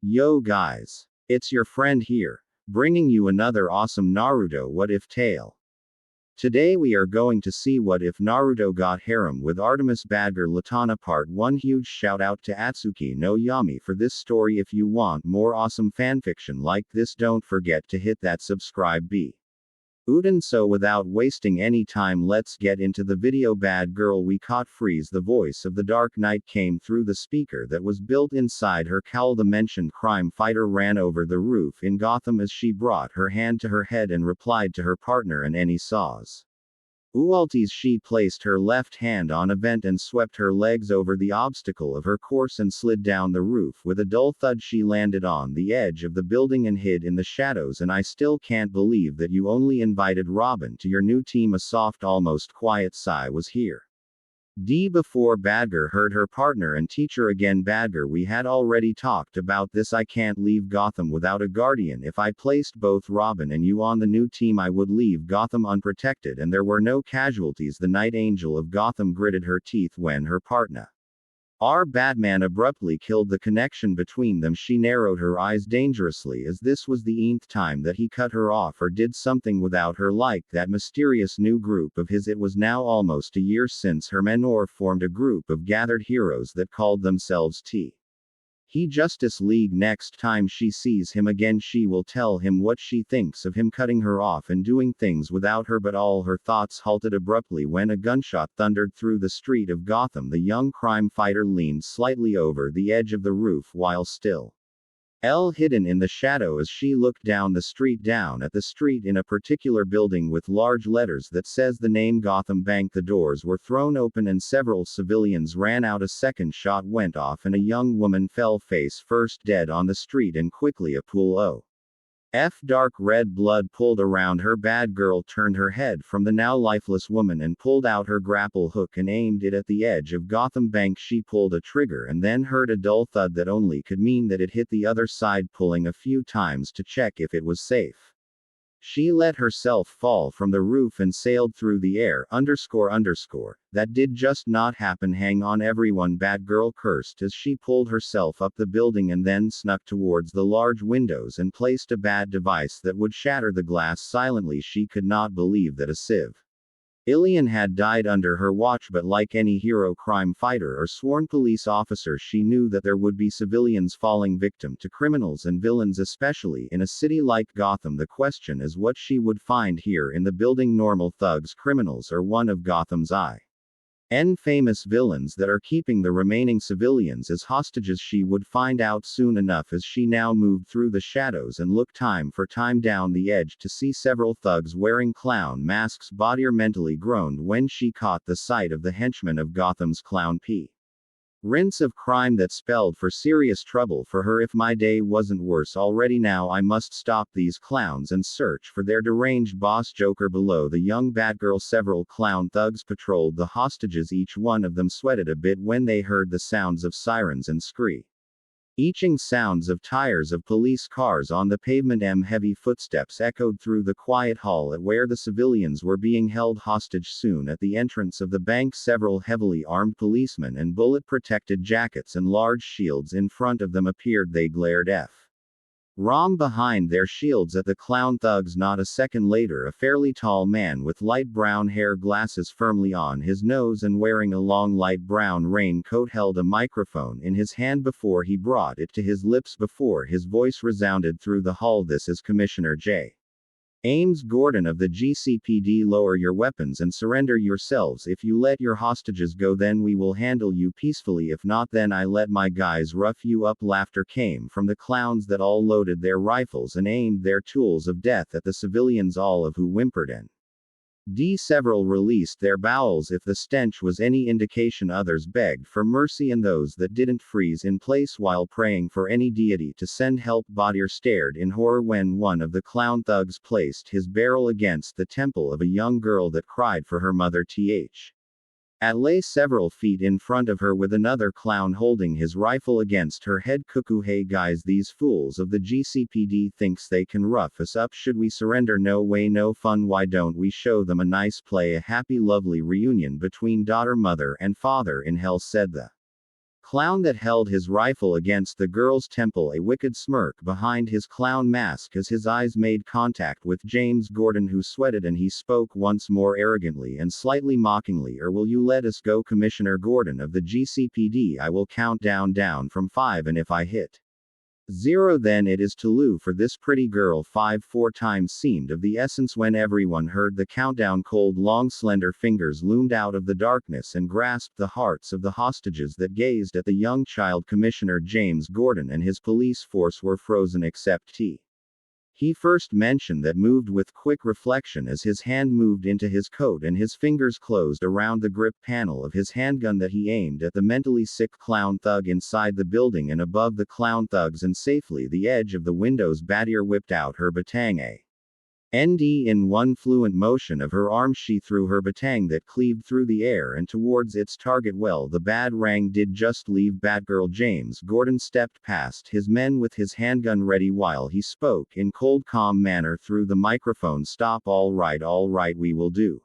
Yo guys! It's your friend here, bringing you another awesome Naruto What If tale. Today we are going to see what if Naruto got harem with Artemis Badger Latana Part 1. Huge shout out to Atsuki no Yami for this story. If you want more awesome fanfiction like this, don't forget to hit that subscribe button. So without wasting any time, let's get into the video. Bad girl we caught freeze. The voice of the Dark Knight came through the speaker that was built inside her cowl. The mentioned crime fighter ran over the roof in Gotham as she brought her hand to her head and replied to her partner and any saws. Ualties. She placed her left hand on a vent and swept her legs over the obstacle of her course and slid down the roof. With a dull thud she landed on the edge of the building and hid in the shadows. And I still can't believe that you only invited Robin to your new team. A soft, almost quiet sigh was here. Before Badger heard her partner and teacher again. Badger, we had already talked about this. I can't leave Gotham without a guardian. If I placed both Robin and you on the new team, I would leave Gotham unprotected and there were no casualties. The Night Angel of Gotham gritted her teeth when her partner, our Batman, abruptly killed the connection between them. She narrowed her eyes dangerously as this was the nth time that he cut her off or did something without her, like that mysterious new group of his. It was now almost a year since her mentor formed a group of gathered heroes that called themselves He Justice League. Next time she sees him again, she will tell him what she thinks of him cutting her off and doing things without her. But all her thoughts halted abruptly when a gunshot thundered through the street of Gotham. The young crime fighter leaned slightly over the edge of the roof while still hidden in the shadow as she looked down the street, down at the street in a particular building with large letters that says the name Gotham Bank. The doors were thrown open and several civilians ran out. A second shot went off and a young woman fell face first dead on the street, and quickly a pool of dark red blood pulled around her. Bad girl turned her head from the now lifeless woman and pulled out her grapple hook and aimed it at the edge of Gotham Bank. She pulled a trigger and then heard a dull thud that only could mean that it hit the other side. Pulling a few times to check if it was safe, she let herself fall from the roof and sailed through the air. That did just not happen. Hang on everyone, Batgirl cursed as she pulled herself up the building and then snuck towards the large windows and placed a bad device that would shatter the glass silently. She could not believe that a civilian had died under her watch, but like any hero crime fighter or sworn police officer, she knew that there would be civilians falling victim to criminals and villains, especially in a city like Gotham. The question is what she would find here in the building. Normal thugs, criminals, or one of Gotham's famous villains that are keeping the remaining civilians as hostages? She would find out soon enough as she now moved through the shadows and looked time for time down the edge to see several thugs wearing clown masks. Bodier mentally groaned when she caught the sight of the henchmen of Gotham's clown rinse of crime that spelled for serious trouble for her. If my day wasn't worse already now, I must stop these clowns and search for their deranged boss. Joker. Below the young Batgirl, several clown thugs patrolled the hostages. Each one of them sweated a bit when they heard the sounds of sirens and screeching sounds of tires of police cars on the pavement. Heavy footsteps echoed through the quiet hall at where the civilians were being held hostage. Soon at the entrance of the bank, several heavily armed policemen in bullet-protected jackets and large shields in front of them appeared. They glared behind their shields at the clown thugs. Not a second later, a fairly tall man with light brown hair, glasses firmly on his nose, and wearing a long light brown raincoat held a microphone in his hand before he brought it to his lips. Before his voice resounded through the hall, "This is Commissioner James Gordon of the GCPD. Lower your weapons and surrender yourselves. If you let your hostages go, then we will handle you peacefully. If not, then I let my guys rough you up." Laughter came from the clowns that all loaded their rifles and aimed their tools of death at the civilians, all of who whimpered and several released their bowels. If the stench was any indication, others begged for mercy, and those that didn't freeze in place while praying for any deity to send help. Bodier stared in horror when one of the clown thugs placed his barrel against the temple of a young girl that cried for her mother. Lay several feet in front of her with another clown holding his rifle against her head. Cuckoo. Hey guys, these fools of the GCPD thinks they can rough us up. Should we surrender? No way, no fun. Why don't we show them a nice play, a happy lovely reunion between daughter, mother, and father in hell, said the Clown that held his rifle against the girl's temple, a wicked smirk behind his clown mask as his eyes made contact with James Gordon, who sweated, and he spoke once more arrogantly and slightly mockingly. Or will you let us go, Commissioner Gordon of the GCPD? I will count down from 5, and if I hit 0, then it is Tulu for this pretty girl. 5 4 times seemed of the essence when everyone heard the countdown. Cold, long, slender fingers loomed out of the darkness and grasped the hearts of the hostages that gazed at the young child. Commissioner James Gordon and his police force were frozen except T. He first mentioned that moved with quick reflection as his hand moved into his coat and his fingers closed around the grip panel of his handgun that he aimed at the mentally sick clown thug inside the building and above the clown thugs and safely the edge of the windows. Badir whipped out her batang and in one fluent motion of her arm she threw her batang that cleaved through the air and towards its target. Well, the batarang did just leave Batgirl. James Gordon stepped past his men with his handgun ready while he spoke in cold, calm manner through the microphone. Stop. All right, we will do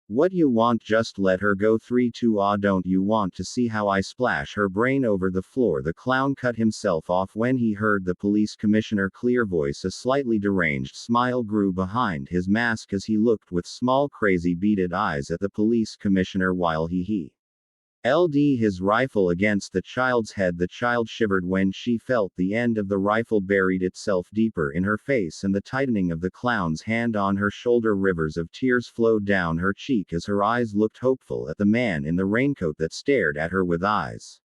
what you want, just let her go. 3 2 Ah, don't you want to see how I splash her brain over the floor? The clown cut himself off when he heard the police commissioner clear voice. A slightly deranged smile grew behind his mask as he looked with small crazy beaded eyes at the police commissioner while he held his rifle against the child's head. The child shivered when she felt the end of the rifle buried itself deeper in her face and the tightening of the clown's hand on her shoulder. Rivers of tears flowed down her cheek as her eyes looked hopeful at the man in the raincoat that stared at her with eyes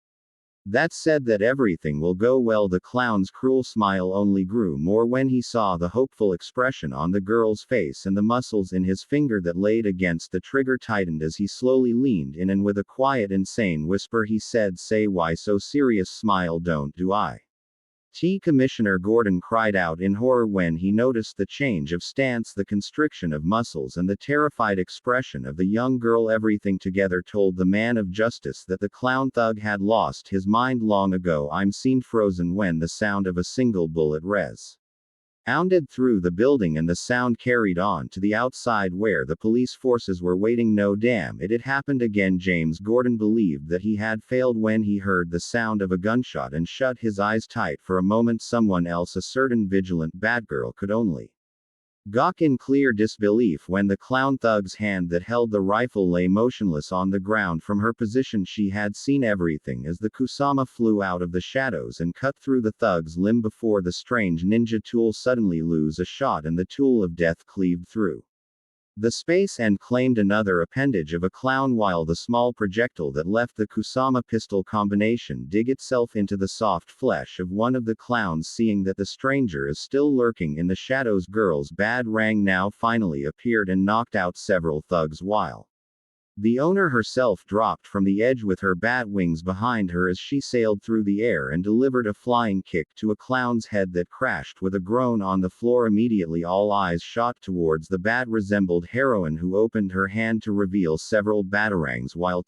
that said that everything will go well. The clown's cruel smile only grew more when he saw the hopeful expression on the girl's face, and the muscles in his finger that laid against the trigger tightened as he slowly leaned in, and with a quiet, insane whisper he said, "Say, why so serious? Smile, don't do I?" Commissioner Gordon cried out in horror when he noticed the change of stance, the constriction of muscles, and the terrified expression of the young girl. Everything together told the man of justice that the clown thug had lost his mind long ago. I'm seemed frozen when the sound of a single bullet sounded through the building, and the sound carried on to the outside where the police forces were waiting. No, damn it, it happened again. James Gordon believed that he had failed when he heard the sound of a gunshot and shut his eyes tight for a moment. Someone else, a certain vigilant Batgirl, could only gawk in clear disbelief when the clown thug's hand that held the rifle lay motionless on the ground. From her position she had seen everything as the Kusama flew out of the shadows and cut through the thug's limb before the strange ninja tool suddenly lose a shot and the tool of death cleaved through the space and claimed another appendage of a clown, while the small projectile that left the Kusama pistol combination dig itself into the soft flesh of one of the clowns. Seeing that the stranger is still lurking in the shadows, girl's batarang now finally appeared and knocked out several thugs, while the owner herself dropped from the edge with her bat wings behind her as she sailed through the air and delivered a flying kick to a clown's head that crashed with a groan on the floor. Immediately all eyes shot towards the bat-resembled heroine, who opened her hand to reveal several batarangs while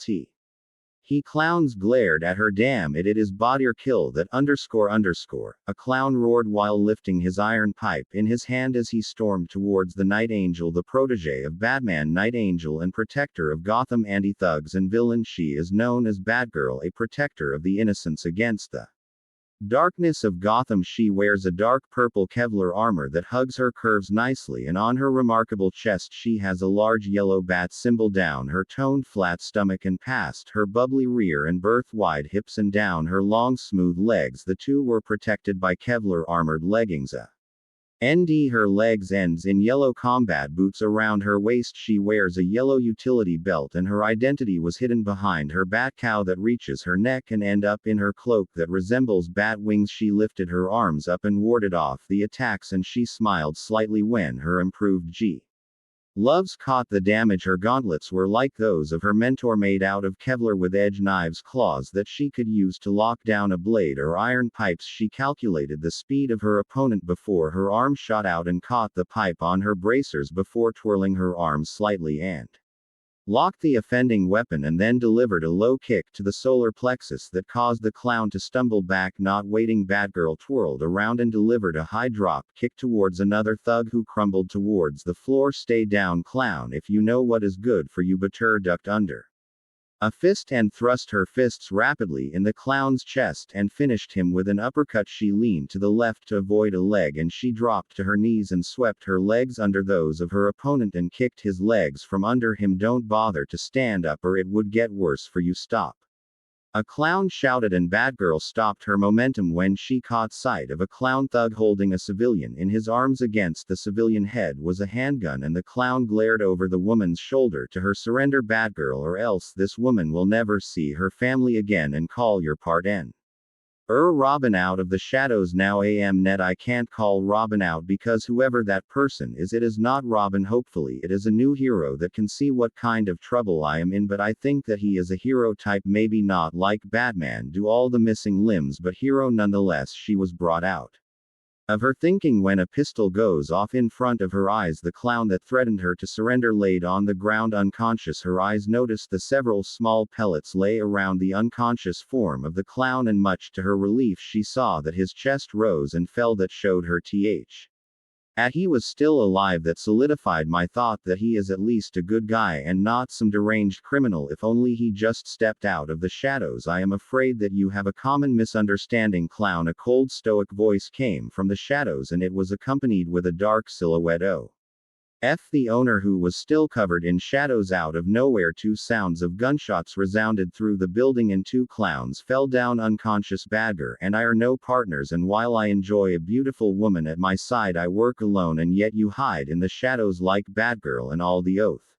he clowns glared at her. Damn it, it is Badir kill that __. A clown roared while lifting his iron pipe in his hand as he stormed towards the Night Angel, the protege of Batman. Night Angel and protector of Gotham anti-thugs and villains. She is known as Batgirl, a protector of the innocents against the darkness of Gotham. She wears a dark purple Kevlar armor that hugs her curves nicely, and on her remarkable chest she has a large yellow bat symbol down her toned flat stomach and past her bubbly rear and birth-wide hips and down her long smooth legs. The two were protected by Kevlar armored leggings. Her legs ends in yellow combat boots around her waist. She wears a yellow utility belt, and her identity was hidden behind her bat cowl that reaches her neck and end up in her cloak that resembles bat wings. She lifted her arms up and warded off the attacks, and she smiled slightly when her improved gloves caught the damage. Her gauntlets were like those of her mentor, made out of Kevlar with edge knives, claws that she could use to lock down a blade or iron pipes. She calculated the speed of her opponent before her arm shot out and caught the pipe on her bracers before twirling her arms slightly and locked the offending weapon, and then delivered a low kick to the solar plexus that caused the clown to stumble back. Not waiting, Batgirl twirled around and delivered a high drop kick towards another thug who crumbled towards the floor. Stay down, clown, if you know what is good for you. Batur ducked under A fist and thrust her fists rapidly in the clown's chest and finished him with an uppercut. She leaned to the left to avoid a leg and she dropped to her knees and swept her legs under those of her opponent and kicked his legs from under him. Don't bother to stand up or it would get worse for you. Stop. A clown shouted and Batgirl stopped her momentum when she caught sight of a clown thug holding a civilian in his arms. Against the civilian head was a handgun and the clown glared over the woman's shoulder to her. Surrender Batgirl or else this woman will never see her family again and call your part N. Robin out of the shadows now. Net I can't call Robin out because whoever that person is, it is not Robin. Hopefully it is a new hero that can see what kind of trouble I am in, but I think that he is a hero type, maybe not like Batman, do all the missing limbs, but hero nonetheless. She was brought out of her thinking when a pistol goes off in front of her eyes. The clown that threatened her to surrender laid on the ground unconscious. Her eyes noticed the several small pellets lay around the unconscious form of the clown, and much to her relief she saw that his chest rose and fell. That showed her he was still alive. That solidified my thought that he is at least a good guy and not some deranged criminal. If only he just stepped out of the shadows. I am afraid that you have a common misunderstanding, clown. A cold stoic voice came from the shadows and it was accompanied with a dark silhouette. The owner, who was still covered in shadows. Out of nowhere, two sounds of gunshots resounded through the building and two clowns fell down unconscious. Badger and I are no partners, and while I enjoy a beautiful woman at my side, I work alone, and yet you hide in the shadows like Batgirl and all the oath.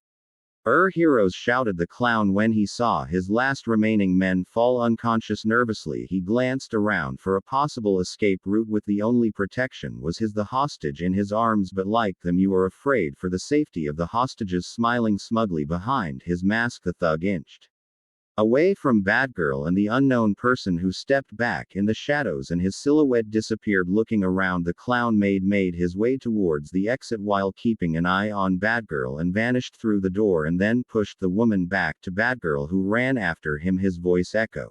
Heroes, shouted the clown when he saw his last remaining men fall unconscious. Nervously he glanced around for a possible escape route, with the only protection was the hostage in his arms, but like them you are afraid for the safety of the hostages. Smiling smugly behind his mask, the thug inched away from Batgirl and the unknown person, who stepped back in the shadows and his silhouette disappeared. Looking around, the clown made his way towards the exit while keeping an eye on Batgirl, and vanished through the door and then pushed the woman back to Batgirl, who ran after him. His voice echoed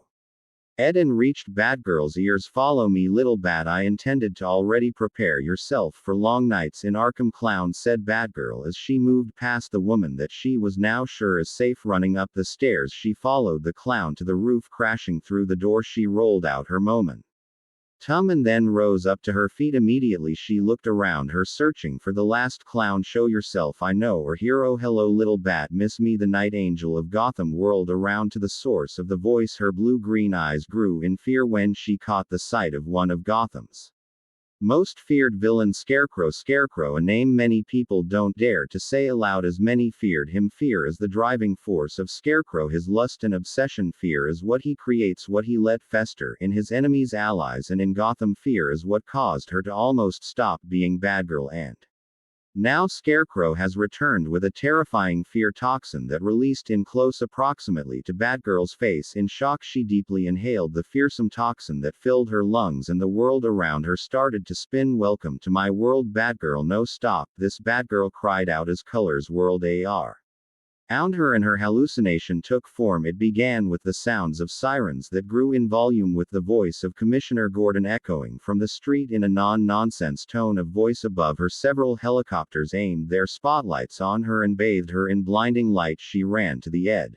and reached Batgirl's ears. Follow me, little bat. I intended to already prepare yourself for long nights in Arkham, clown, said Batgirl as she moved past the woman that she was now sure is safe. Running up the stairs, she followed the clown to the roof. Crashing through the door, she rolled out her moment and then rose up to her feet. Immediately she looked around her, searching for the last clown. Show yourself, I know, or hero. Hello, little bat, miss me? The Night Angel of Gotham whirled around to the source of the voice. Her blue-green eyes grew in fear when she caught the sight of one of Gotham's most feared villain, Scarecrow. Scarecrow, a name many people don't dare to say aloud, as many feared him. Fear is the driving force of Scarecrow, his lust and obsession. Fear is what he creates, what he let fester in his enemies' allies, and in Gotham fear is what caused her to almost stop being Batgirl. And now Scarecrow has returned with a terrifying fear toxin that released in close proximity to Batgirl's face. In shock, she deeply inhaled the fearsome toxin that filled her lungs, and the world around her started to spin. Welcome to my world, Batgirl. No, stop this, Batgirl cried out as colors whirled around her and her hallucination took form. It began with the sounds of sirens that grew in volume, with the voice of Commissioner Gordon echoing from the street in a non-nonsense tone of voice. Above her, several helicopters aimed their spotlights on her and bathed her in blinding light. She ran to the edge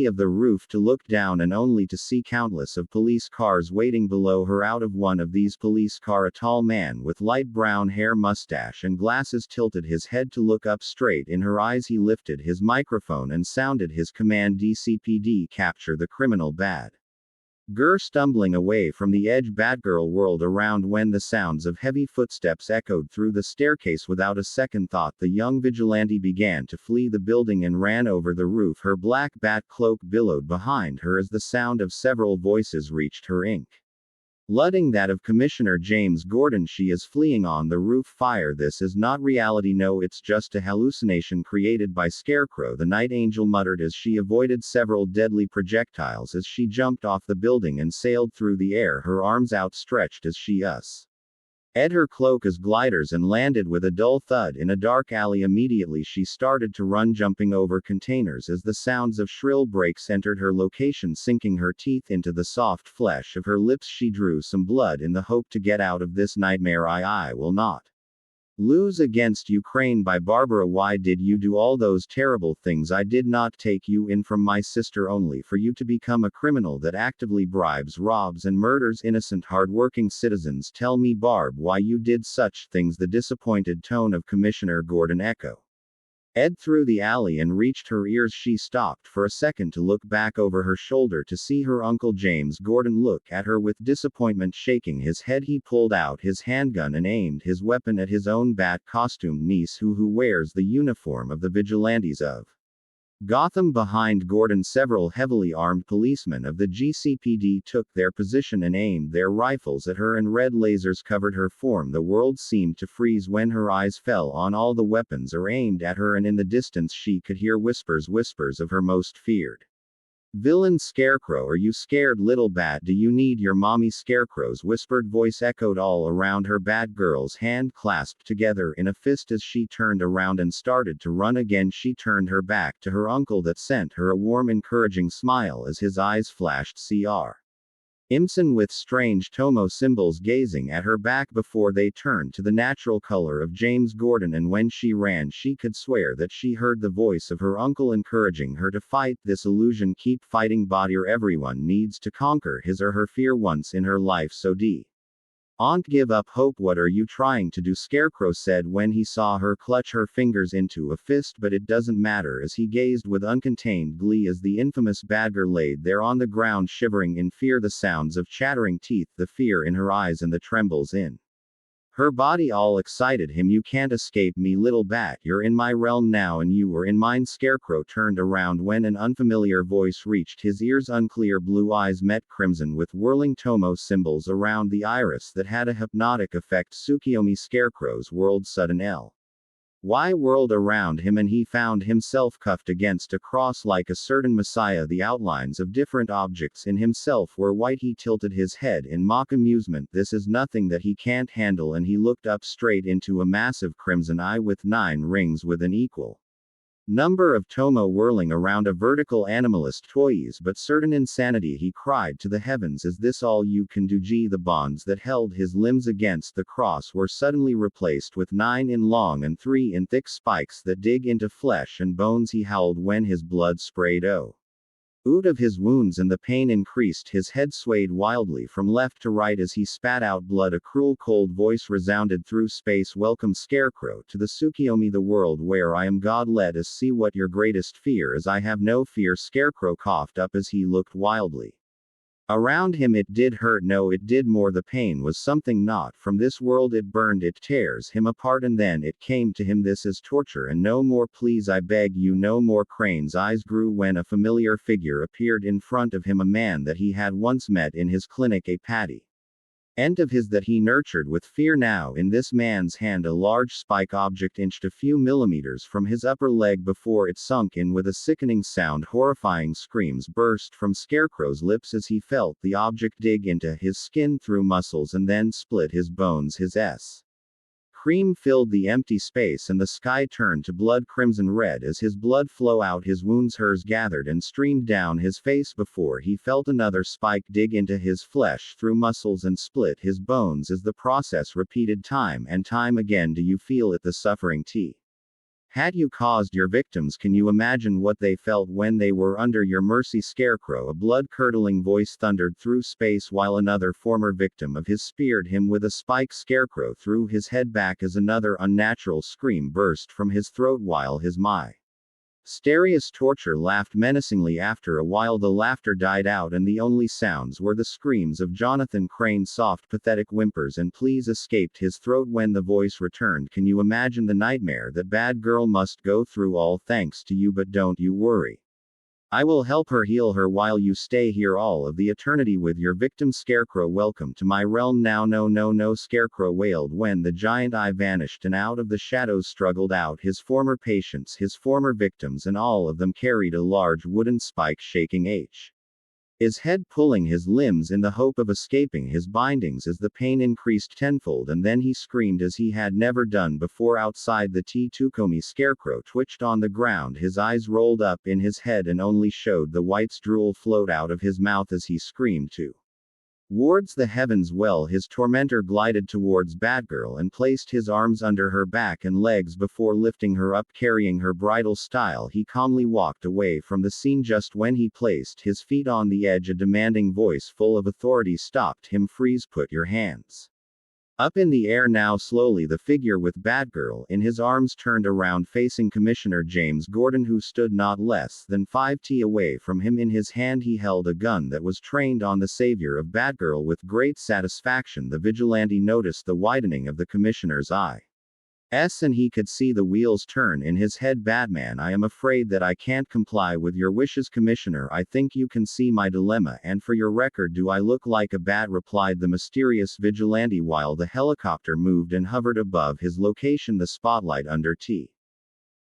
of the roof to look down, and only to see countless of police cars waiting below her. Out of one of these police cars, a tall man with light brown hair, mustache and glasses tilted his head to look up. Straight in her eyes he lifted his microphone and sounded his command: DCPD, capture the criminal Badger. Stumbling away from the edge, Batgirl whirled around when the sounds of heavy footsteps echoed through the staircase. Without a second thought, the young vigilante began to flee the building and ran over the roof. Her black bat cloak billowed behind her as the sound of several voices reached her, including that of Commissioner James Gordon. She is fleeing on the roof. Fire. This is not reality. No, it's just a hallucination created by Scarecrow, the Night Angel muttered as she avoided several deadly projectiles as she jumped off the building and sailed through the air, her arms outstretched as she her cloak as gliders and landed with a dull thud in a dark alley. Immediately she started to run, jumping over containers as the sounds of shrill brakes entered her location, sinking her teeth into the soft flesh of her lips. She drew some blood in the hope to get out of this nightmare. I will not Lose against Ukraine by Barbara. Why did you do all those terrible things? I did not take you in from my sister only for you to become a criminal that actively bribes, robs, and murders innocent, hardworking citizens. Tell me, Barb, why you did such things. The disappointed tone of Commissioner Gordon echoed through the alley and reached her ears. She stopped for a second to look back over her shoulder to see her Uncle James Gordon look at her with disappointment. Shaking his head, he pulled out his handgun and aimed his weapon at his own bat-costumed niece who wears the uniform of the vigilantes of Gotham. Behind Gordon, several heavily armed policemen of the GCPD took their position and aimed their rifles at her, and red lasers covered her form. The world seemed to freeze when her eyes fell on all the weapons aimed at her, and in the distance she could hear whispers of her most feared villain. Scarecrow, are you scared, little bat? Do you need your mommy? Scarecrow's whispered voice echoed all around her. Batgirl's hand clasped together in a fist as she turned around and started to run again. She turned her back to her uncle that sent her a warm, encouraging smile as his eyes flashed Cr. Imson with strange Tomo symbols gazing at her back before they turned to the natural color of James Gordon, and when she ran she could swear that she heard the voice of her uncle encouraging her to fight this illusion. Keep fighting, Bodier. Everyone needs to conquer his or her fear once in her life, so don't give up hope. What are you trying to do? Scarecrow said when he saw her clutch her fingers into a fist, but it doesn't matter, as he gazed with uncontained glee as the infamous Badger laid there on the ground shivering in fear. The sounds of chattering teeth, the fear in her eyes, and the trembles in her body all excited him. You can't escape me, little bat. You're in my realm now, and you were in mine. Scarecrow turned around when an unfamiliar voice reached his ears. Unclear blue eyes met crimson with whirling Tomo symbols around the iris that had a hypnotic effect. Tsukiyomi. Scarecrow's world sudden whirled around him, and he found himself cuffed against a cross like a certain messiah. The outlines of different objects in himself were white. He tilted his head in mock amusement. This is nothing that he can't handle, and he looked up straight into a massive crimson eye with 9 rings with an equal number of Tomo whirling around a vertical animalist toys but certain insanity. He cried to the heavens, is this all you can do? The bonds that held his limbs against the cross were suddenly replaced with 9 in long and 3 in thick spikes that dig into flesh and bones. He howled when his blood sprayed out of his wounds and the pain increased. His head swayed wildly from left to right as he spat out blood. A cruel cold voice resounded through space. Welcome, Scarecrow, to the Tsukiyomi, the world where I am God. Let us see what your greatest fear is. I have no fear. Scarecrow coughed up as he looked wildly around him. It did hurt. No, it did more. The pain was something not from this world. It burned, it tears him apart, and then it came to him. This is torture, and no more. Please, I beg you, no more. Crane's eyes grew when a familiar figure appeared in front of him, a man that he had once met in his clinic, a patient of his that he nurtured with fear. Now in this man's hand a large spike object inched a few millimeters from his upper leg before it sunk in with a sickening sound. Horrifying screams burst from Scarecrow's lips as he felt the object dig into his skin through muscles and then split his bones. His cream filled the empty space, and the sky turned to blood crimson red as his blood flow out his wounds. Hers gathered and streamed down his face before he felt another spike dig into his flesh through muscles and split his bones as the process repeated time and time again. Do you feel it? The suffering had you caused your victims? Can you imagine what they felt when they were under your mercy? Scarecrow, a blood-curdling voice thundered through space while another former victim of his speared him with a spike. Scarecrow threw his head back as another unnatural scream burst from his throat while his mysterious torture laughed menacingly. After a while the laughter died out and the only sounds were the screams of Jonathan Crane's soft pathetic whimpers and pleas escaped his throat when the voice returned. Can you imagine the nightmare that bad girl must go through? All thanks to you, but don't you worry. I will help her, heal her while you stay here all of the eternity with your victim. Scarecrow, welcome to my realm now. No, no, no, Scarecrow wailed when the giant eye vanished and out of the shadows struggled out his former patients, his former victims, and all of them carried a large wooden spike, shaking his head, pulling his limbs in the hope of escaping his bindings as the pain increased tenfold, and then he screamed as he had never done before. Outside the Tsukiyomi, Scarecrow twitched on the ground, his eyes rolled up in his head and only showed the whites. Drool flowed out of his mouth as he screamed to Wards the heavens well, his tormentor glided towards Batgirl and placed his arms under her back and legs before lifting her up, carrying her bridal style. He calmly walked away from the scene. Just when he placed his feet on the edge, a demanding voice full of authority stopped him. Freeze, put your hands up in the air now. Slowly the figure with Batgirl in his arms turned around, facing Commissioner James Gordon, who stood not less than 5 feet away from him. In his hand he held a gun that was trained on the savior of Batgirl. With great satisfaction the vigilante noticed the widening of the Commissioner's eyes, and he could see the wheels turn in his head. Batman, I am afraid that I can't comply with your wishes, Commissioner. I think you can see my dilemma, and for your record, do I look like a bat? Replied the mysterious vigilante while the helicopter moved and hovered above his location. The spotlight under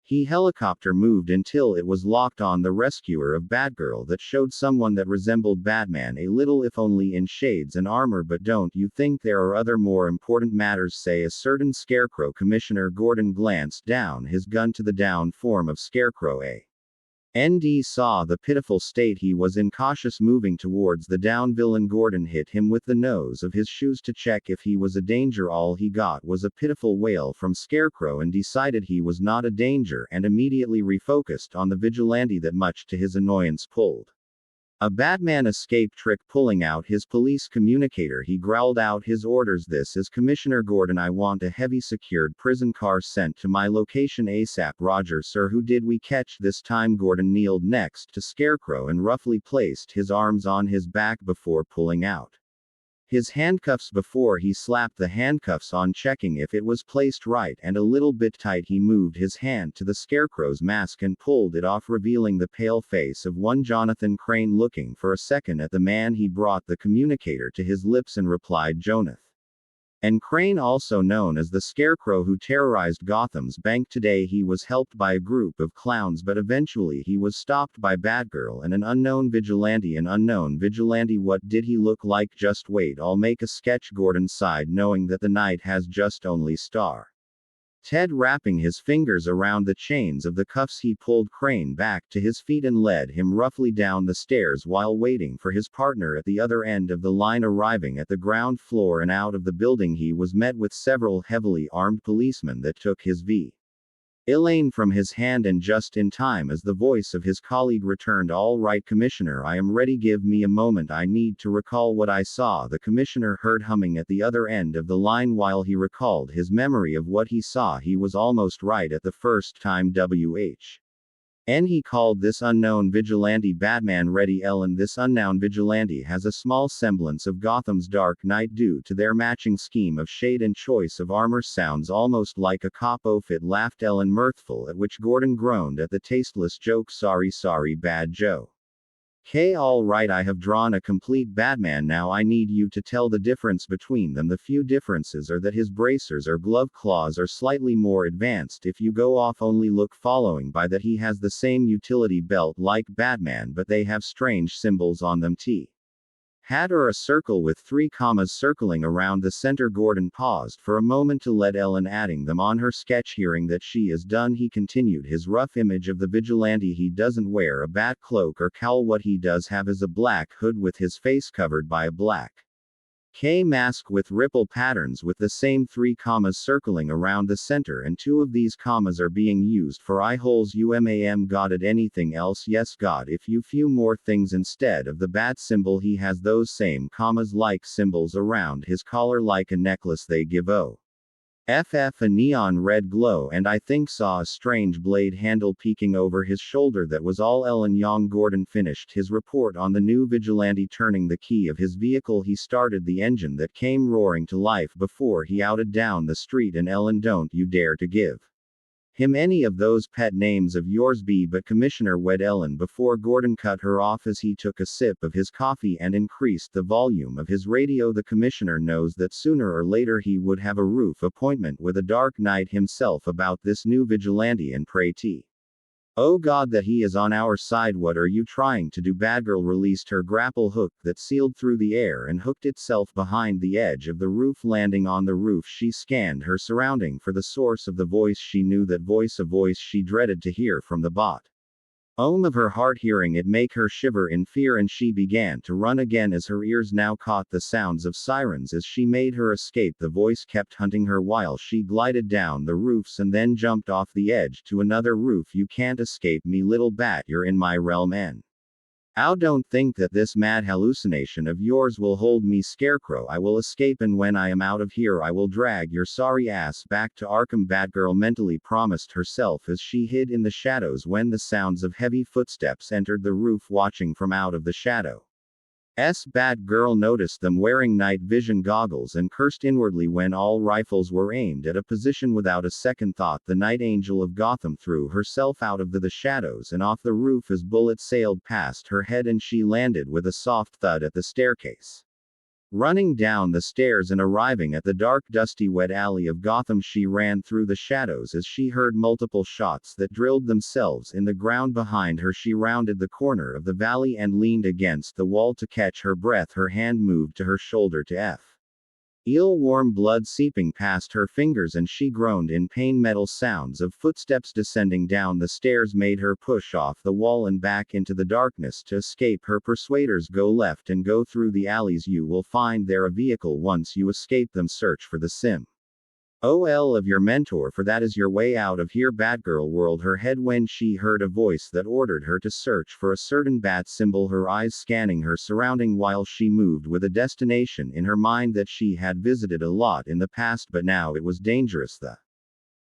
He helicopter moved until it was locked on the rescuer of Batgirl that showed someone that resembled Batman a little, if only in shades and armor. But don't you think there are other more important matters, say a certain Scarecrow? Commissioner Gordon glanced down his gun to the down form of Scarecrow. ND saw the pitiful state he was in, cautious moving towards the down villain. Gordon hit him with the nose of his shoes to check if he was a danger. All he got was a pitiful wail from Scarecrow and decided he was not a danger, and immediately refocused on the vigilante that, much to his annoyance, pulled a Batman escape trick. Pulling out his police communicator, he growled out his orders. This is Commissioner Gordon. I want a heavy secured prison car sent to my location ASAP. Roger, sir. Who did we catch this time? Gordon kneeled next to Scarecrow and roughly placed his arms on his back before pulling out his handcuffs. Before he slapped the handcuffs on, checking if it was placed right and a little bit tight, he moved his hand to the Scarecrow's mask and pulled it off, revealing the pale face of one Jonathan Crane. Looking for a second at the man, he brought the communicator to his lips and replied, Jonathan and Crane, also known as the Scarecrow who terrorized Gotham's bank today. He was helped by a group of clowns, but eventually he was stopped by Batgirl and an unknown vigilante. An unknown vigilante? What did he look like? Just wait, I'll make a sketch. Gordon sighed, knowing that the night has just only started. Wrapping his fingers around the chains of the cuffs, he pulled Crane back to his feet and led him roughly down the stairs while waiting for his partner at the other end of the line. Arriving at the ground floor and out of the building, he was met with several heavily armed policemen that took his Elaine from his hand, and just in time as the voice of his colleague returned. All right, Commissioner, I am ready. Give me a moment, I need to recall what I saw. The Commissioner heard humming at the other end of the line. While he recalled his memory of what he saw, he was almost right at the first time. He called this unknown vigilante Batman. Ready, Ellen? This unknown vigilante has a small semblance of Gotham's Dark Knight due to their matching scheme of shade and choice of armor. Sounds almost like a cop outfit, laughed Ellen, mirthful, at which Gordon groaned at the tasteless joke. Sorry, bad Joe. All right, I have drawn a complete Batman. Now I need you to tell the difference between them. The few differences are that his bracers or glove claws are slightly more advanced. If you go off only look, following by that he has the same utility belt like Batman, but they have strange symbols on them. Hat or a circle with 3 commas circling around the center. Gordon paused for a moment to let Ellen adding them on her sketch. Hearing that she is done, he continued his rough image of the vigilante. He doesn't wear a bat cloak or cowl. What he does have is a black hood with his face covered by a black mask with ripple patterns with the same 3 commas circling around the center, and 2 of these commas are being used for eye holes. Got it? Anything else? Yes, got a few more things. Instead of the bat symbol, he has those same commas like symbols around his collar like a necklace. They give a neon red glow, and I think saw a strange blade handle peeking over his shoulder. That was all. Ellen yawned. Gordon finished his report on the new vigilante. Turning the key of his vehicle, he started the engine that came roaring to life before he outed down the street. And Ellen, don't you dare to give him any of those pet names of yours. But Commissioner, wed Ellen before Gordon cut her off as he took a sip of his coffee and increased the volume of his radio. The Commissioner knows that sooner or later he would have a roof appointment with a Dark Knight himself about this new vigilante, and pray oh God that he is on our side. What are you trying to do? Batgirl released her grapple hook that sealed through the air and hooked itself behind the edge of the roof. Landing on the roof, she scanned her surrounding for the source of the voice. She knew that voice, a voice she dreaded to hear from the bot Of her heart hearing it make her shiver in fear, and she began to run again as her ears now caught the sounds of sirens as she made her escape. The voice kept hunting her while she glided down the roofs and then jumped off the edge to another roof. You can't escape me, little bat, you're in my realm. Ow, don't think that this mad hallucination of yours will hold me, Scarecrow. I will escape, and when I am out of here I will drag your sorry ass back to Arkham. Batgirl mentally promised herself as she hid in the shadows when the sounds of heavy footsteps entered the roof. Watching from out of the shadow, Batgirl noticed them wearing night vision goggles and cursed inwardly when all rifles were aimed at a position. Without a second thought, the Night Angel of Gotham threw herself out of the shadows and off the roof as bullets sailed past her head and she landed with a soft thud at the staircase. Running down the stairs and arriving at the dark, dusty, wet alley of Gotham, she ran through the shadows as she heard multiple shots that drilled themselves in the ground behind her. She rounded the corner of the valley and leaned against the wall to catch her breath. Her hand moved to her shoulder to feel warm blood seeping past her fingers and she groaned in pain. Metal sounds of footsteps descending down the stairs made her push off the wall and back into the darkness to escape. Her persuaders: go left and go through the alleys. You will find there a vehicle. Once you escape them, search for the symbol of your mentor, for that is your way out of here. Batgirl whirled her head when she heard a voice that ordered her to search for a certain bat symbol, her eyes scanning her surrounding while she moved with a destination in her mind that she had visited a lot in the past, but now it was dangerous. The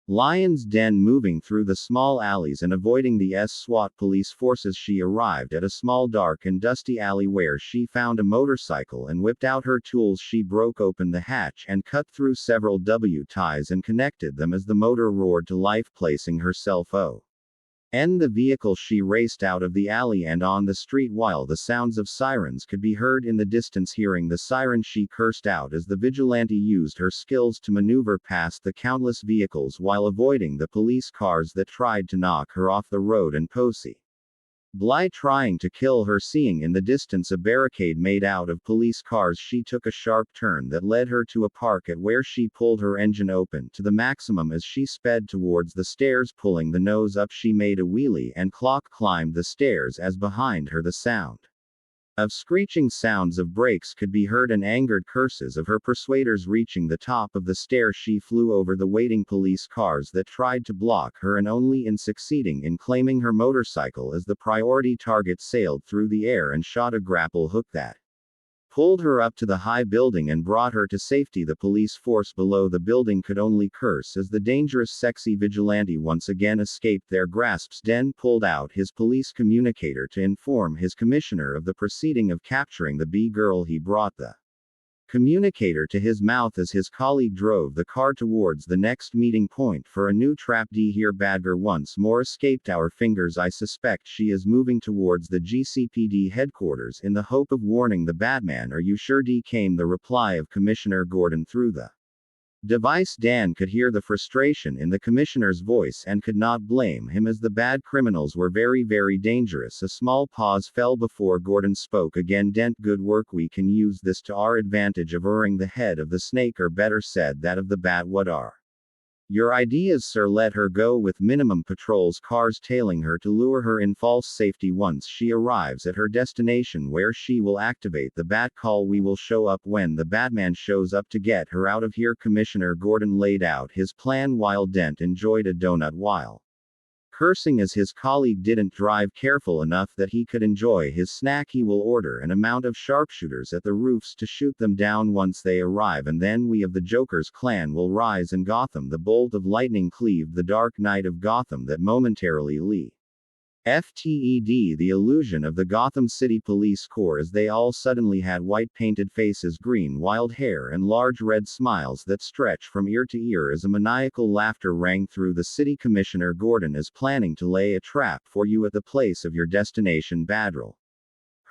Lion's Den. Moving through the small alleys and avoiding the SWAT police forces, she arrived at a small, dark and dusty alley where she found a motorcycle and whipped out her tools. She broke open the hatch and cut through several ties and connected them as the motor roared to life, placing herself in the vehicle. She raced out of the alley and on the street while the sounds of sirens could be heard in the distance. Hearing the siren, she cursed out as the vigilante used her skills to maneuver past the countless vehicles while avoiding the police cars that tried to knock her off the road and possibly trying to kill her. Seeing in the distance a barricade made out of police cars, she took a sharp turn that led her to a park at where she pulled her engine open to the maximum as she sped towards the stairs. Pulling the nose up, she made a wheelie and climbed the stairs as behind her the sound of screeching sounds of brakes could be heard and angered curses of her persuaders. Reaching the top of the stairs, she flew over the waiting police cars that tried to block her, and only in succeeding in claiming her motorcycle as the priority target, sailed through the air and shot a grapple hook that pulled her up to the high building and brought her to safety. The police force below the building could only curse as the dangerous, sexy vigilante once again escaped their grasps. Den pulled out his police communicator to inform his commissioner of the proceeding of capturing the B-girl. He brought the communicator to his mouth as his colleague drove the car towards the next meeting point for a new trap. Here Badger once more escaped our fingers. I suspect she is moving towards the GCPD headquarters in the hope of warning the Batman. Are you sure? Came the reply of Commissioner Gordon through the device. Dan could hear the frustration in the commissioner's voice and could not blame him, as the bad criminals were very, very dangerous. A small pause fell before Gordon spoke again. Dent, good work. We can use this to our advantage of uring the head of the snake, or better said, that of the bat. What are your ideas, sir? Let her go with minimum patrols, cars tailing her to lure her in false safety. Once she arrives at her destination, where she will activate the bat call, we will show up when the Batman shows up to get her out of here. Commissioner Gordon laid out his plan while Dent enjoyed a donut while cursing as his colleague didn't drive careful enough that he could enjoy his snack. He will order an amount of sharpshooters at the roofs to shoot them down once they arrive, and then we of the Joker's clan will rise in Gotham. The bolt of lightning cleaved the dark night of Gotham that momentarily FTED the illusion of the Gotham City Police Corps, as they all suddenly had white painted faces, green wild hair, and large red smiles that stretch from ear to ear as a maniacal laughter rang through the city. Commissioner Gordon is planning to lay a trap for you at the place of your destination. Badril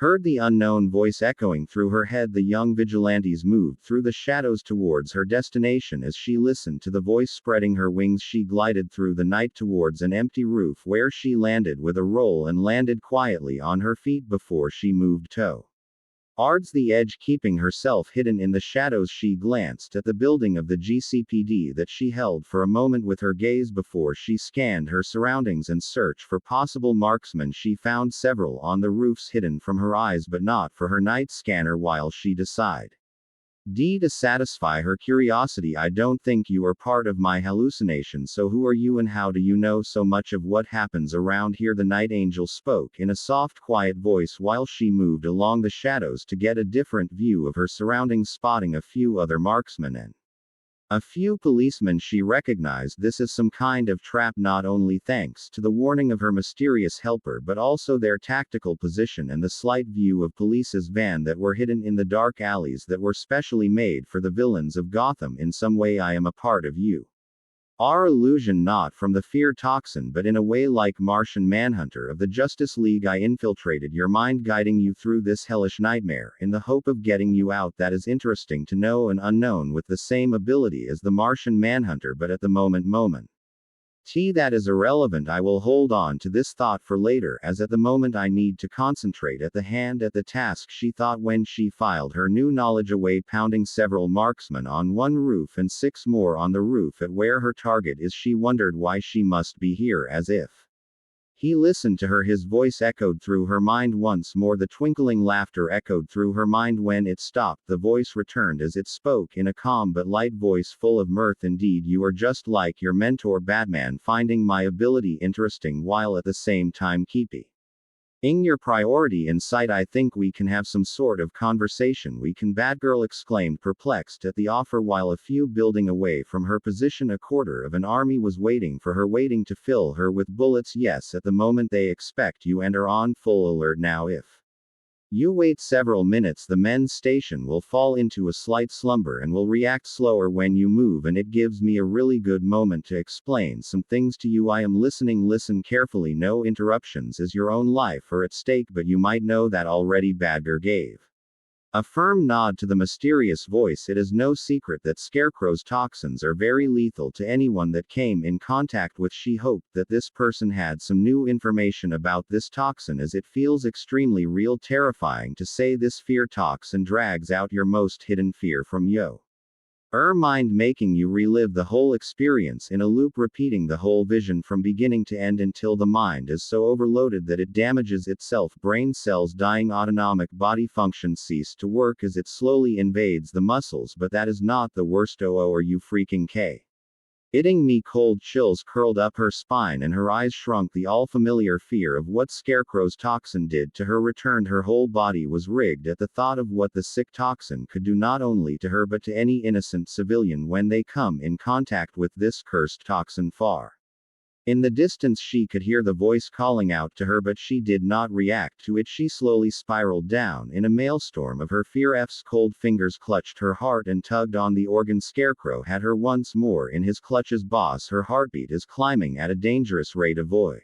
heard the unknown voice echoing through her head. The young vigilantes moved through the shadows towards her destination. As she listened to the voice, spreading her wings, she glided through the night towards an empty roof, where she landed with a roll and landed quietly on her feet before she moved to Ard's the edge keeping herself hidden in the shadows. She glanced at the building of the GCPD that she held for a moment with her gaze before she scanned her surroundings and searched for possible marksmen. She found several on the roofs hidden from her eyes but not for her night scanner while she decided to satisfy her curiosity. I don't think you are part of my hallucination, so who are you and how do you know so much of what happens around here? The night angel spoke in a soft, quiet voice while she moved along the shadows to get a different view of her surroundings, spotting a few other marksmen and a few policemen. She recognized this as some kind of trap, not only thanks to the warning of her mysterious helper but also their tactical position and the slight view of police's van that were hidden in the dark alleys that were specially made for the villains of Gotham. In some way I am a part of you. Our illusion, not from the fear toxin but in a way like Martian Manhunter of the Justice League. I infiltrated your mind, guiding you through this hellish nightmare, in the hope of getting you out. That is interesting to know. An unknown with the same ability as the Martian Manhunter, but at the moment that is irrelevant. I will hold on to this thought for later, as at the moment I need to concentrate at the task, she thought when she filed her new knowledge away, pounding several marksmen on one roof and 6 more on the roof at where her target is. She wondered why she must be here, as if he listened to her. His voice echoed through her mind once more. The twinkling laughter echoed through her mind. When it stopped, the voice returned as it spoke in a calm but light voice full of mirth. Indeed, you are just like your mentor Batman, finding my ability interesting while at the same time keeping your priority in sight. I think we can have some sort of conversation. We can, Batgirl exclaimed, perplexed at the offer. While a few building away from her position, a quarter of an army was waiting for her, waiting to fill her with bullets. Yes, at the moment they expect you and are on full alert now. If you wait several minutes, the men's station will fall into a slight slumber and will react slower when you move, and it gives me a really good moment to explain some things to you. I am listening. Listen carefully, no interruptions, as your own life are at stake, but you might know that already. Badger gave a firm nod to the mysterious voice. It is no secret that Scarecrow's toxins are very lethal to anyone that came in contact with. She hoped that this person had some new information about this toxin, as it feels extremely real. Terrifying to say, this fear toxin drags out your most hidden fear from your mind, making you relive the whole experience in a loop, repeating the whole vision from beginning to end until the mind is so overloaded that it damages itself. Brain cells dying, autonomic body functions cease to work as it slowly invades the muscles. But that is not the worst. Oh, are you freaking kidding me? Cold chills curled up her spine and her eyes shrunk. The all-familiar fear of what Scarecrow's toxin did to her returned. Her whole body was rigged at the thought of what the sick toxin could do not only to her but to any innocent civilian when they come in contact with this cursed toxin. Far in the distance she could hear the voice calling out to her, but she did not react to it. She slowly spiraled down in a maelstrom of her fear. F's cold fingers clutched her heart and tugged on the organ. Scarecrow had her once more in his clutches. Boss, her heartbeat is climbing at a dangerous rate. A voice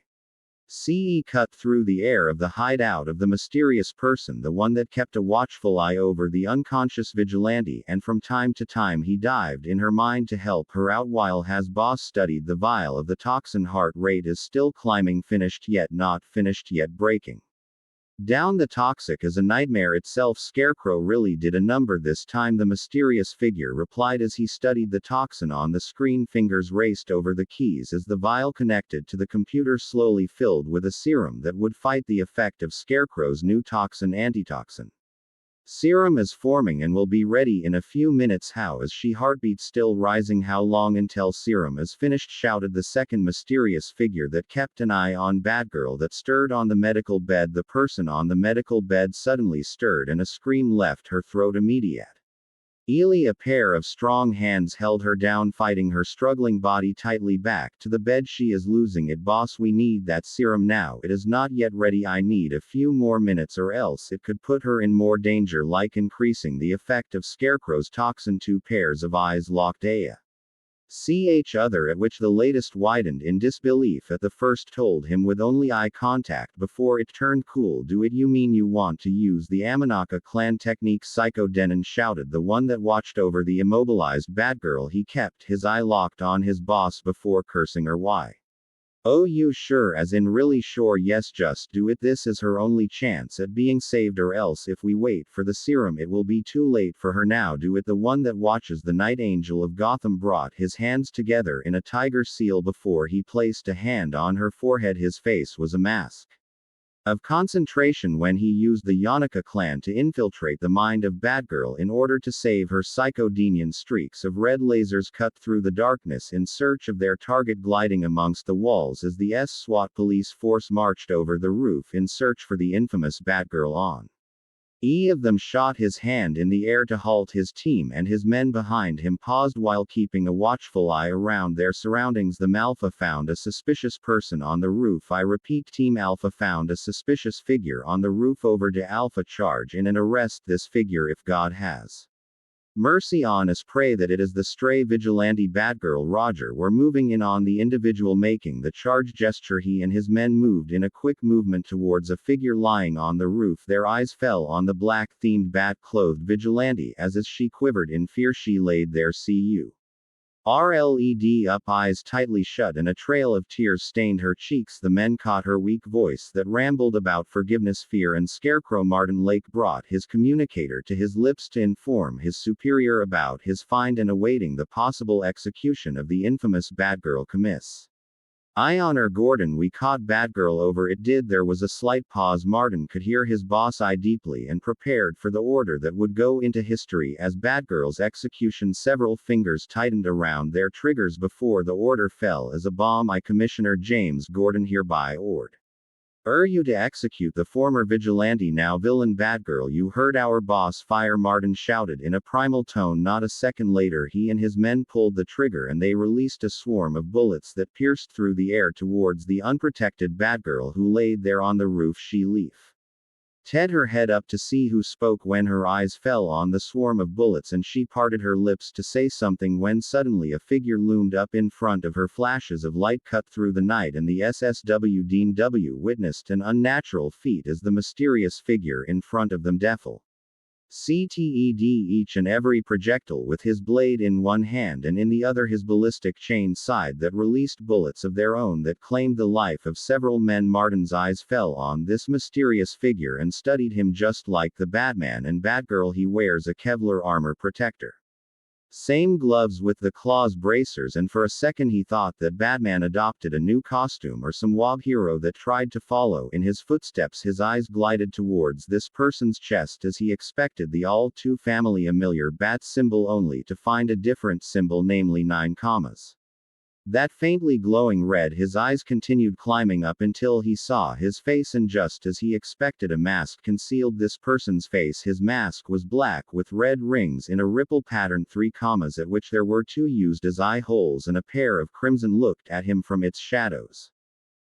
cut through the air of the hideout of the mysterious person, the one that kept a watchful eye over the unconscious vigilante, and from time to time he dived in her mind to help her out. While has boss studied the vial of the toxin? Heart rate is still climbing. Finished yet not finished yet. Breaking down the toxic is a nightmare itself. Scarecrow really did a number this time, the mysterious figure replied as he studied the toxin on the screen. Fingers raced over the keys as the vial connected to the computer slowly filled with a serum that would fight the effect of Scarecrow's new toxin. Antitoxin serum is forming and will be ready in a few minutes. How is she? Heartbeat still rising. How long until serum is finished? Shouted the second mysterious figure that kept an eye on Batgirl that stirred on the medical bed. The person on the medical bed suddenly stirred and a scream left her throat. Immediately, a pair of strong hands held her down, fighting her struggling body tightly back to the bed. She is losing it, boss. We need that serum now. It is not yet ready. I need a few more minutes or else it could put her in more danger, like increasing the effect of Scarecrow's toxin. 2 pairs of eyes locked each other, at which the latest widened in disbelief at the first told him with only eye contact before it turned cool. Do it? You mean you want to use the Amanaka clan technique? Psycho Denon shouted, the one that watched over the immobilized Batgirl. He kept his eye locked on his boss before cursing her. Why? Oh, you sure, as in really sure? Yes, just do it. This is her only chance at being saved, or else if we wait for the serum it will be too late for her. Now do it. The one that watches the Night Angel of Gotham brought his hands together in a tiger seal before he placed a hand on her forehead. His face was a mask of concentration when he used the Yanaka clan to infiltrate the mind of Batgirl in order to save her. Psychodenian streaks of red lasers cut through the darkness in search of their target, gliding amongst the walls as the SWAT police force marched over the roof in search for the infamous Batgirl. On each of them shot his hand in the air to halt his team, and his men behind him paused while keeping a watchful eye around their surroundings. The Alpha found a suspicious person on the roof. I repeat, Team Alpha found a suspicious figure on the roof. Over to Alpha, charge in and arrest this figure if God has mercy on us. Pray that it is the stray vigilante Batgirl. Roger. We're moving in on the individual. Making the charge gesture, he and his men moved in a quick movement towards a figure lying on the roof. Their eyes fell on the black-themed bat-clothed vigilante as she quivered in fear. She laid there, RLED up, eyes tightly shut, and a trail of tears stained her cheeks. The men caught her weak voice that rambled about forgiveness, fear, and Scarecrow. Martin Lake brought his communicator to his lips to inform his superior about his find and awaiting the possible execution of the infamous Batgirl. Commiss Honor Gordon, we caught Batgirl over it. Did. There was a slight pause. Martin could hear his boss eye deeply and prepared for the order that would go into history as Batgirl's execution. Several fingers tightened around their triggers before the order fell as a bomb. I, Commissioner James Gordon, hereby order you to execute the former vigilante, now villain Batgirl. You heard our boss. Fire, Martin shouted in a primal tone. Not a second later, he and his men pulled the trigger and they released a swarm of bullets that pierced through the air towards the unprotected Batgirl who laid there on the roof. She lifted her head up to see who spoke when her eyes fell on the swarm of bullets, and she parted her lips to say something when suddenly a figure loomed up in front of her. Flashes of light cut through the night, and the SSW. Dean W. witnessed an unnatural feat as the mysterious figure in front of them deflected each and every projectile with his blade in one hand and in the other his ballistic chain side that released bullets of their own that claimed the life of several men. Martin's eyes fell on this mysterious figure and studied him. Just like the Batman and Batgirl, he wears a Kevlar armor protector, same gloves with the claws bracers, and for a second he thought that Batman adopted a new costume or some WoW hero that tried to follow in his footsteps. His eyes glided towards this person's chest as he expected the all too familiar bat symbol, only to find a different symbol, namely 9 commas. That faintly glowing red. His eyes continued climbing up until he saw his face, and just as he expected, a mask concealed this person's face. His mask was black with red rings in a ripple pattern. 3 commas at which there were 2 used as eye holes, and a pair of crimson looked at him from its shadows,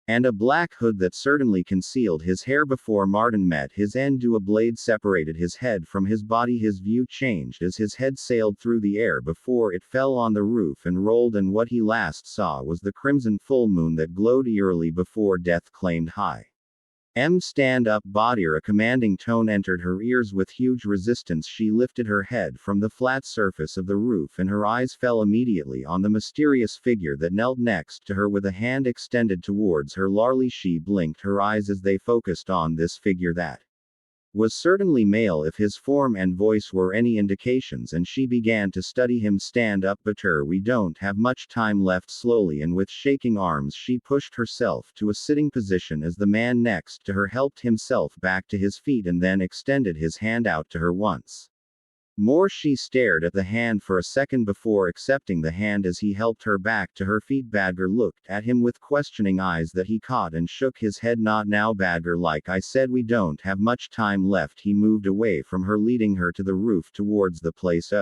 and a black hood that certainly concealed his hair. Before Martin met his end, a blade separated his head from his body. His view changed as his head sailed through the air before it fell on the roof and rolled, and what he last saw was the crimson full moon that glowed eerily before death claimed high. Stand up, Badir. A commanding tone entered her ears with huge resistance. She lifted her head from the flat surface of the roof, and her eyes fell immediately on the mysterious figure that knelt next to her with a hand extended towards her. Larly, she blinked her eyes as they focused on this figure that was certainly male if his form and voice were any indications, and she began to study him. Stand up, Batir. We don't have much time left. Slowly and with shaking arms she pushed herself to a sitting position as the man next to her helped himself back to his feet and then extended his hand out to her once more. She stared at the hand for a second before accepting the hand as he helped her back to her feet. Badger looked at him with questioning eyes that he caught and shook his head. Not now, Badger. Like I said, we don't have much time left. He moved away from her, leading her to the roof towards the place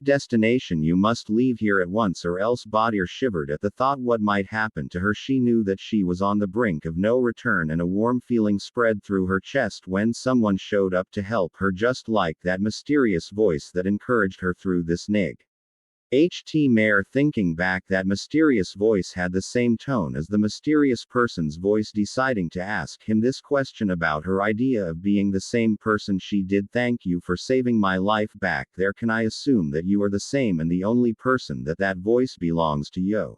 destination. You must leave here at once, or else. Badir shivered at the thought what might happen to her. She knew that she was on the brink of no return, and a warm feeling spread through her chest when someone showed up to help her, just like that mysterious voice that encouraged her through this nightmare. Thinking back, that mysterious voice had the same tone as the mysterious person's voice. Deciding to ask him this question about her idea of being the same person she did. Thank you for saving my life back there. Can I assume that you are the same and the only person that voice belongs to? Yo.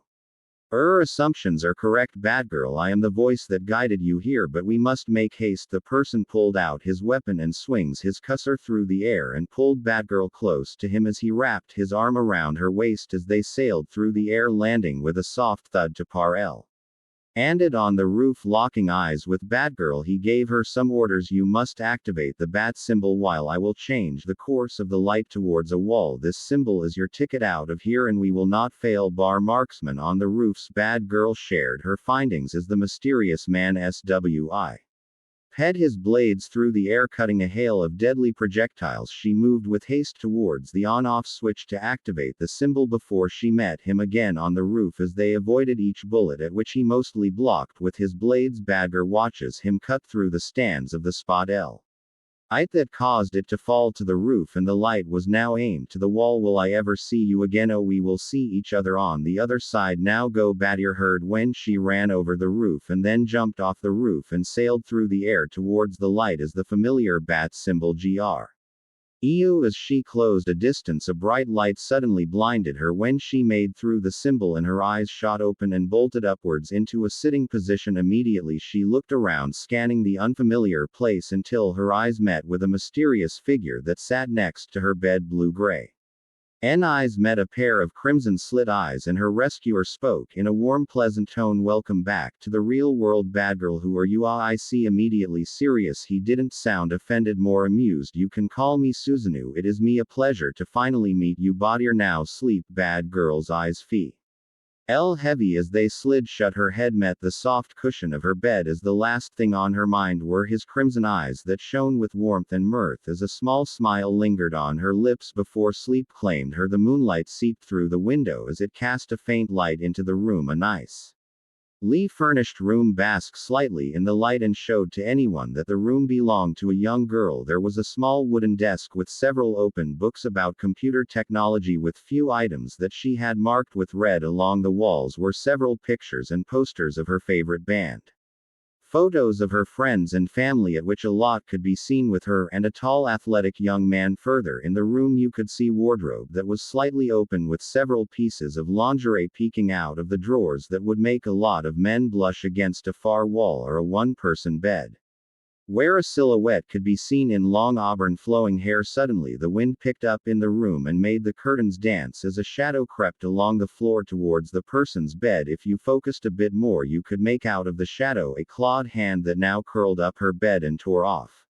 Assumptions are correct, Batgirl. I am the voice that guided you here, but we must make haste. The person pulled out his weapon and swings his cursor through the air and pulled Batgirl close to him as he wrapped his arm around her waist as they sailed through the air, landing with a soft thud to Par-El. Anded on the roof, locking eyes with Batgirl, he gave her some orders. You must activate the bat symbol while I will change the course of the light towards a wall. This symbol is your ticket out of here and we will not fail. Marksman on the roofs. Batgirl shared her findings as the mysterious man SWI had his blades through the air, cutting a hail of deadly projectiles. She moved with haste towards the on-off switch to activate the symbol before she met him again on the roof as they avoided each bullet, at which he mostly blocked with his blades. Badger watches him cut through the stands of the spot L height that caused it to fall to the roof, and the light was now aimed to the wall. Will I ever see you again? Oh, we will see each other on the other side. Now go. Battier heard when she ran over the roof and then jumped off the roof and sailed through the air towards the light as the familiar bat symbol GR. EU. As she closed a distance, a bright light suddenly blinded her when she made through the symbol and her eyes shot open and bolted upwards into a sitting position. Immediately she looked around, scanning the unfamiliar place until her eyes met with a mysterious figure that sat next to her bed. Blue-gray eyes met a pair of crimson slit eyes, and her rescuer spoke in a warm, pleasant tone. Welcome back to the real world, Batgirl. Who are you? I see. Immediately serious. He didn't sound offended, more amused. You can call me Susanoo. It is me a pleasure to finally meet you. Bodier now sleep. Batgirl's eyes fell heavy as they slid shut. Her head met the soft cushion of her bed as the last thing on her mind were his crimson eyes that shone with warmth and mirth as a small smile lingered on her lips before sleep claimed her. The moonlight seeped through the window as it cast a faint light into the room. A nice furnished room basked slightly in the light and showed to anyone that the room belonged to a young girl. There was a small wooden desk with several open books about computer technology with few items that she had marked with red. Along the walls were several pictures and posters of her favorite band, photos of her friends and family, at which a lot could be seen with her and a tall athletic young man. Further in the room you could see wardrobe that was slightly open with several pieces of lingerie peeking out of the drawers that would make a lot of men blush against a far wall, or a one-person bed where a silhouette could be seen in long auburn flowing hair. Suddenly the wind picked up in the room and made the curtains dance as a shadow crept along the floor towards the person's bed. If you focused a bit more you could make out of the shadow a clawed hand that now curled up her bed and tore off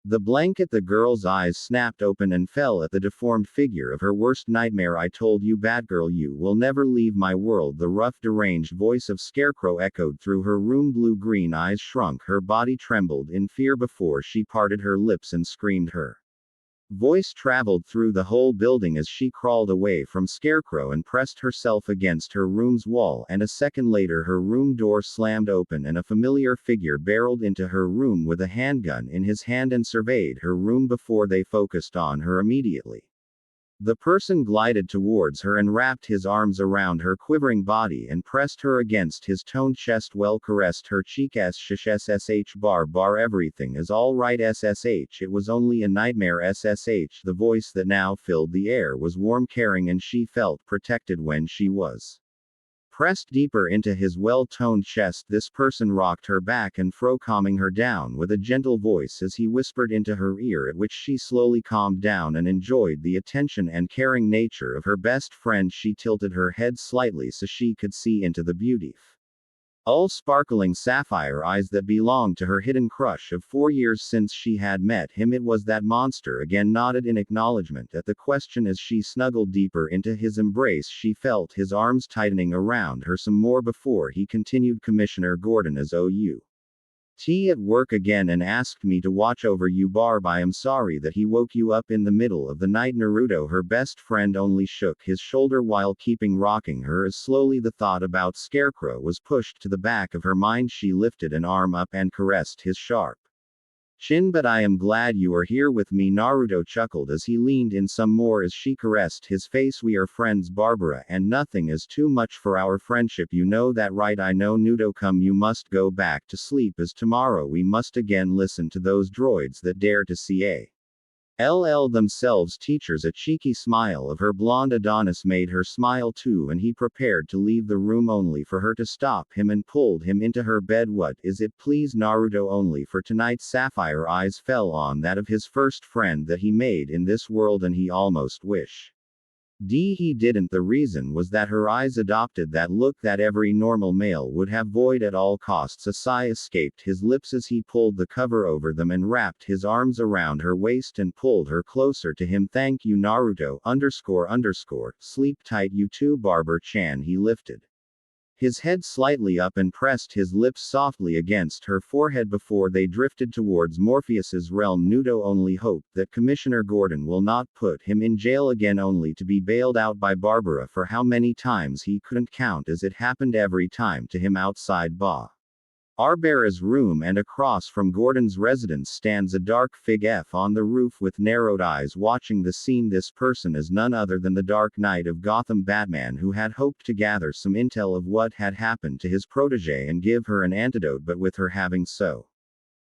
the blanket. The girl's eyes snapped open and fell at the deformed figure of her worst nightmare. I told you, Batgirl, you will never leave my world. The rough, deranged voice of Scarecrow echoed through her room. Blue-green eyes shrunk, her body trembled in fear before she parted her lips and screamed. Her voice traveled through the whole building as she crawled away from Scarecrow and pressed herself against her room's wall, and a second later her room door slammed open and a familiar figure barreled into her room with a handgun in his hand and surveyed her room before they focused on her immediately. The person glided towards her and wrapped his arms around her quivering body and pressed her against his toned chest. Well, caressed her cheek. SSH bar everything is all right SSH. It was only a nightmare SSH. The voice that now filled the air was warm, caring, and she felt protected when she was pressed deeper into his well-toned chest. This person rocked her back and fro, calming her down with a gentle voice as he whispered into her ear, at which she slowly calmed down and enjoyed the attention and caring nature of her best friend. She tilted her head slightly so she could see into the beautiful, sparkling sapphire eyes that belonged to her hidden crush of 4 years since she had met him. It was that monster again, nodded in acknowledgement at the question as she snuggled deeper into his embrace. She felt his arms tightening around her some more before he continued. Commissioner Gordon is at work again and asked me to watch over you. I am sorry that he woke you up in the middle of the night. Naruto, her best friend, only shook his shoulder while keeping rocking her as slowly the thought about Scarecrow was pushed to the back of her mind. She lifted an arm up and caressed his sharp chin. But I am glad you are here with me. Naruto chuckled as he leaned in some more as she caressed his face. We are friends, Barbara, and nothing is too much for our friendship. You know that, right? I know. Naruto, come, you must go back to sleep, as tomorrow we must again listen to those droids that dare to see a LL themselves teachers. A cheeky smile of her blonde Adonis made her smile too, and he prepared to leave the room only for her to stop him and pulled him into her bed. What is it, please, Naruto? Only for tonight. Sapphire eyes fell on that of his first friend that he made in this world, and he almost wish he didn't. The reason was that her eyes adopted that look that every normal male would have avoid at all costs. A sigh escaped his lips as he pulled the cover over them and wrapped his arms around her waist and pulled her closer to him. Thank you, Naruto, __. Sleep tight, you too, Barber-chan. He lifted his head slightly up and pressed his lips softly against her forehead before they drifted towards Morpheus's realm. Nudo only hoped that Commissioner Gordon will not put him in jail again, only to be bailed out by Barbara for how many times he couldn't count, as it happened every time to him outside Barbara's room, and across from Gordon's residence stands a dark fig F on the roof with narrowed eyes watching the scene. This person is none other than the Dark Knight of Gotham, Batman, who had hoped to gather some intel of what had happened to his protege and give her an antidote, but with her having so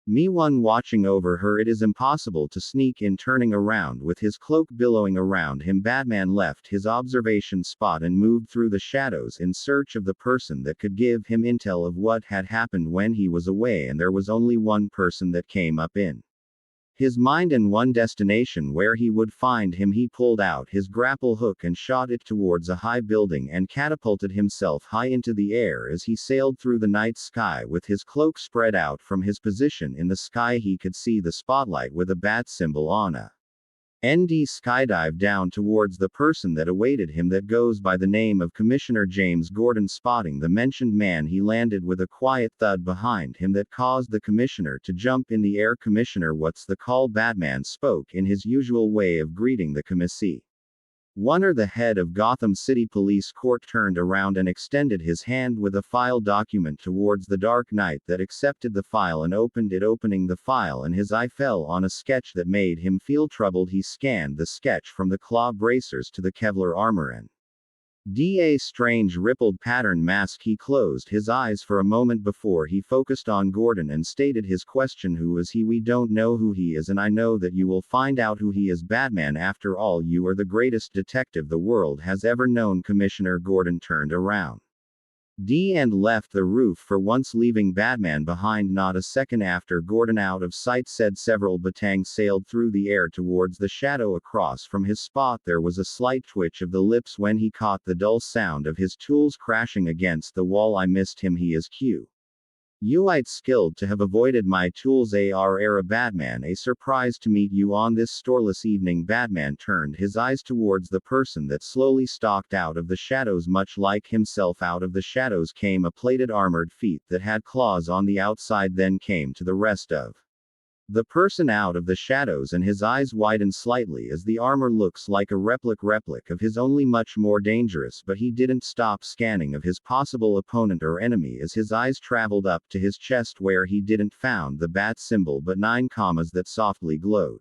one watching over her, it is impossible to sneak in. Turning around with his cloak billowing around him, Batman left his observation spot and moved through the shadows in search of the person that could give him intel of what had happened when he was away, and there was only one person that came up in his mind and one destination where he would find him. He pulled out his grapple hook and shot it towards a high building and catapulted himself high into the air. As he sailed through the night sky with his cloak spread out from his position in the sky, he could see the spotlight with a bat symbol on a ND skydive down towards the person that awaited him, that goes by the name of Commissioner James Gordon. Spotting the mentioned man, he landed with a quiet thud behind him that caused the commissioner to jump in the air. Commissioner, what's the call? Batman spoke in his usual way of greeting the commissie. Warner, the head of Gotham City Police Court, turned around and extended his hand with a file document towards the Dark Knight, that accepted the file and opened it. Opening the file, and his eye fell on a sketch that made him feel troubled. He scanned the sketch from the claw bracers to the Kevlar armor and a strange rippled pattern mask. He closed his eyes for a moment before he focused on Gordon and stated his question. Who is he? We don't know who he is, and I know that you will find out who he is. Batman, after all, you are the greatest detective the world has ever known. Commissioner Gordon turned around and left the roof for once, leaving Batman behind. Not a second after Gordon out of sight said several batangs sailed through the air towards the shadow across from his spot. There was a slight twitch of the lips when he caught the dull sound of his tools crashing against the wall. I missed him. He is quite skilled to have avoided my tools. Era Batman, a surprise to meet you on this storeless evening. Batman turned his eyes towards the person that slowly stalked out of the shadows. Much like himself, out of the shadows came a plated armored feet that had claws on the outside. Then came to the rest of the person out of the shadows, and his eyes widened slightly as the armor looks like a replica of his, only much more dangerous. But he didn't stop scanning of his possible opponent or enemy as his eyes traveled up to his chest, where he didn't found the bat symbol but 9 commas that softly glowed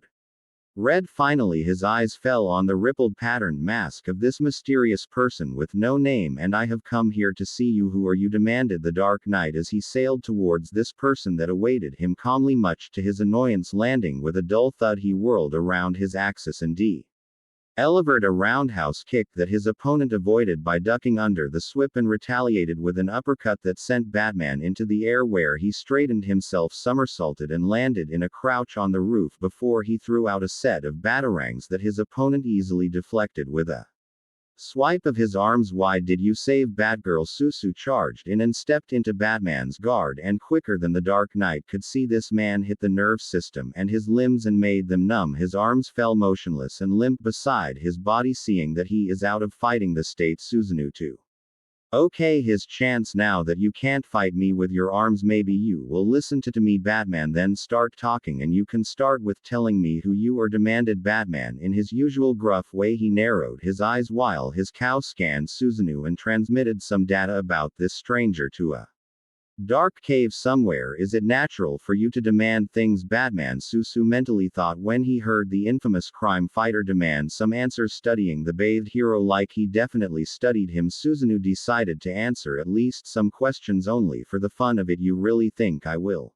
red. Finally his eyes fell on the rippled patterned mask of this mysterious person with no name. And I have come here to see you. Who are you? demanded the Dark Knight as he sailed towards this person that awaited him calmly. Much to his annoyance, landing with a dull thud, he whirled around his axis and delivered a roundhouse kick that his opponent avoided by ducking under the sweep, and retaliated with an uppercut that sent Batman into the air, where he straightened himself, somersaulted, and landed in a crouch on the roof before he threw out a set of batarangs that his opponent easily deflected with a swipe of his arms. Why did you save Batgirl? Susu charged in and stepped into Batman's guard, and quicker than the Dark Knight could see, this man hit the nerve system and his limbs and made them numb. His arms fell motionless and limp beside his body. Seeing that he is out of fighting the state, Susanoo too. Okay, his chance now that you can't fight me with your arms. Maybe you will listen to me. Batman then start talking, and you can start with telling me who you are, demanded Batman in his usual gruff way. He narrowed his eyes while his cow scanned Susanoo and transmitted some data about this stranger to a dark cave somewhere. Is it natural for you to demand things? Batman Susu mentally thought when he heard the infamous crime fighter demand some answers. Studying the bathed hero like he definitely studied him, Susanoo decided to answer at least some questions only for the fun of it. You really think I will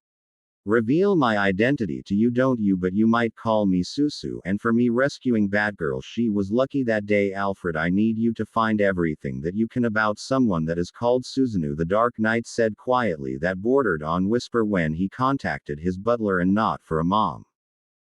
Reveal my identity to you, don't you, but you might call me Susu, and for me rescuing Batgirl, she was lucky that day. Alfred, I need you to find everything that you can about someone that is called Susanoo, the Dark Knight said quietly, that bordered on whisper when he contacted his butler and not for a mom.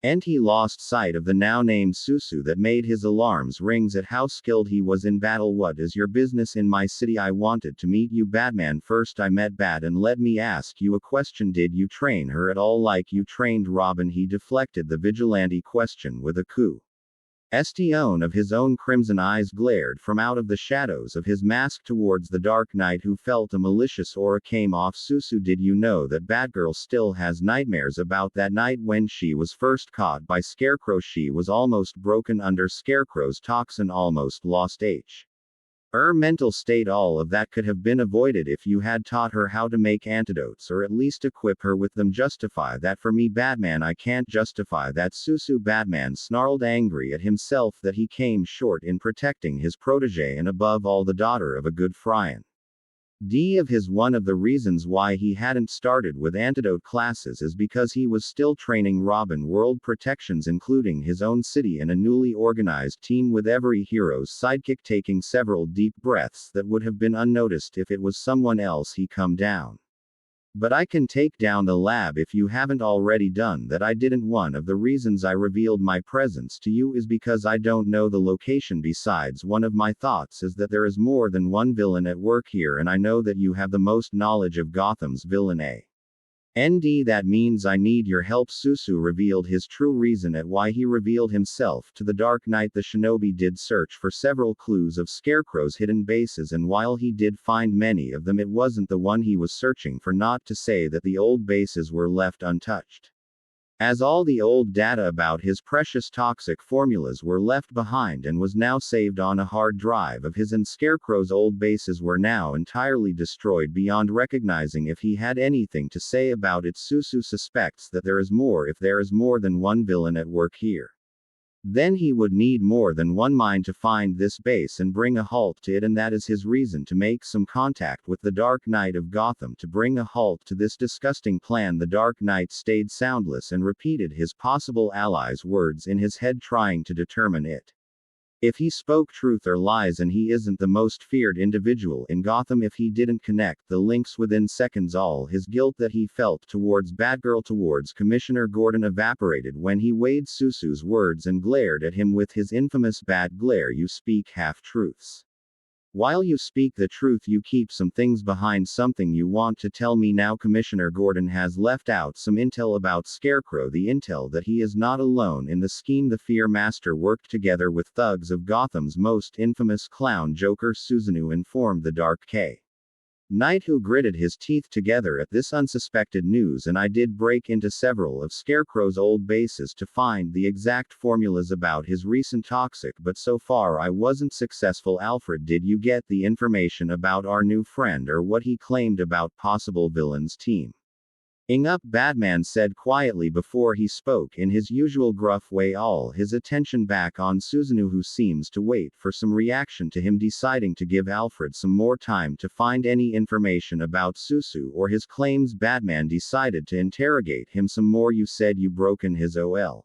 And he lost sight of the now named Susu that made his alarms rings at how skilled he was in battle. What is your business in my city? I wanted to meet you, Batman. First I met Bat, and let me ask you a question. Did you train her at all like you trained Robin? He deflected the vigilante question with a coup. Estion of his own crimson eyes glared from out of the shadows of his mask towards the Dark Knight, who felt a malicious aura came off. Susu, did you know that Batgirl still has nightmares about that night when she was first caught by Scarecrow? She was almost broken under Scarecrow's toxin, almost lost her mental state. All of that could have been avoided if you had taught her how to make antidotes, or at least equip her with them. Justify that for me, Batman. I can't justify that, Susu. Batman snarled, angry at himself that he came short in protecting his protege and above all the daughter of a good Frian. Of his one of the reasons why he hadn't started with antidote classes is because he was still training Robin world protections, including his own city, and a newly organized team with every hero's sidekick taking several deep breaths that would have been unnoticed if it was someone else. He come down. But I can take down the lab if you haven't already done that. I didn't. One of the reasons I revealed my presence to you is because I don't know the location. Besides, one of my thoughts is that there is more than one villain at work here, and I know that you have the most knowledge of Gotham's villain. That means I need your help. Susu revealed his true reason at why he revealed himself to the Dark Knight. The shinobi did search for several clues of Scarecrow's hidden bases, and while he did find many of them, it wasn't the one he was searching for, not to say that the old bases were left untouched, as all the old data about his precious toxic formulas were left behind and was now saved on a hard drive of his, and Scarecrow's old bases were now entirely destroyed beyond recognizing if he had anything to say about it. Susu suspects that there is more. If there is more than one villain at work here, then he would need more than one mind to find this base and bring a halt to it, and that is his reason to make some contact with the Dark Knight of Gotham to bring a halt to this disgusting plan. The Dark Knight stayed soundless and repeated his possible ally's words in his head, trying to determine if he spoke truth or lies, and he isn't the most feared individual in Gotham. If he didn't connect the links within seconds, all his guilt that he felt towards Batgirl, towards Commissioner Gordon, evaporated when he weighed Susu's words and glared at him with his infamous bat glare. You speak half-truths. While you speak the truth, you keep some things behind. Something you want to tell me now? Commissioner Gordon has left out some intel about Scarecrow, the intel that he is not alone in the scheme. The Fear Master worked together with thugs of Gotham's most infamous clown, Joker. Susanoo informed the Dark Knight, who gritted his teeth together at this unsuspected news. And I did break into several of Scarecrow's old bases to find the exact formulas about his recent toxic, but so far I wasn't successful. Alfred, did you get the information about our new friend, or what he claimed about possible villains team? Up, Batman said quietly before he spoke in his usual gruff way, all his attention back on Susanoo, who seems to wait for some reaction to him deciding to give Alfred some more time to find any information about Susu or his claims. Batman decided to interrogate him some more. You said you broken his OL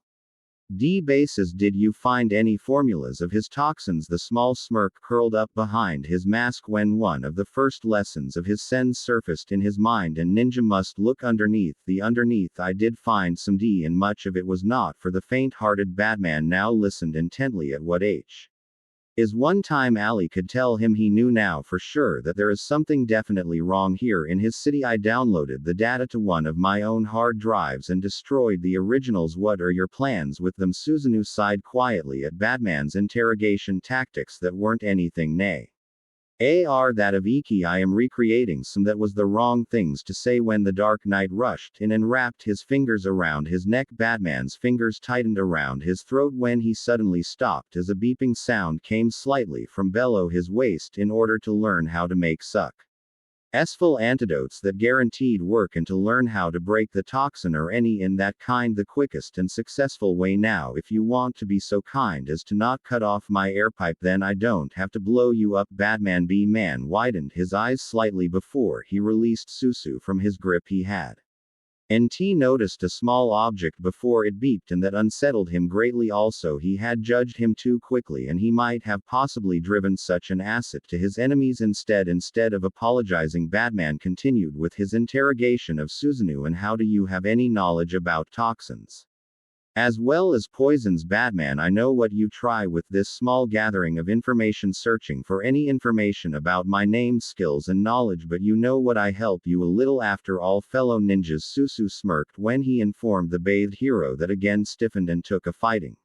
bases. Did you find any formulas of his toxins? The small smirk curled up behind his mask when one of the first lessons of his sense surfaced in his mind, and ninja must look underneath the underneath. I did find some and much of it was not for the faint-hearted. Batman now listened intently at what is one time Ali could tell him. He knew now for sure that there is something definitely wrong here in his city. I downloaded the data to one of my own hard drives and destroyed the originals. What are your plans with them? Susanoo sighed quietly at Batman's interrogation tactics that weren't anything that of Iki. I am recreating some. That was the wrong things to say when the Dark Knight rushed in and wrapped his fingers around his neck. Batman's fingers tightened around his throat when he suddenly stopped as a beeping sound came slightly from below his waist. In order to learn how to make successful antidotes that guaranteed work, and to learn how to break the toxin or any in that kind, the quickest and successful way. Now, if you want to be so kind as to not cut off my airpipe, then I don't have to blow you up. Batman man widened his eyes slightly before he released Susu from his grip. He had NT noticed a small object before it beeped and that unsettled him greatly. Also, he had judged him too quickly and he might have possibly driven such an asset to his enemies instead. Instead of apologizing, Batman continued with his interrogation of Susanoo. And how do you have any knowledge about toxins? As well as poisons? Batman, I know what you try with this small gathering of information, searching for any information about my name, skills and knowledge, but you know what, I help you a little after all. Fellow ninjas. Susu smirked when he informed the bathed hero that again stiffened and took a fighting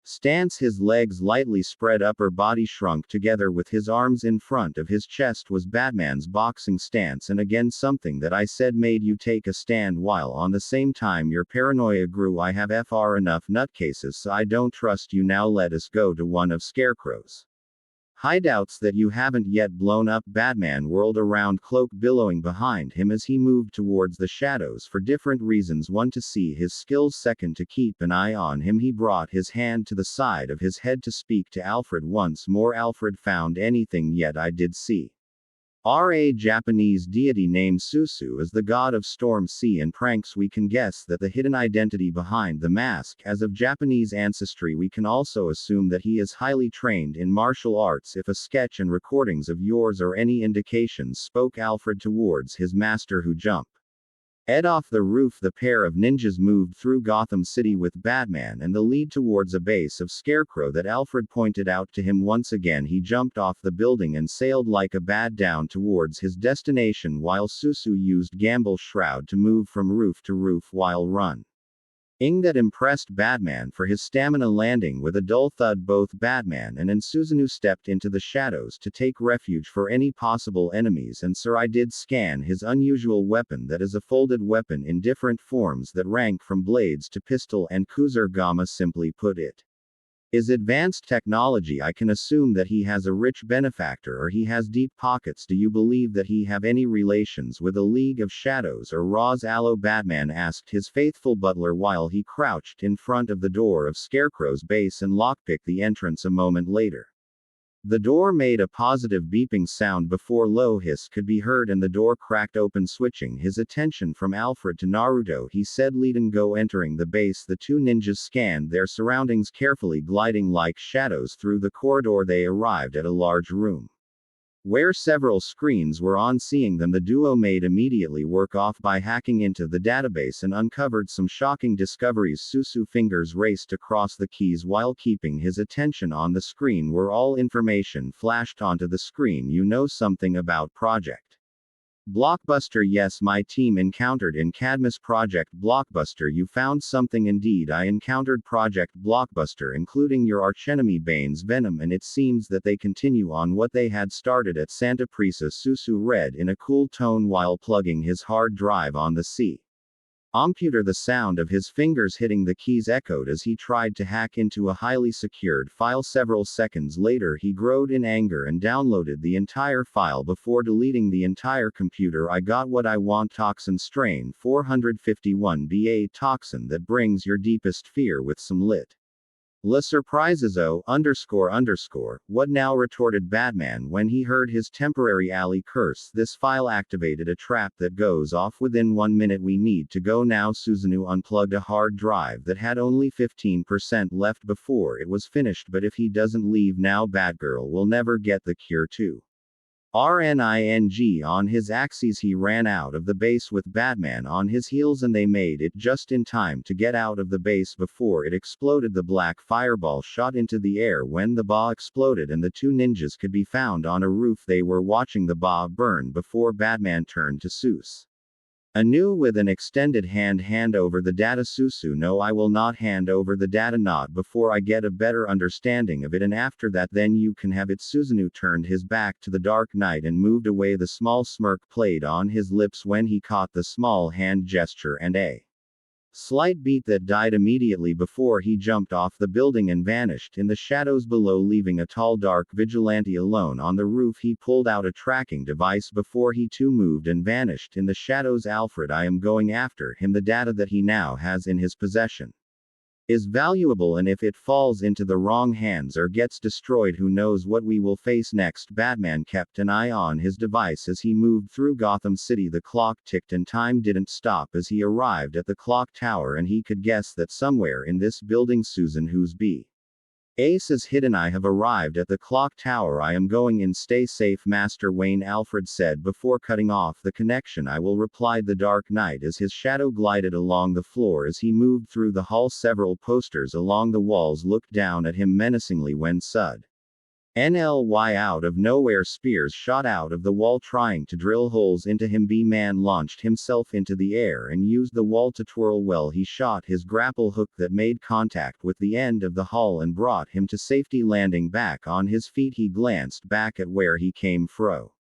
stance. His legs lightly spread, upper body shrunk together with his arms in front of his chest. Was Batman's boxing stance, and again something that I said made you take a stand, while on the same time your paranoia grew. I have fr enough nutcases, so I don't trust you. Now let us go to one of Scarecrow's hideouts that you haven't yet blown up. Batman whirled around, cloak billowing behind him as he moved towards the shadows for different reasons. One, to see his skills. Second, to keep an eye on him. He brought his hand to the side of his head to speak to Alfred once more. Alfred, found anything yet? I did see a Japanese deity named Susu is the god of storm, sea and pranks. We can guess that the hidden identity behind the mask as of Japanese ancestry. We can also assume that he is highly trained in martial arts. If a sketch and recordings of yours are any indications, spoke Alfred towards his master, who jumped off the roof. The pair of ninjas moved through Gotham City with Batman and the lead towards a base of Scarecrow that Alfred pointed out to him. Once again he jumped off the building and sailed like a bat down towards his destination, while Susu used Gamble Shroud to move from roof to roof while running. That impressed Batman for his stamina. Landing with a dull thud, both Batman and Susanoo stepped into the shadows to take refuge for any possible enemies. And sir, I did scan his unusual weapon, that is a folded weapon in different forms that rank from blades to pistol and Kusarigama. Simply put, it is advanced technology. I can assume that he has a rich benefactor or he has deep pockets. Do you believe that he have any relations with a League of Shadows or Ra's al? Batman asked his faithful butler while he crouched in front of the door of Scarecrow's base and lockpicked the entrance. A moment later, the door made a positive beeping sound before low hiss could be heard and the door cracked open. Switching his attention from Alfred to Naruto, he said, "Lead and go." Entering the base, the two ninjas scanned their surroundings carefully. Gliding like shadows through the corridor, they arrived at a large room where several screens were on. Seeing them, the duo made immediately work off by hacking into the database and uncovered some shocking discoveries. Susu fingers raced across the keys while keeping his attention on the screen where all information flashed onto the screen. You know something about Project Blockbuster? Yes, my team encountered in Cadmus Project Blockbuster. You found something? Indeed, I encountered Project Blockbuster, including your archenemy Bane's venom, and it seems that they continue on what they had started at Santa Prisa. Susu read in a cool tone while plugging his hard drive on the computer. The sound of his fingers hitting the keys echoed as he tried to hack into a highly secured file. Several seconds later, he growled in anger and downloaded the entire file before deleting the entire computer. I got what I want. Toxin strain 451, toxin that brings your deepest fear with some lit. La surprises what now, retorted Batman when he heard his temporary alley curse. This file activated a trap that goes off within 1 minute. We need to go now. Susanoo unplugged a hard drive that had only 15% left before it was finished, but if he doesn't leave now, Batgirl will never get the cure to RNING on his axes. He ran out of the base with Batman on his heels and they made it just in time to get out of the base before it exploded. The black fireball shot into the air when the bomb exploded and the two ninjas could be found on a roof. They were watching the bomb burn before Batman turned to Seuss anew with an extended hand. Hand over the data. Susu, no, I will not hand over the data, not before I get a better understanding of it, and after that then you can have it. Susanoo turned his back to the Dark Knight and moved away. The small smirk played on his lips when he caught the small hand gesture and a slight beat that died immediately before he jumped off the building and vanished in the shadows below, leaving a tall dark vigilante alone on the roof. He pulled out a tracking device before he too moved and vanished in the shadows. Alfred, I am going after him. The data that he now has in his possession is valuable, and if it falls into the wrong hands or gets destroyed, who knows what we will face next. Batman kept an eye on his device as he moved through Gotham City. The clock ticked and time didn't stop as he arrived at the clock tower, and he could guess that somewhere in this building Susan who's B. Ace is hidden. I have arrived at the clock tower. I am going in. Stay safe, Master Wayne, Alfred said before cutting off the connection. I will, replied the Dark Knight as his shadow glided along the floor. As he moved through the hall, several posters along the walls looked down at him menacingly when Sud. NLY out of nowhere, spears shot out of the wall trying to drill holes into him. B-Man launched himself into the air and used the wall to twirl well. He shot his grapple hook that made contact with the end of the hull and brought him to safety. Landing back on his feet, he glanced back at where he came from.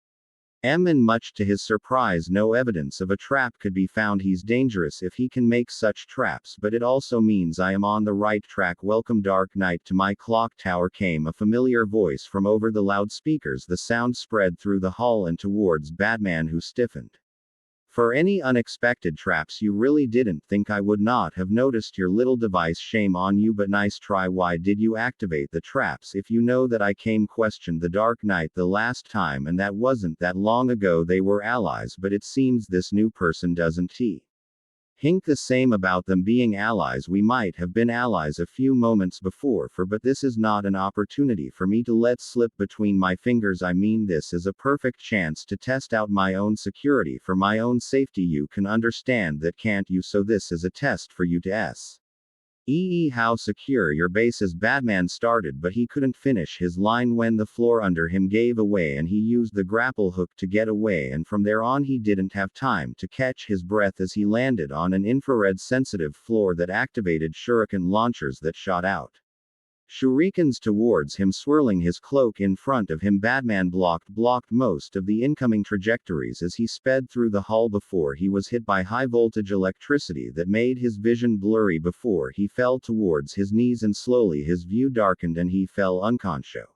And much to his surprise, no evidence of a trap could be found. He's dangerous if he can make such traps, but it also means I am on the right track. Welcome, Dark Knight, to my clock tower, came a familiar voice from over the loudspeakers. The sound spread through the hall and towards Batman, who stiffened. For any unexpected traps, you really didn't think I would not have noticed your little device. Shame on you, but nice try. Why did you activate the traps if you know that I came? Questioned the Dark Knight. The last time, and that wasn't that long ago, they were allies, but it seems this new person doesn't think the same about them being allies. We might have been allies a few moments before, but this is not an opportunity for me to let slip between my fingers. I mean, this is a perfect chance to test out my own security for my own safety. You can understand that, can't you? So this is a test for you to how secure your base is. Batman started, but he couldn't finish his line when the floor under him gave away and he used the grapple hook to get away, and from there on he didn't have time to catch his breath as he landed on an infrared sensitive floor that activated shuriken launchers that shot out shurikens towards him, swirling his cloak in front of him. Batman blocked most of the incoming trajectories as he sped through the hall before he was hit by high voltage electricity that made his vision blurry before he fell towards his knees, and slowly his view darkened and he fell unconscious.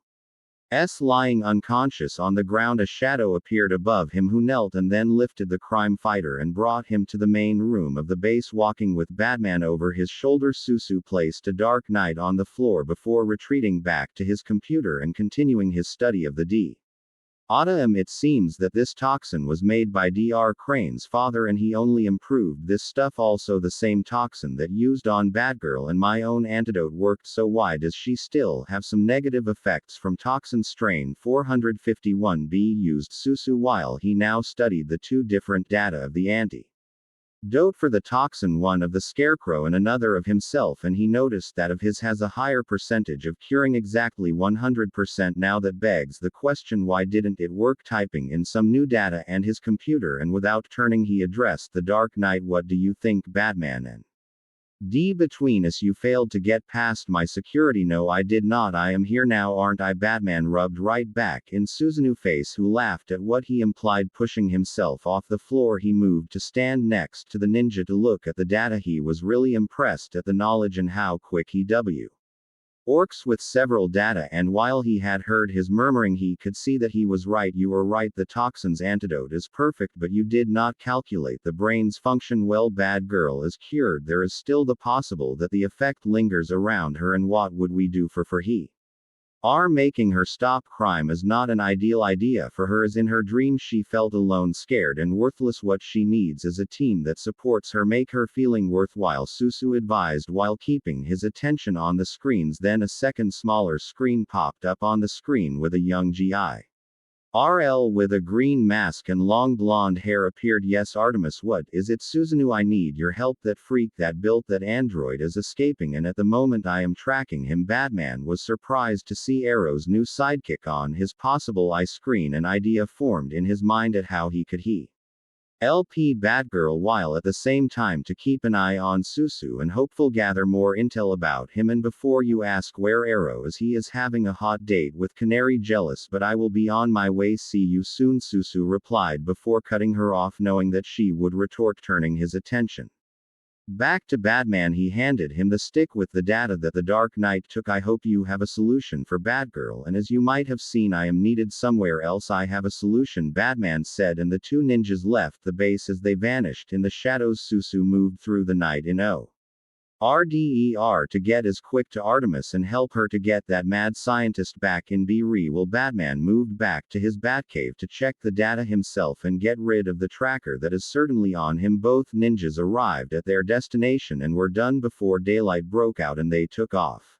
Lying unconscious on the ground, a shadow appeared above him, who knelt and then lifted the crime fighter and brought him to the main room of the base. Walking with Batman over his shoulder, Susu placed a Dark Knight on the floor before retreating back to his computer and continuing his study of the Autumn. It seems that this toxin was made by Dr. Crane's father, and he only improved this stuff. Also, the same toxin that used on Batgirl and my own antidote worked. So why does she still have some negative effects from toxin strain 451b? Used Susu while he now studied the two different data of the antidote for the toxin, one of the Scarecrow and another of himself, and he noticed that of his has a higher percentage of curing, exactly 100%. Now that begs the question, why didn't it work? Typing in some new data and his computer, and without turning he addressed the Dark Knight. What do you think, Batman? And between us, you failed to get past my security. No, I did not. I am here now, aren't I? Batman rubbed right back in Susan's face, who laughed at what he implied. Pushing himself off the floor, he moved to stand next to the ninja to look at the data. He was really impressed at the knowledge and how quick he works with several data, and while he had heard his murmuring, he could see that he was right. You were right, the toxin's antidote is perfect, but you did not calculate the brain's function well. Batgirl is cured. There is still the possible that the effect lingers around her, and what would we do for he? Making her stop crime is not an ideal idea for her, as in her dream she felt alone, scared and worthless. What she needs is a team that supports her, make her feeling worthwhile, Susu advised while keeping his attention on the screens. Then a second smaller screen popped up on the screen with a young GI.RL with a green mask and long blonde hair appeared. Yes, Artemis, what is it? Susanoo, I need your help. That freak that built that android is escaping, and at the moment I am tracking him. Batman was surprised to see Arrow's new sidekick on his possible eye screen. An idea formed in his mind at how he could help Batgirl, while at the same time to keep an eye on Susu and hopeful gather more intel about him. And before you ask where Arrow is, he is having a hot date with Canary. Jealous, but I will be on my way. See you soon, Susu replied before cutting her off, knowing that she would retort. Turning his attention back to Batman, he handed him the stick with the data that the Dark Knight took. I hope you have a solution for Batgirl, and as you might have seen, I am needed somewhere else. I have a solution, Batman said, and the two ninjas left the base. As they vanished in the shadows, Susu moved through the night in RDER to get as quick to Artemis and help her to get that mad scientist back in B-Re. While Batman moved back to his Batcave to check the data himself and get rid of the tracker that is certainly on him. Both ninjas arrived at their destination and were done before daylight broke out, and they took off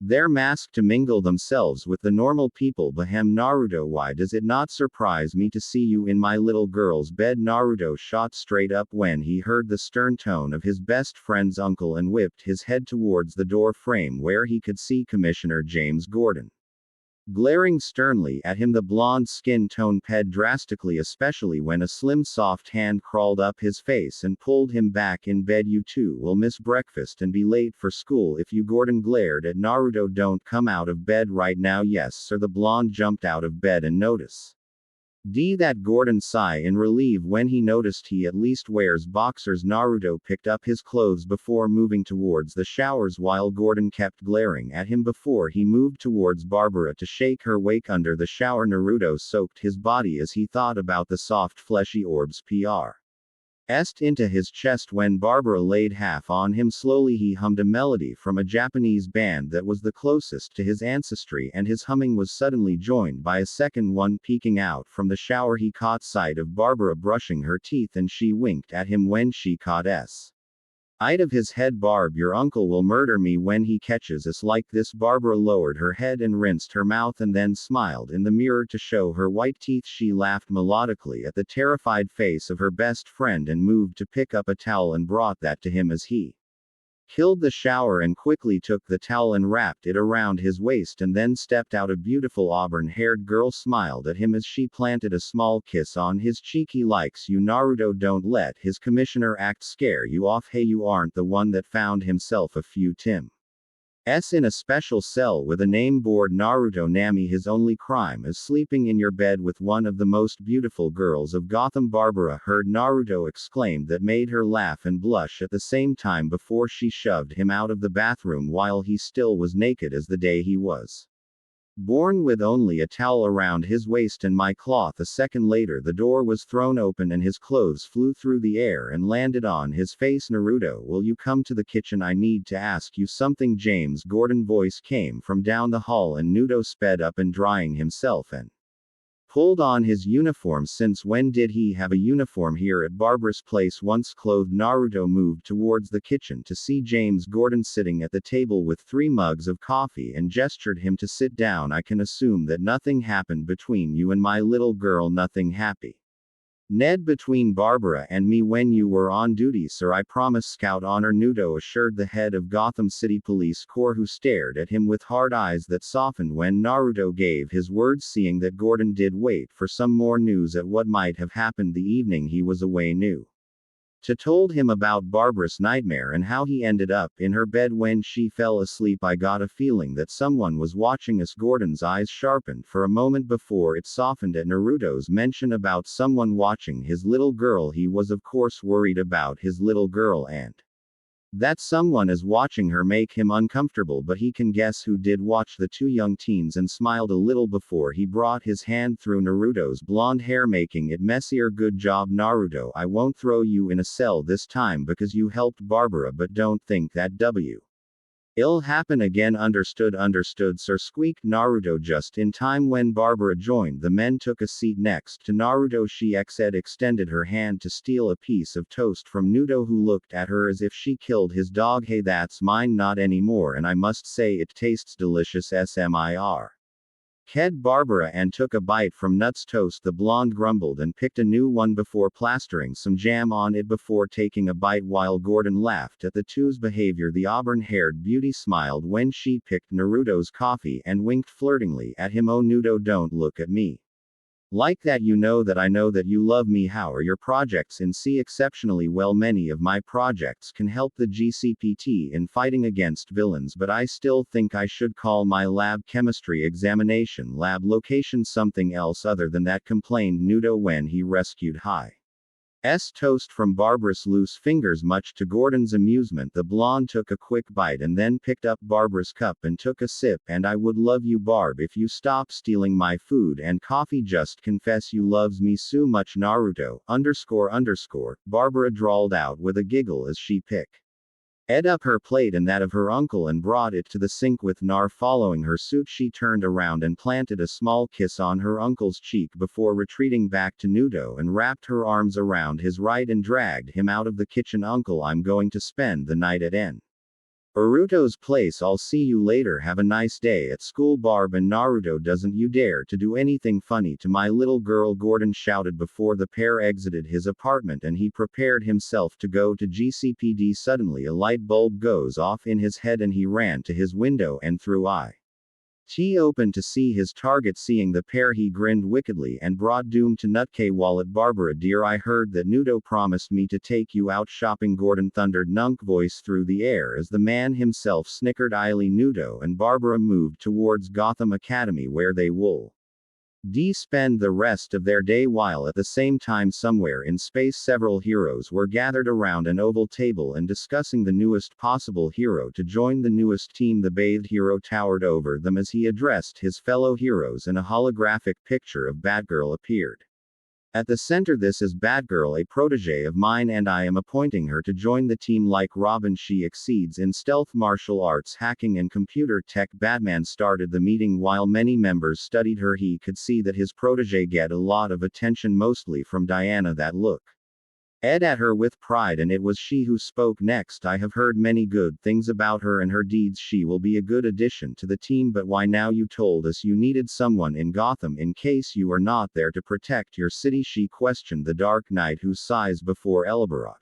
their mask to mingle themselves with the normal people. Bahem Naruto, why does it not surprise me to see you in my little girl's bed? Naruto shot straight up when he heard the stern tone of his best friend's uncle and whipped his head towards the door frame where he could see Commissioner James Gordon glaring sternly at him. The blonde skin tone ped drastically, especially when a slim soft hand crawled up his face and pulled him back in bed. You two will miss breakfast and be late for school if you. Gordon glared at Naruto. Don't come out of bed right now. Yes sir. The blonde jumped out of bed and notice that Gordon sigh in relief when he noticed he at least wears boxers. Naruto picked up his clothes before moving towards the showers while Gordon kept glaring at him before he moved towards Barbara to shake her wake under the shower. Naruto soaked his body as he thought about the soft fleshy orbs pressed into his chest when Barbara laid half on him. Slowly he hummed a melody from a Japanese band that was the closest to his ancestry, and his humming was suddenly joined by a second one. Peeking out from the shower, he caught sight of Barbara brushing her teeth, and she winked at him when she caught sight of his head. Barb, your uncle will murder me when he catches us like this. Barbara lowered her head and rinsed her mouth and then smiled in the mirror to show her white teeth. She laughed melodically at the terrified face of her best friend and moved to pick up a towel and brought that to him as he killed the shower and quickly took the towel and wrapped it around his waist and then stepped out. A beautiful auburn-haired girl smiled at him as she planted a small kiss on his cheek. He likes you. Naruto, don't let his commissioner act scare you off. Hey, you aren't the one that found himself a few Tim's in a special cell with a name board. Naruto, Nami, his only crime is sleeping in your bed with one of the most beautiful girls of Gotham. Barbara heard Naruto exclaim that made her laugh and blush at the same time before she shoved him out of the bathroom while he still was naked as the day he was born, with only a towel around his waist and my cloth. A second later the door was thrown open and his clothes flew through the air and landed on his face. Naruto, will you come to the kitchen? I need to ask you something. James Gordon's voice came from down the hall, and Naruto sped up and drying himself and pulled on his uniform. Since when did he have a uniform here at Barbara's place? Once clothed, Naruto moved towards the kitchen to see James Gordon sitting at the table with 3 mugs of coffee and gestured him to sit down. I can assume that nothing happened between you and my little girl. Nothing happy, Ned, between Barbara and me when you were on duty, sir. I promise. Scout honor, Naruto assured the head of Gotham City Police Corps, who stared at him with hard eyes that softened when Naruto gave his words. Seeing that Gordon did wait for some more news at what might have happened the evening he was away, Naruto told him about Barbara's nightmare and how he ended up in her bed when she fell asleep. I got a feeling that someone was watching us. Gordon's eyes sharpened for a moment before it softened at Naruto's mention about someone watching his little girl. He was of course worried about his little girl, and that someone is watching her make him uncomfortable, but he can guess who did watch the 2 young teens, and smiled a little before he brought his hand through Naruto's blonde hair, making it messier. Good job, Naruto. I won't throw you in a cell this time because you helped Barbara, but don't think that will happen again. Understood, sir, squeaked Naruto just in time when Barbara joined the men. Took a seat next to Naruto. She extended her hand to steal a piece of toast from Naruto, who looked at her as if she killed his dog. Hey, that's mine. Not anymore, and I must say it tastes delicious. Smir. Ked Barbara and took a bite from Nut's toast. The blonde grumbled and picked a new one before plastering some jam on it before taking a bite, while Gordon laughed at the two's behavior. The auburn-haired beauty smiled when she picked Naruto's coffee and winked flirtingly at him. Oh, Naruto, don't look at me like that. You know that I know that you love me. How are your projects in C? Exceptionally well. Many of my projects can help the GCPT in fighting against villains, but I still think I should call my lab chemistry examination lab location something else other than that, complained Naruto when he rescued toast from Barbara's loose fingers. Much to Gordon's amusement, the blonde took a quick bite and then picked up Barbara's cup and took a sip. And I would love you, Barb, if you stop stealing my food and coffee. Just confess you loves me so much. Naruto, __, Barbara drawled out with a giggle as she picked Ed up her plate and that of her uncle and brought it to the sink with Nar following her suit. She turned around and planted a small kiss on her uncle's cheek before retreating back to Nudo and wrapped her arms around his right and dragged him out of the kitchen. Uncle, I'm going to spend the night at Naruto's place. I'll see you later. Have a nice day at school. Barb and Naruto, doesn't you dare to do anything funny to my little girl, Gordon shouted before the pair exited his apartment and he prepared himself to go to GCPD. Suddenly a light bulb goes off in his head and he ran to his window and threw it open to see his target. Seeing the pair, he grinned wickedly and brought doom to Nutke Wallet. Barbara dear, I heard that Nudo promised me to take you out shopping. Gordon thundered Nunk voice through the air as the man himself snickered idly. Nudo and Barbara moved towards Gotham Academy where they will spend the rest of their day, while at the same time somewhere in space several heroes were gathered around an oval table and discussing the newest possible hero to join the newest team. The bathed hero towered over them as he addressed his fellow heroes and a holographic picture of Batgirl appeared at the center. This is Batgirl, a protege of mine, and I am appointing her to join the team. Like Robin, she exceeds in stealth, martial arts, hacking, and computer tech. Batman started the meeting. While many members studied her, he could see that his protege get a lot of attention, mostly from Diana. That look Ed at her with pride, and it was she who spoke next. I have heard many good things about her and her deeds. She will be a good addition to the team. But why now? You told us you needed someone in Gotham in case you are not there to protect your city, she questioned the Dark Knight, who sighs before elaborating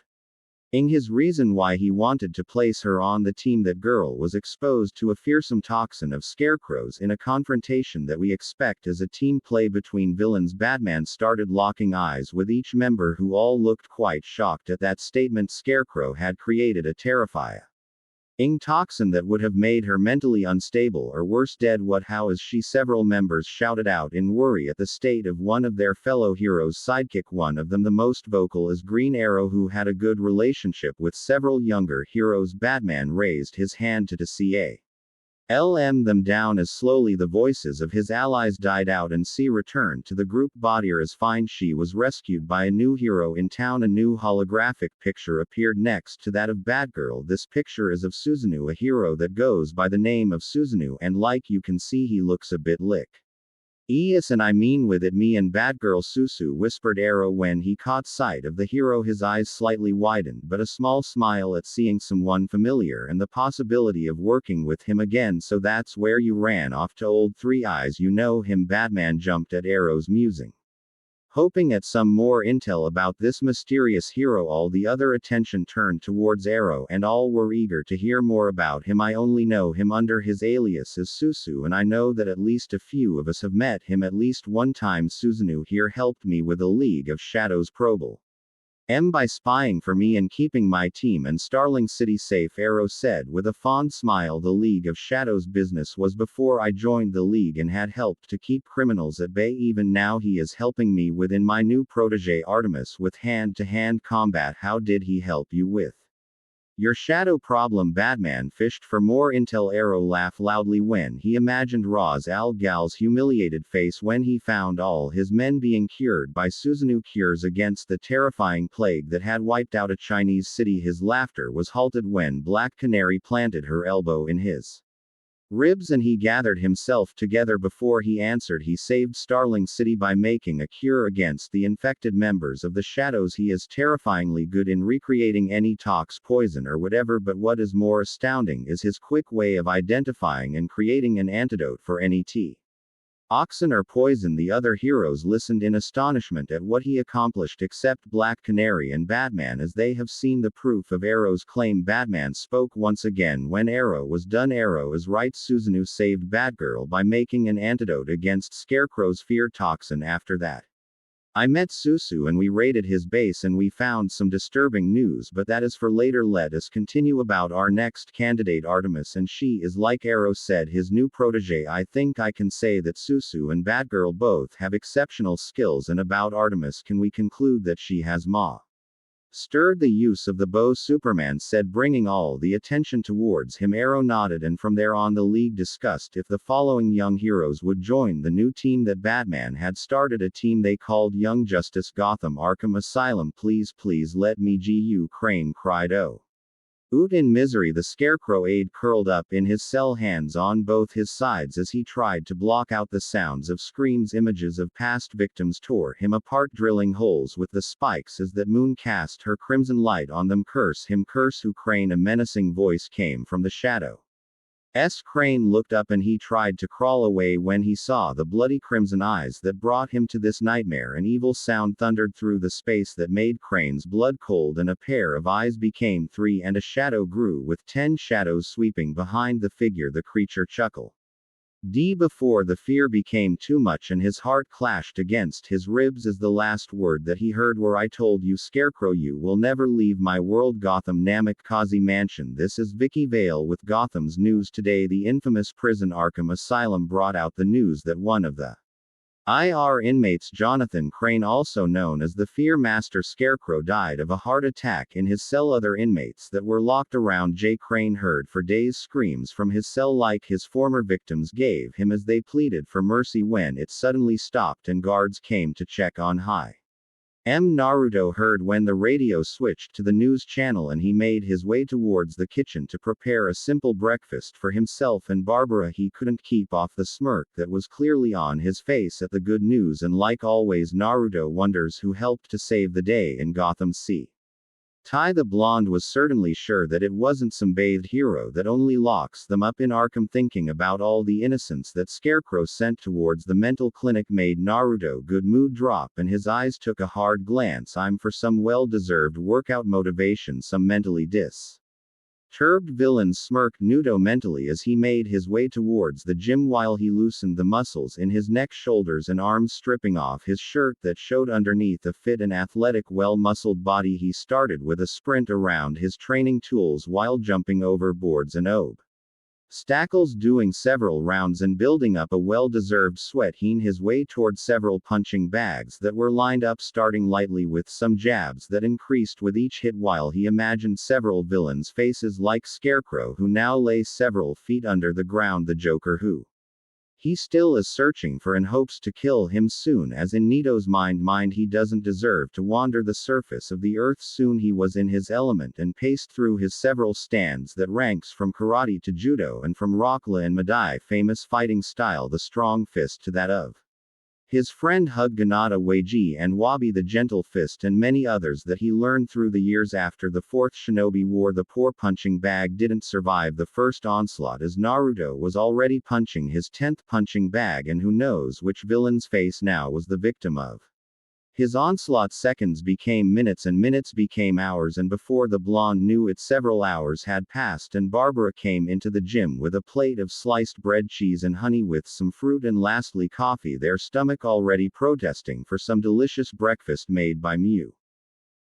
his reason why he wanted to place her on the team. That girl was exposed to a fearsome toxin of scarecrows in a confrontation that we expect as a team play between villains. Batman started locking eyes with each member, who all looked quite shocked at that statement. Scarecrow had created a terrifying toxin that would have made her mentally unstable or worse, dead. What? How is she? Several members shouted out in worry at the state of one of their fellow heroes' sidekick. One of them, the most vocal, is Green Arrow, who had a good relationship with several younger heroes. Batman raised his hand to calm them down as slowly the voices of his allies died out and C returned to the group. Bodier is fine. She was rescued by a new hero in town. A new holographic picture appeared next to that of Batgirl. This picture is of Susanoo, a hero that goes by the name of Susanoo, and like you can see, he looks a bit like Yes, and I mean with it me and Batgirl. Susu, whispered Arrow when he caught sight of the hero. His eyes slightly widened, but a small smile at seeing someone familiar and the possibility of working with him again. So that's where you ran off to, old Three Eyes? You know him? Batman jumped at Arrow's musing, hoping at some more intel about this mysterious hero. All the other attention turned towards Arrow, and all were eager to hear more about him. I only know him under his alias as Susu, and I know that at least a few of us have met him at least one time. Susanoo here helped me with a League of Shadows probable by spying for me and keeping my team and Starling City safe, Arrow said with a fond smile. The League of Shadows business was before I joined the League and had helped to keep criminals at bay. Even now he is helping me within my new protege Artemis with hand-to-hand combat. How did he help you with your shadow problem? Batman fished for more intel. Arrow laughed loudly when he imagined Ra's al Ghul's humiliated face when he found all his men being cured by Susanoo, cures against the terrifying plague that had wiped out a Chinese city. His laughter was halted when Black Canary planted her elbow in his ribs and he gathered himself together before he answered. He saved Starling City by making a cure against the infected members of the Shadows. He is terrifyingly good in recreating any tox, poison, or whatever, but what is more astounding is his quick way of identifying and creating an antidote for any toxin or poison. The other heroes listened in astonishment at what he accomplished, except Black Canary and Batman, as they have seen the proof of Arrow's claim. Batman spoke once again when Arrow was done. Arrow is right. Susanoo saved Batgirl by making an antidote against Scarecrow's fear toxin. After that, I met Susu and we raided his base and we found some disturbing news, but that is for later. Let us continue about our next candidate, Artemis, and she is like Arrow said, his new protege. I think I can say that Susu and Batgirl both have exceptional skills, and about Artemis, can we conclude that she has stirred the use of the bow? Superman said, bringing all the attention towards him. Arrow nodded, and from there on the League discussed if the following young heroes would join the new team that Batman had started, a team they called Young Justice. Gotham Arkham Asylum. Please let me. Gu Crane cried. Oh, Oot in misery, the scarecrow aide curled up in his cell, hands on both his sides as he tried to block out the sounds of screams. Images of past victims tore him apart, drilling holes with the spikes as that moon cast her crimson light on them. Curse him, curse who? Crane, a menacing voice came from the shadow. Crane looked up and he tried to crawl away when he saw the bloody crimson eyes that brought him to this nightmare. An evil sound thundered through the space that made Crane's blood cold, and a pair of eyes became three and a shadow grew with 10 shadows sweeping behind the figure. The creature chuckled. Before the fear became too much and his heart clashed against his ribs as the last word that he heard were, "I told you, Scarecrow, you will never leave my world." Gotham Namikaze Mansion. This is Vicky Vale with Gotham's news today. The infamous prison Arkham Asylum brought out the news that one of the IR inmates, Jonathan Crane, also known as the Fear Master Scarecrow, died of a heart attack in his cell. Other inmates that were locked around J. Crane heard for days screams from his cell like his former victims gave him as they pleaded for mercy when it suddenly stopped and guards came to check on high. Naruto heard when the radio switched to the news channel, and he made his way towards the kitchen to prepare a simple breakfast for himself and Barbara. He couldn't keep off the smirk that was clearly on his face at the good news, and like always, Naruto wonders who helped to save the day in Gotham City. The blonde was certainly sure that it wasn't some bathed hero that only locks them up in Arkham. Thinking about all the innocents that Scarecrow sent towards the mental clinic made Naruto good mood drop, and his eyes took a hard glance. I'm for some well-deserved workout motivation, some mentally disturbed villain, smirked Naruto mentally as he made his way towards the gym while he loosened the muscles in his neck, shoulders and arms, stripping off his shirt that showed underneath a fit and athletic, well-muscled body. He started with a sprint around his training tools while jumping over boards and obstacles, doing several rounds and building up a well-deserved sweat. He his way toward several punching bags that were lined up, starting lightly with some jabs that increased with each hit while he imagined several villains' faces like Scarecrow, who now lay several feet under the ground, the Joker who he still is searching for and hopes to kill him soon, as in Nito's mind he doesn't deserve to wander the surface of the earth. Soon he was in his element and paced through his several stands that ranks from karate to judo and from Rockla and Madai famous fighting style, the strong fist, to that of his friend Hug Ganada Weiji and Wabi the gentle fist, and many others that he learned through the years. After the fourth shinobi war, the poor punching bag didn't survive the first onslaught, as Naruto was already punching his 10th punching bag, and who knows which villain's face now was the victim of his onslaught. Seconds became minutes and minutes became hours, and before the blonde knew it, several hours had passed, and Barbara came into the gym with a plate of sliced bread, cheese and honey with some fruit, and lastly coffee, their stomach already protesting for some delicious breakfast made by Mew.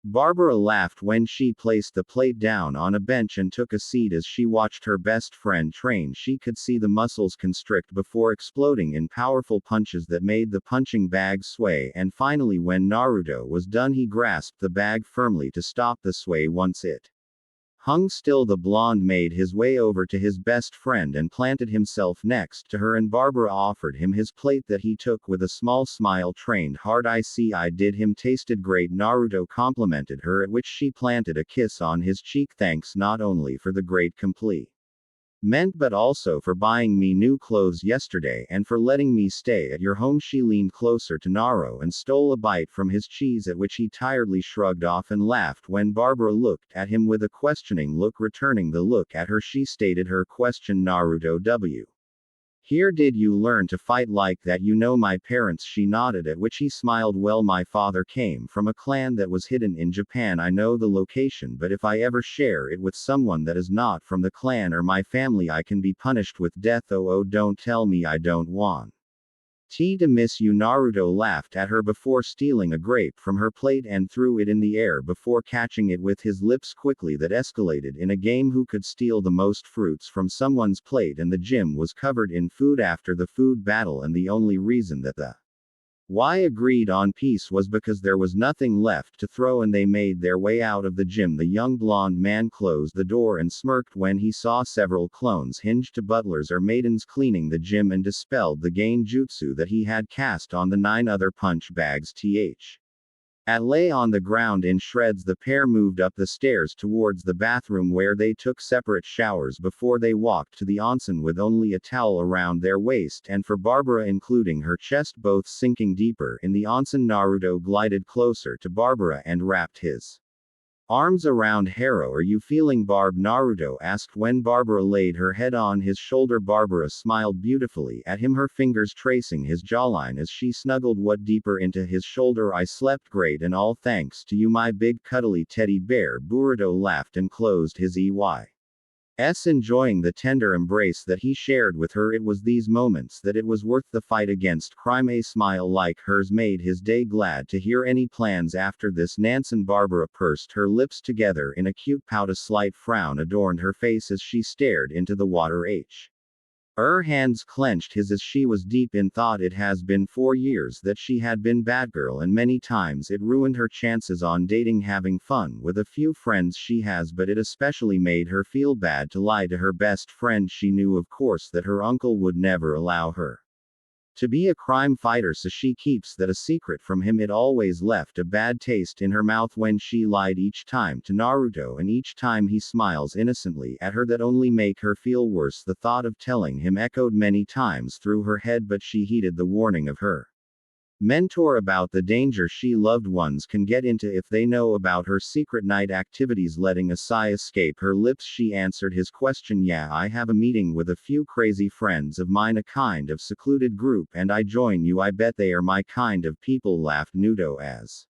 Barbara laughed when she placed the plate down on a bench and took a seat. As she watched her best friend train, she could see the muscles constrict before exploding in powerful punches that made the punching bag sway, and finally when Naruto was done he grasped the bag firmly to stop the sway. Once it hung still, the blonde made his way over to his best friend and planted himself next to her, and Barbara offered him his plate that he took with a small smile. Trained hard, I see, I did. Him tasted great. Naruto complimented her, at which she planted a kiss on his cheek. Thanks not only for the great compliment but also for buying me new clothes yesterday and for letting me stay at your home. She leaned closer to Naruto and stole a bite from his cheese, at which he tiredly shrugged off and laughed when Barbara looked at him with a questioning look. Returning the look at her, she stated her question. Naruto W. Here, did you learn to fight like that? You know my parents. She nodded, at which he smiled. Well, my father came from a clan that was hidden in Japan. I know the location, but if I ever share it with someone that is not from the clan or my family, I can be punished with death. Oh, don't tell me. I don't want to miss you. Naruto laughed at her before stealing a grape from her plate and threw it in the air before catching it with his lips quickly. That escalated in a game who could steal the most fruits from someone's plate, and the gym was covered in food after the food battle, and the only reason that the Y agreed on peace was because there was nothing left to throw, and they made their way out of the gym. The young blonde man closed the door and smirked when he saw several clones hinged to butlers or maidens cleaning the gym, and dispelled the gain jutsu that he had cast on the 9 other punch bags. At lay on the ground in shreds, the pair moved up the stairs towards the bathroom where they took separate showers before they walked to the onsen with only a towel around their waist and for Barbara including her chest. Both sinking deeper in the onsen, Naruto glided closer to Barbara and wrapped his arms around Hero. Are you feeling Barb? Naruto asked when Barbara laid her head on his shoulder. Barbara smiled beautifully at him, her fingers tracing his jawline as she snuggled what deeper into his shoulder. I slept great and all thanks to you, my big cuddly teddy bear. Boruto laughed and closed his eyes, enjoying the tender embrace that he shared with her. It was these moments that it was worth the fight against crime. A smile like hers made his day. Glad to hear any plans after this, Nansen? Barbara pursed her lips together in a cute pout. A slight frown adorned her face as she stared into the water. Her hands clenched his as she was deep in thought. It has been 4 years that she had been Batgirl, and many times it ruined her chances on dating, having fun with a few friends she has, but it especially made her feel bad to lie to her best friend. She knew, of course, that her uncle would never allow her to be a crime fighter, so she keeps that a secret from him. It always left a bad taste in her mouth when she lied each time to Naruto, and each time he smiles innocently at her that only make her feel worse. The thought of telling him echoed many times through her head, but she heeded the warning of her mentor about the danger she loved ones can get into if they know about her secret night activities. Letting a sigh escape her lips, she answered his question. Yeah, I have a meeting with a few crazy friends of mine, a kind of secluded group, and I join you. I bet they are my kind of people, laughed Naruto as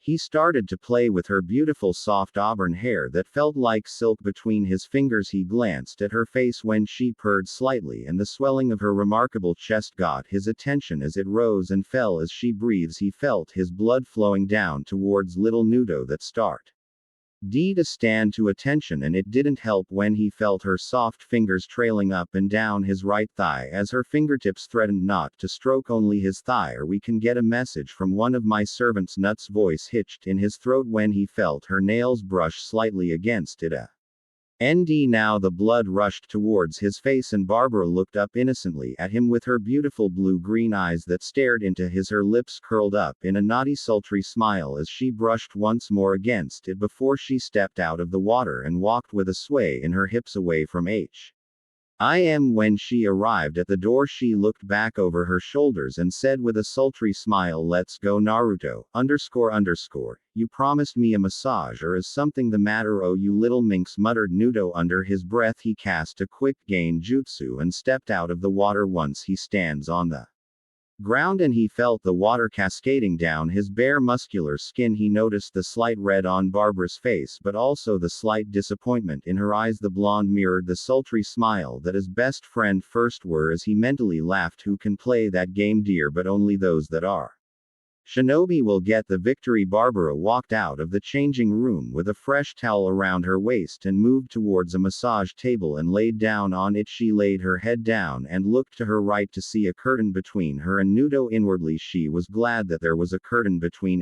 he started to play with her beautiful soft auburn hair that felt like silk between his fingers. He glanced at her face when she purred slightly, and the swelling of her remarkable chest got his attention as it rose and fell as she breathed. He felt his blood flowing down towards little Naruto that started to stand to attention, and it didn't help when he felt her soft fingers trailing up and down his right thigh as her fingertips threatened not to stroke only his thigh. Or we can get a message from one of my servants. Nut's voice hitched in his throat when he felt her nails brush slightly against it. Now the blood rushed towards his face, and Barbara looked up innocently at him with her beautiful blue-green eyes that stared into his. Her lips curled up in a naughty sultry smile as she brushed once more against it before she stepped out of the water and walked with a sway in her hips away from When she arrived at the door, she looked back over her shoulders and said with a sultry smile, let's go. Naruto, you promised me a massage, or is something the matter? Oh, you little minx, muttered Naruto under his breath. He cast a quick gain jutsu and stepped out of the water. Once he stands on the ground and he felt the water cascading down his bare muscular skin, he noticed the slight red on Barbara's face, but also the slight disappointment in her eyes. The blonde mirrored the sultry smile that his best friend first wore as he mentally laughed. Who can play that game, dear? But only those that are shinobi will get the victory. Barbara walked out of the changing room with a fresh towel around her waist and moved towards a massage table and laid down on it. She laid her head down and looked to her right to see a curtain between her and Naruto. Inwardly she was glad that there was a curtain between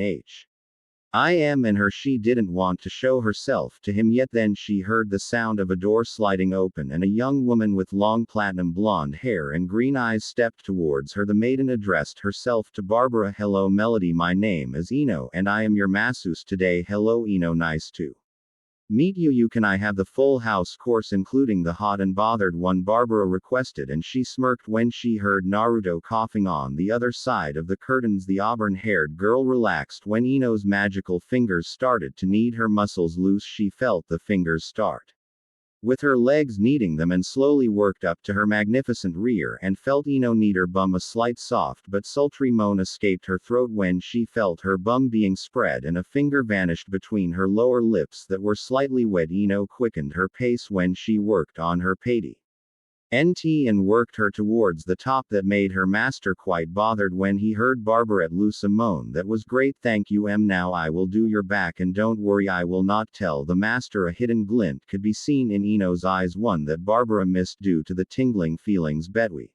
and her. She didn't want to show herself to him yet. Then she heard the sound of a door sliding open, and a young woman with long platinum blonde hair and green eyes stepped towards her. The maiden addressed herself to Barbara. Hello, Melody. My name is Ino, and I am your masseuse today. Hello, Ino. Nice to meet you. Can I have the full house course, including the hot and bothered one? Barbara requested, and she smirked when she heard Naruto coughing on the other side of the curtains. The auburn-haired girl relaxed when Ino's magical fingers started to knead her muscles loose. She felt the fingers start with her legs kneading them and slowly worked up to her magnificent rear and felt Ino knead her bum. A slight soft but sultry moan escaped her throat when she felt her bum being spread and a finger vanished between her lower lips that were slightly wet. Ino quickened her pace when she worked on her patty and worked her towards the top. That made her master quite bothered when he heard Barbara loose a moan that was great. Thank you, now I will do your back, and don't worry, I will not tell the master. A hidden glint could be seen in Ino's eyes, one that Barbara missed due to the tingling feelings between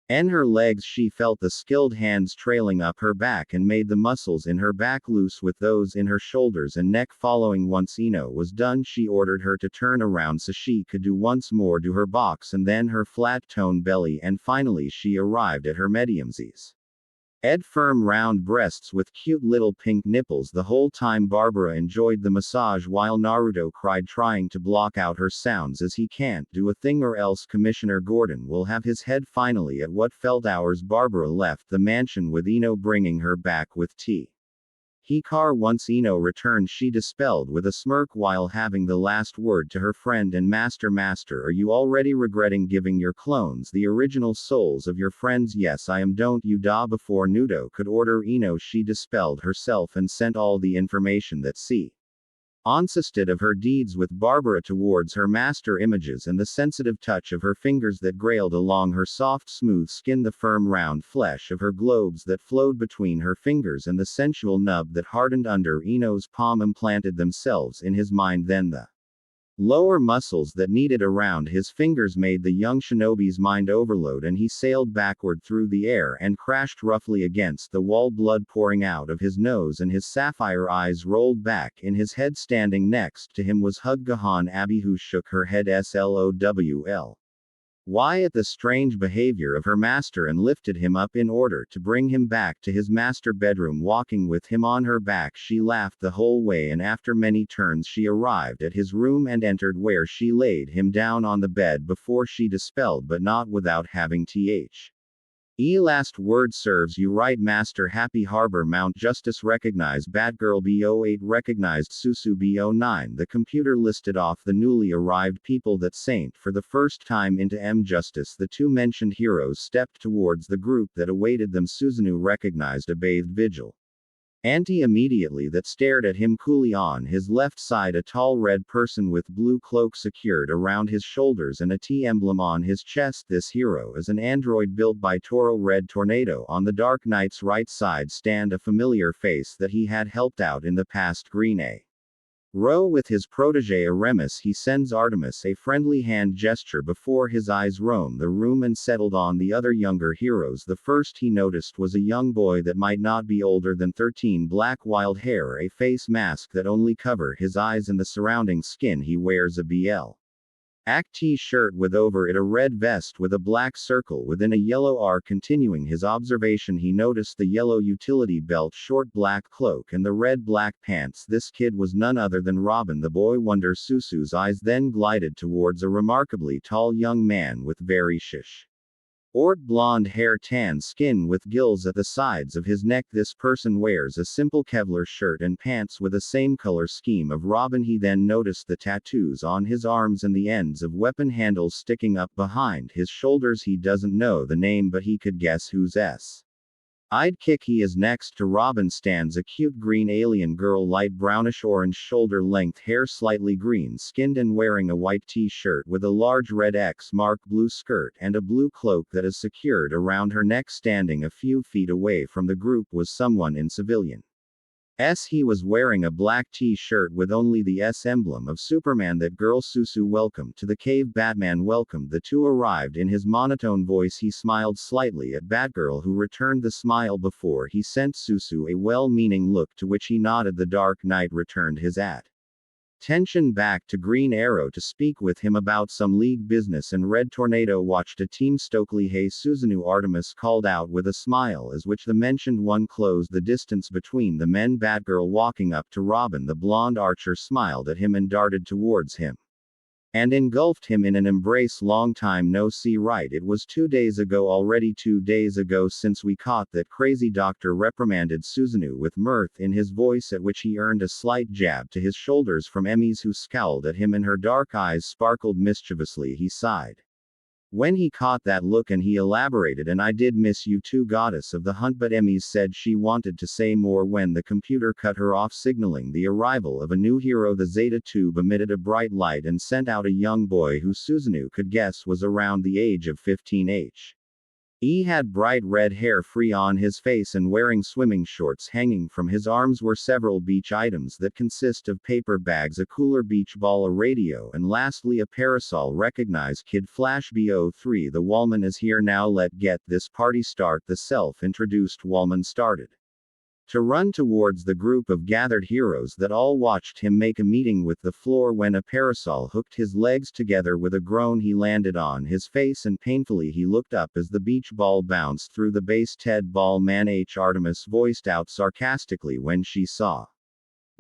her legs. She felt the skilled hands trailing up her back and made the muscles in her back loose with those in her shoulders and neck following. Once Ino was done, she ordered her to turn around so she could do once more to her box and then her flat toned belly, and finally she arrived at her mediumsies. Ed firm round breasts with cute little pink nipples the whole time Barbara enjoyed the massage while Naruto cried trying to block out her sounds as he can't do a thing or else Commissioner Gordon will have his head finally at what felt hours Barbara left the mansion with Ino bringing her back with tea. Once Ino returned she dispelled with a smirk while having the last word to her friend and master. Are you already regretting giving your clones the original souls of your friends? Yes I am. Don't you da before Nudo could order Ino she dispelled herself and sent all the information that she consisted of her deeds with Barbara towards her master images and the sensitive touch of her fingers that grailed along her soft smooth skin the firm round flesh of her globes that flowed between her fingers and the sensual nub that hardened under Ino's palm implanted themselves in his mind then the lower muscles that kneaded around his fingers made the young shinobi's mind overload and he sailed backward through the air and crashed roughly against the wall blood pouring out of his nose and his sapphire eyes rolled back in his head. Standing next to him was Huggahan Abby who shook her head slowl. Why at the strange behavior of her master and lifted him up in order to bring him back to his master bedroom. Walking with him on her back she laughed the whole way and after many turns she arrived at his room and entered where she laid him down on the bed before she dispelled but not without having last word serves you right master. Happy Harbor Mount Justice recognized Batgirl B08 recognized Susu B09 the computer listed off the newly arrived people that Saint for the first time into M Justice the two mentioned heroes stepped towards the group that awaited them. Susanoo recognized a bathed vigil Auntie immediately that stared at him coolly on his left side a tall red person with blue cloak secured around his shoulders and a T emblem on his chest. This hero is an android built by Toro Red Tornado. On the Dark Knight's right side stand a familiar face that he had helped out in the past. Green Arrow with his protege Artemis he sends Artemis a friendly hand gesture before his eyes roam the room and settled on the other younger heroes. The first he noticed was a young boy that might not be older than 13 black wild hair a face mask that only cover his eyes and the surrounding skin. He wears a BL t-shirt with over it a red vest with a black circle within a yellow R. Continuing his observation he noticed the yellow utility belt short black cloak and the red black pants. This kid was none other than Robin the boy wonder. Susu's eyes then glided towards a remarkably tall young man with very blonde hair tan skin with gills at the sides of his neck. This person wears a simple Kevlar shirt and pants with the same color scheme of Robin. He then noticed the tattoos on his arms and the ends of weapon handles sticking up behind his shoulders. He doesn't know the name but he could guess who's I'd kick he is. Next to Robin stands a cute green alien girl light brownish orange shoulder length hair slightly green skinned and wearing a white t-shirt with a large red X mark blue skirt and a blue cloak that is secured around her neck. Standing a few feet away from the group was someone in civilian he was wearing a black t-shirt with only the S emblem of Superman. That girl Susu welcome to the cave. Batman welcomed the two arrived. In his monotone voice he smiled slightly at Batgirl who returned the smile before he sent Susu a well-meaning look to which he nodded. The Dark Knight returned his attention back to Green Arrow to speak with him about some league business and Red Tornado watched a team. Stokely Hey Susanoo Artemis called out with a smile as which the mentioned one closed the distance between the men. Batgirl walking up to Robin the blonde archer smiled at him and darted towards him and engulfed him in an embrace. Long time no see. Right, it was 2 days ago already. 2 days ago since we caught that crazy doctor, reprimanded Susanoo with mirth in his voice at which he earned a slight jab to his shoulders from Emmys who scowled at him and her dark eyes sparkled mischievously. He sighed when he caught that look and he elaborated, and I did miss you too, goddess of the hunt. But Emmys said she wanted to say more when the computer cut her off, signaling the arrival of a new hero. The Zeta tube emitted a bright light and sent out a young boy who Susanoo could guess was around the age of 15. He had bright red hair free on his face and wearing swimming shorts. Hanging from his arms were several beach items that consist of paper bags, a cooler, beach ball, a radio, and lastly a parasol. Recognize Kid Flash B03. The Wallman is here now, let get this party start. The self-introduced Wallman started to run towards the group of gathered heroes that all watched him make a meeting with the floor when a parasol hooked his legs together. With a groan he landed on his face and painfully he looked up as the beach ball bounced through the base. Ted Ball Man, Artemis voiced out sarcastically when she saw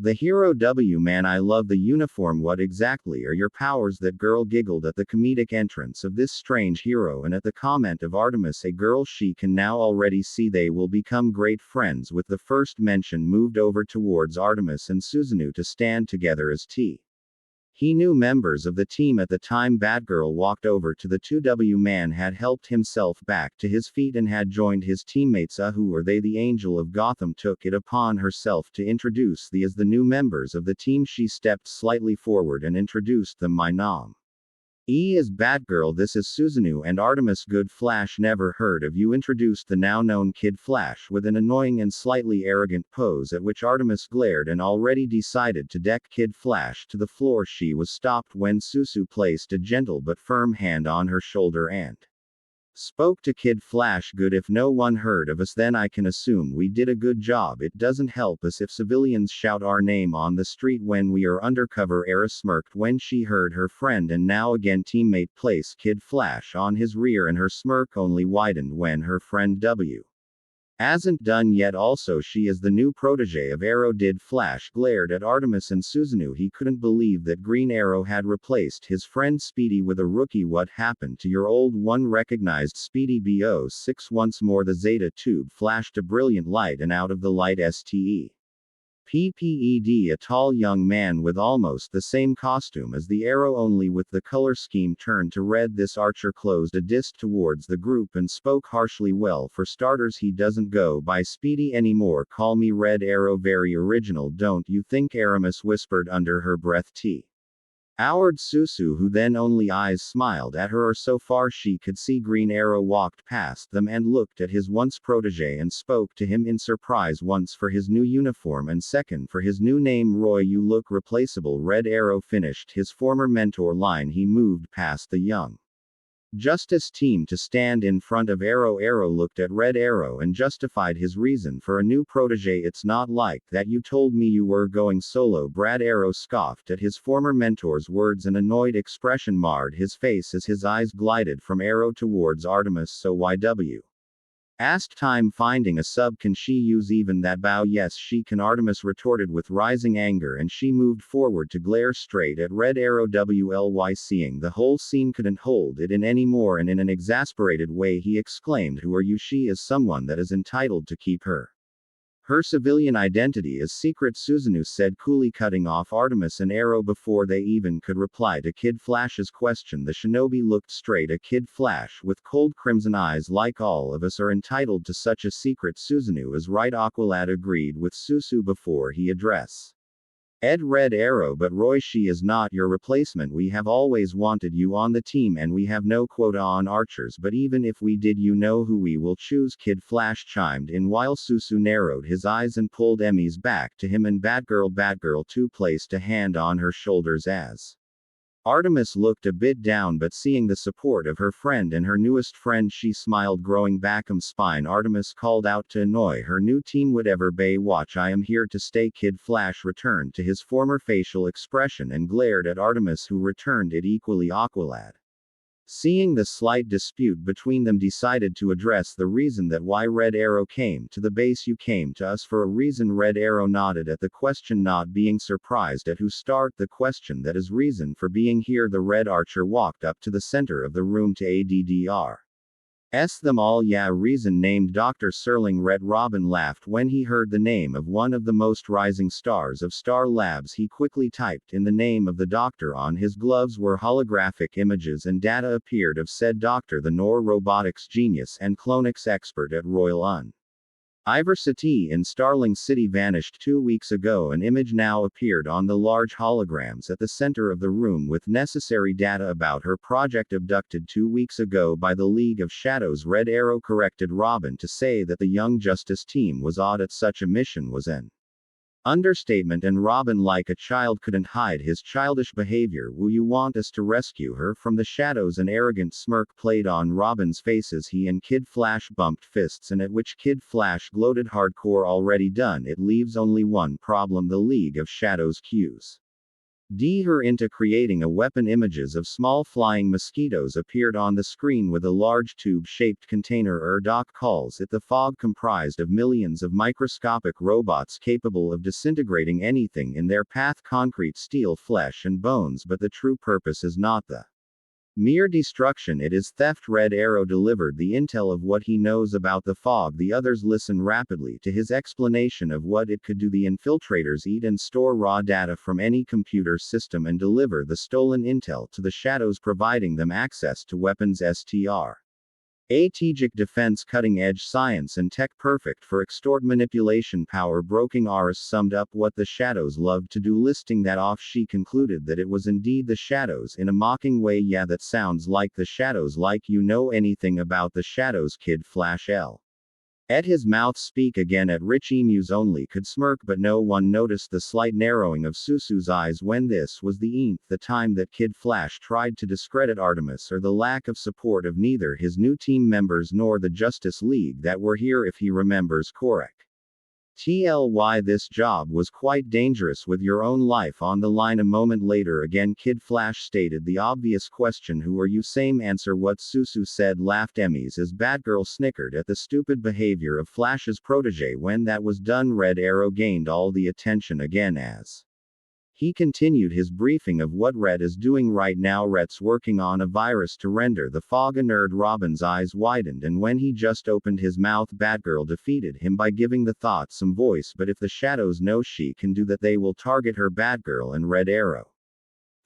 the hero. Man, I love the uniform. What exactly are your powers? That girl giggled at the comedic entrance of this strange hero and at the comment of Artemis, a girl she can now already see they will become great friends. With the first mention moved over towards Artemis and Susanoo to stand together as he knew members of the team at the time. Batgirl walked over to the 2W man, had helped himself back to his feet and had joined his teammates. Who were they? The Angel of Gotham took it upon herself to introduce the as the new members of the team. She stepped slightly forward and introduced them. My name is Batgirl, this is Susanoo and Artemis. Good Flash, never heard of you, introduced the now known Kid Flash with an annoying and slightly arrogant pose, at which Artemis glared and already decided to deck Kid Flash to the floor. She was stopped when Susu placed a gentle but firm hand on her shoulder and spoke to Kid Flash. Good, if no one heard of us then I can assume we did a good job. It doesn't help us if civilians shout our name on the street when we are undercover. Era smirked when she heard her friend and now again teammate place Kid Flash on his rear, and her smirk only widened when her friend W hasn't done yet. Also, she is the new protege of Arrow. Did Flash glared at Artemis and Susanoo. He couldn't believe that Green Arrow had replaced his friend Speedy with a rookie. What happened to your old one? Recognized Speedy BO6. Once more the Zeta tube flashed a brilliant light, and out of the light PPED, a tall young man with almost the same costume as the Arrow, only with the color scheme turned to red. This Archer closed a disc towards the group and spoke harshly. Well, for starters, he doesn't go by Speedy anymore. Call me Red Arrow. Very original, don't you think? Aramis whispered under her breath. Howard Susu, who then only eyes smiled at her, or so far she could see. Green Arrow walked past them and looked at his once protege and spoke to him in surprise, once for his new uniform and second for his new name. Roy, you look replaceable. Red Arrow finished his former mentor line. He moved past the young Justice team to stand in front of Arrow. Arrow looked at Red Arrow and justified his reason for a new protege. It's not like that. You told me you were going solo. Brad Arrow scoffed at his former mentor's words. An annoyed expression marred his face as his eyes glided from Arrow towards Artemis. So why W asked time finding a sub? Can she use even that bow? Yes she can, Artemis retorted with rising anger, and she moved forward to glare straight at Red Arrow. WLY, seeing the whole scene couldn't hold it in anymore, and in an exasperated way he exclaimed, who are you? She is someone that is entitled to keep her civilian identity as secret, Susanoo said coolly, cutting off Artemis and Arrow before they even could reply to Kid Flash's question. The shinobi looked straight at Kid Flash with cold crimson eyes. Like all of us are entitled to such a secret. Susanoo is right. Aqualad agreed with Susu before he addressed Red Arrow, but Roy, she is not your replacement. We have always wanted you on the team and we have no quota on archers, but even if we did, you know who we will choose. Kid Flash chimed in while Susu narrowed his eyes and pulled Emmy's back to him, and Batgirl too placed a hand on her shoulders as Artemis looked a bit down, but seeing the support of her friend and her newest friend, she smiled, growing back spine. Artemis called out to annoy her new team, whatever Bay watch, I am here to stay. Kid Flash returned to his former facial expression and glared at Artemis, who returned it equally. Aqualad, seeing the slight dispute between them, decided to address the reason that why Red Arrow came to the base. You came to us for a reason. Red Arrow nodded at the question, not being surprised at who start the question. That is reason for being here. The Red Archer walked up to the center of the room to ADDR them all. Yeah, reason, named Dr. Serling. Red Robin laughed when he heard the name of one of the most rising stars of Star Labs. He quickly typed in the name of the doctor on his gloves, where holographic images and data appeared of said doctor, the Nor robotics genius and clonics expert at Royal University in Starling City, vanished 2 weeks ago. An image now appeared on the large holograms at the center of the room with necessary data about her project. Abducted 2 weeks ago by the League of Shadows. Red Arrow corrected Robin to say that the Young Justice team was odd at such a mission was an Understatement, and Robin, like a child, couldn't hide his childish behavior. Will you want us to rescue her from the shadows? An arrogant smirk played on Robin's face as he and Kid Flash bumped fists, and at which Kid Flash gloated, hardcore already done. It leaves only one problem: the League of Shadows cues her into creating a weapon. Images of small flying mosquitoes appeared on the screen with a large tube-shaped container. Doc calls it the fog, comprised of millions of microscopic robots capable of disintegrating anything in their path: concrete, steel, flesh, and bones. But the true purpose is not the mere destruction, it is theft. Red Arrow delivered the intel of what he knows about the fog. The others listen rapidly to his explanation of what it could do. The infiltrators eat and store raw data from any computer system and deliver the stolen intel to the shadows, providing them access to weapons, strategic defense, cutting-edge science and tech, perfect for extort manipulation power. Broken Rs summed up what the shadows loved to do. Listing that off, she concluded that it was indeed the shadows in a mocking way. Yeah, that sounds like the shadows. Like you know anything about the shadows? Kid Flash at his mouth speak again. At Rich Emus only could smirk, but no one noticed the slight narrowing of Susu's eyes when this was the time that Kid Flash tried to discredit Artemis, or the lack of support of neither his new team members nor the Justice League that were here, if he remembers correct. This job was quite dangerous, with your own life on the line. A moment later, again Kid Flash stated the obvious question: who are you? Same answer what Susu said, laughed Emmys as Batgirl snickered at the stupid behavior of Flash's protege. When that was done, Red Arrow gained all the attention again as he continued his briefing of what Red is doing right now. Red's working on a virus to render the fog inert. Robin's eyes widened, and when he just opened his mouth, Batgirl defeated him by giving the thought some voice. But if the shadows know she can do that, they will target her. Batgirl and Red Arrow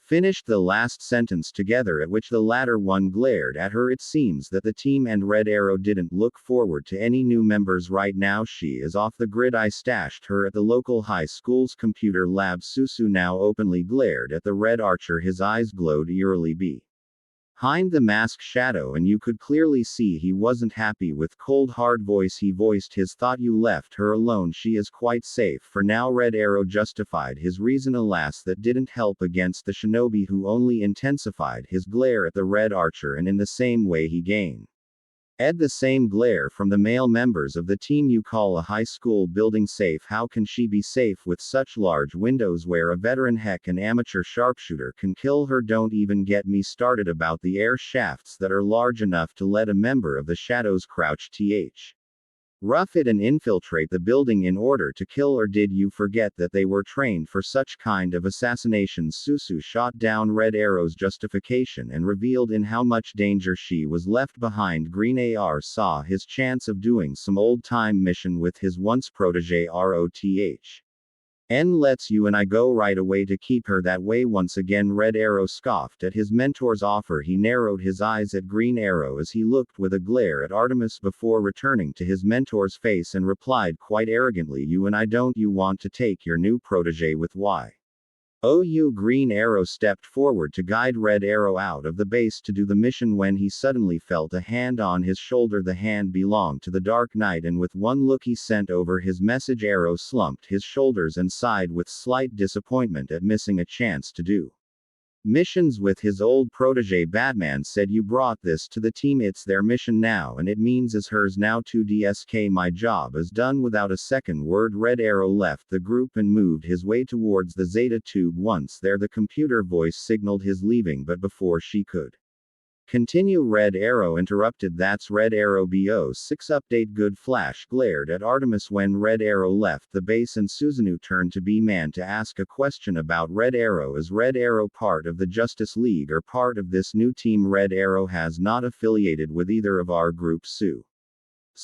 finished the last sentence together, at which the latter one glared at her. It seems that the team and Red Arrow didn't look forward to any new members right now. She is off the grid. I stashed her at the local high school's computer lab. Susu now openly glared at the Red Archer. His eyes glowed eerily behind the mask shadow, and you could clearly see he wasn't happy. With cold hard voice he voiced his thought: you left her alone, she is quite safe for now. Red Arrow justified his reason. Alas, that didn't help against the shinobi, who only intensified his glare at the Red Archer, and in the same way he gained the same glare from the male members of the team. You call a high school building safe? How can she be safe with such large windows where a veteran, heck, an amateur sharpshooter can kill her? Don't even get me started about the air shafts that are large enough to let a member of the shadows crouch, rough it, and infiltrate the building in order to kill. Or did you forget that they were trained for such kind of assassinations? Susu shot down Red Arrow's justification and revealed in how much danger she was left behind. Green AR saw his chance of doing some old-time mission with his once protege. Lets you and I go right away to keep her that way. Once again Red Arrow scoffed at his mentor's offer. He narrowed his eyes at Green Arrow as he looked with a glare at Artemis before returning to his mentor's face and replied quite arrogantly: you and I, don't you want to take your new protege with you? Green Arrow stepped forward to guide Red Arrow out of the base to do the mission when he suddenly felt a hand on his shoulder. The hand belonged to the Dark Knight, and with one look he sent over his message. Arrow slumped his shoulders and sighed with slight disappointment at missing a chance to do missions with his old protege. Batman said, you brought this to the team, it's their mission now, and it means it's hers now too. DSK, my job is done. Without a second word, Red Arrow left the group and moved his way towards the Zeta tube. Once there, the computer voice signaled his leaving, but before she could continue, Red Arrow interrupted. That's Red Arrow BO6 update. Good Flash glared at Artemis when Red Arrow left the base, and Susanoo turned to B-Man to ask a question about Red Arrow. Is Red Arrow part of the Justice League or part of this new team? Red Arrow has not affiliated with either of our groups.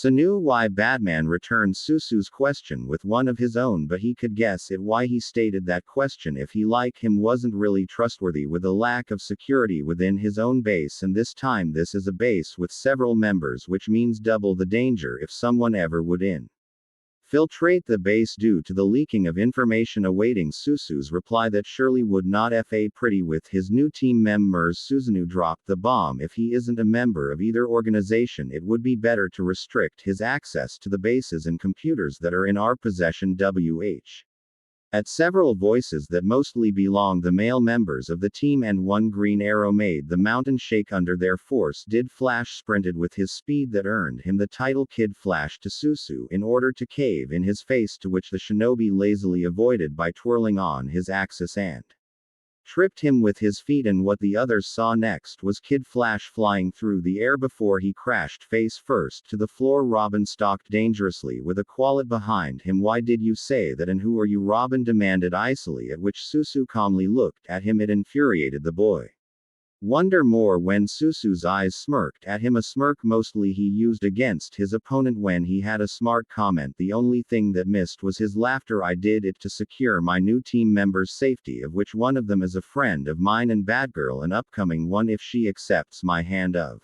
Knew why Batman returned Susu's question with one of his own, but he could guess it why he stated that question if he, like him, wasn't really trustworthy with a lack of security within his own base. And this time this is a base with several members, which means double the danger if someone ever would infiltrate the base due to the leaking of information. Awaiting Susu's reply that surely would not fa pretty with his new team members. Susanoo dropped the bomb. If he isn't a member of either organization, it would be better to restrict his access to the bases and computers that are in our possession. At several voices that mostly belonged the male members of the team and one green arrow made the mountain shake under their force did Flash sprinted with his speed that earned him the title Kid Flash to Susu in order to cave in his face, to which the shinobi lazily avoided by twirling on his axis and tripped him with his feet, and what the others saw next was Kid Flash flying through the air before he crashed face first to the floor. Robin stalked dangerously with a quallet behind him. "Why did you say that, and who are you?" Robin demanded icily, at which Susu calmly looked at him. It infuriated the boy wonder more when Susu's eyes smirked at him, a smirk mostly he used against his opponent when he had a smart comment. The only thing that missed was his laughter. "I did it to secure my new team members' safety, of which one of them is a friend of mine and Batgirl, an upcoming one if she accepts my hand of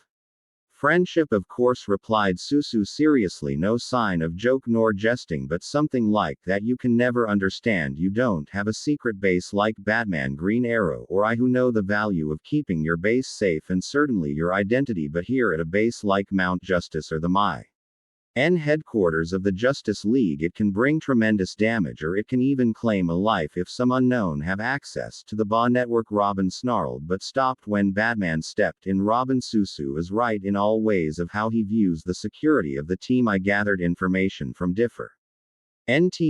friendship." "Of course," replied Susu seriously, no sign of joke nor jesting, "but something like that you can never understand. You don't have a secret base like Batman, Green Arrow, or I, who know the value of keeping your base safe and certainly your identity, but here at a base like Mount Justice or the headquarters of the Justice League, it can bring tremendous damage, or it can even claim a life if some unknown have access to the BA network." Robin snarled, but stopped when Batman stepped in. "Robin, Susu is right in all ways of how he views the security of the team. I gathered information from different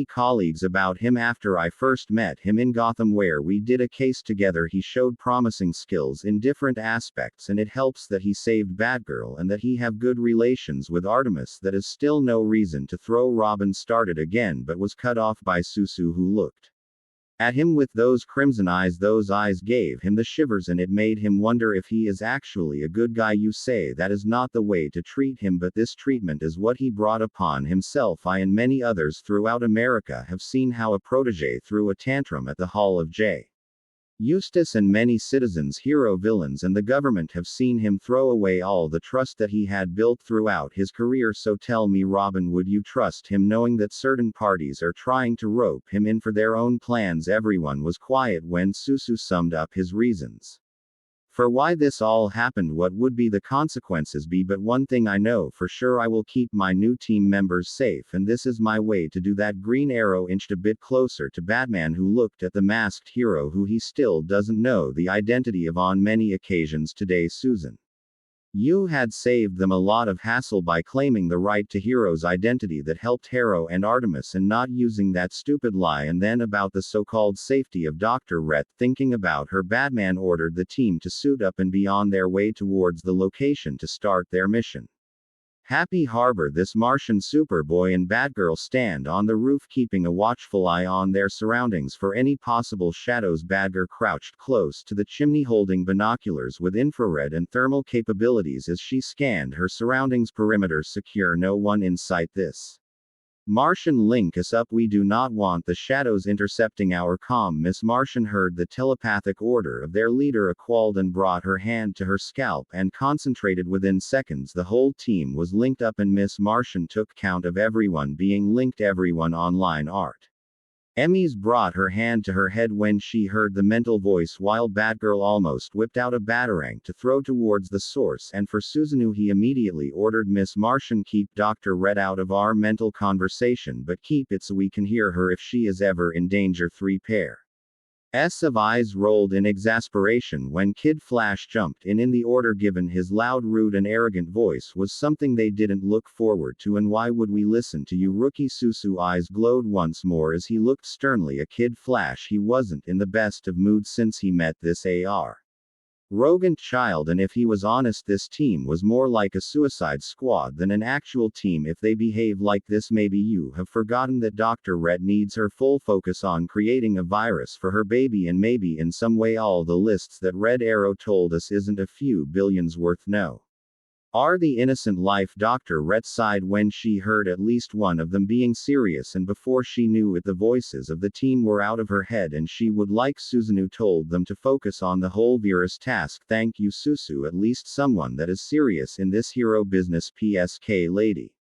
colleagues about him after I first met him in Gotham, where we did a case together. He showed promising skills in different aspects, and it helps that he saved Batgirl and that he have good relations with Artemis. That is still no reason to throw." Robin started again, but was cut off by Susu, who looked at him with those crimson eyes. Those eyes gave him the shivers, and it made him wonder if he is actually a good guy. "You say that is not the way to treat him, but this treatment is what he brought upon himself. I and many others throughout America have seen how a protege threw a tantrum at the Hall of J. Eustace, and many citizens, hero villains, and the government have seen him throw away all the trust that he had built throughout his career. So tell me, Robin, would you trust him knowing that certain parties are trying to rope him in for their own plans?" Everyone was quiet when Susu summed up his reasons for why this all happened. "What would be the consequences be? But one thing I know for sure, I will keep my new team members safe, and this is my way to do that." Green Arrow inched a bit closer to Batman, who looked at the masked hero, who he still doesn't know the identity of. "On many occasions today, Susan, you had saved them a lot of hassle by claiming the right to Hero's identity that helped Hero and Artemis, and not using that stupid lie. And then about the so-called safety of Dr. Rhett, thinking about her, Batman ordered the team to suit up and be on their way towards the location to start their mission. Happy Harbor. This Martian Superboy and Batgirl stand on the roof, keeping a watchful eye on their surroundings for any possible shadows. Batgirl crouched close to the chimney, holding binoculars with infrared and thermal capabilities as she scanned her surroundings. Perimeter secure, no one in sight. This Martian, link us up. We do not want the shadows intercepting our comm." Miss Martian heard the telepathic order of their leader, Aquald, and brought her hand to her scalp and concentrated. Within seconds the whole team was linked up, and Miss Martian took count of everyone being linked. Everyone online. Emmys brought her hand to her head when she heard the mental voice, while Batgirl almost whipped out a batarang to throw towards the source. "And for Susanu," he immediately ordered Miss Martian, "keep Dr. Red out of our mental conversation, but keep it so we can hear her if she is ever in danger." 3 pairs of eyes rolled in exasperation when Kid Flash jumped in. The order given, his loud, rude, and arrogant voice, was something they didn't look forward to. "And why would we listen to you, rookie?" Susu eyes glowed once more as he looked sternly at Kid Flash. He wasn't in the best of moods since he met this arrogant child, and if he was honest, this team was more like a suicide squad than an actual team. If they behave like this, maybe you have forgotten that Dr. Red needs her full focus on creating a virus for her baby, and maybe in some way all the lists that Red Arrow told us isn't a few billions worth. No. Are the innocent life. Dr. Red sighed when she heard at least one of them being serious, and before she knew it, the voices of the team were out of her head, and she would like Susanoo told them to focus on the whole virus task. "Thank you, Susu, at least someone that is serious in this hero business. PSK lady.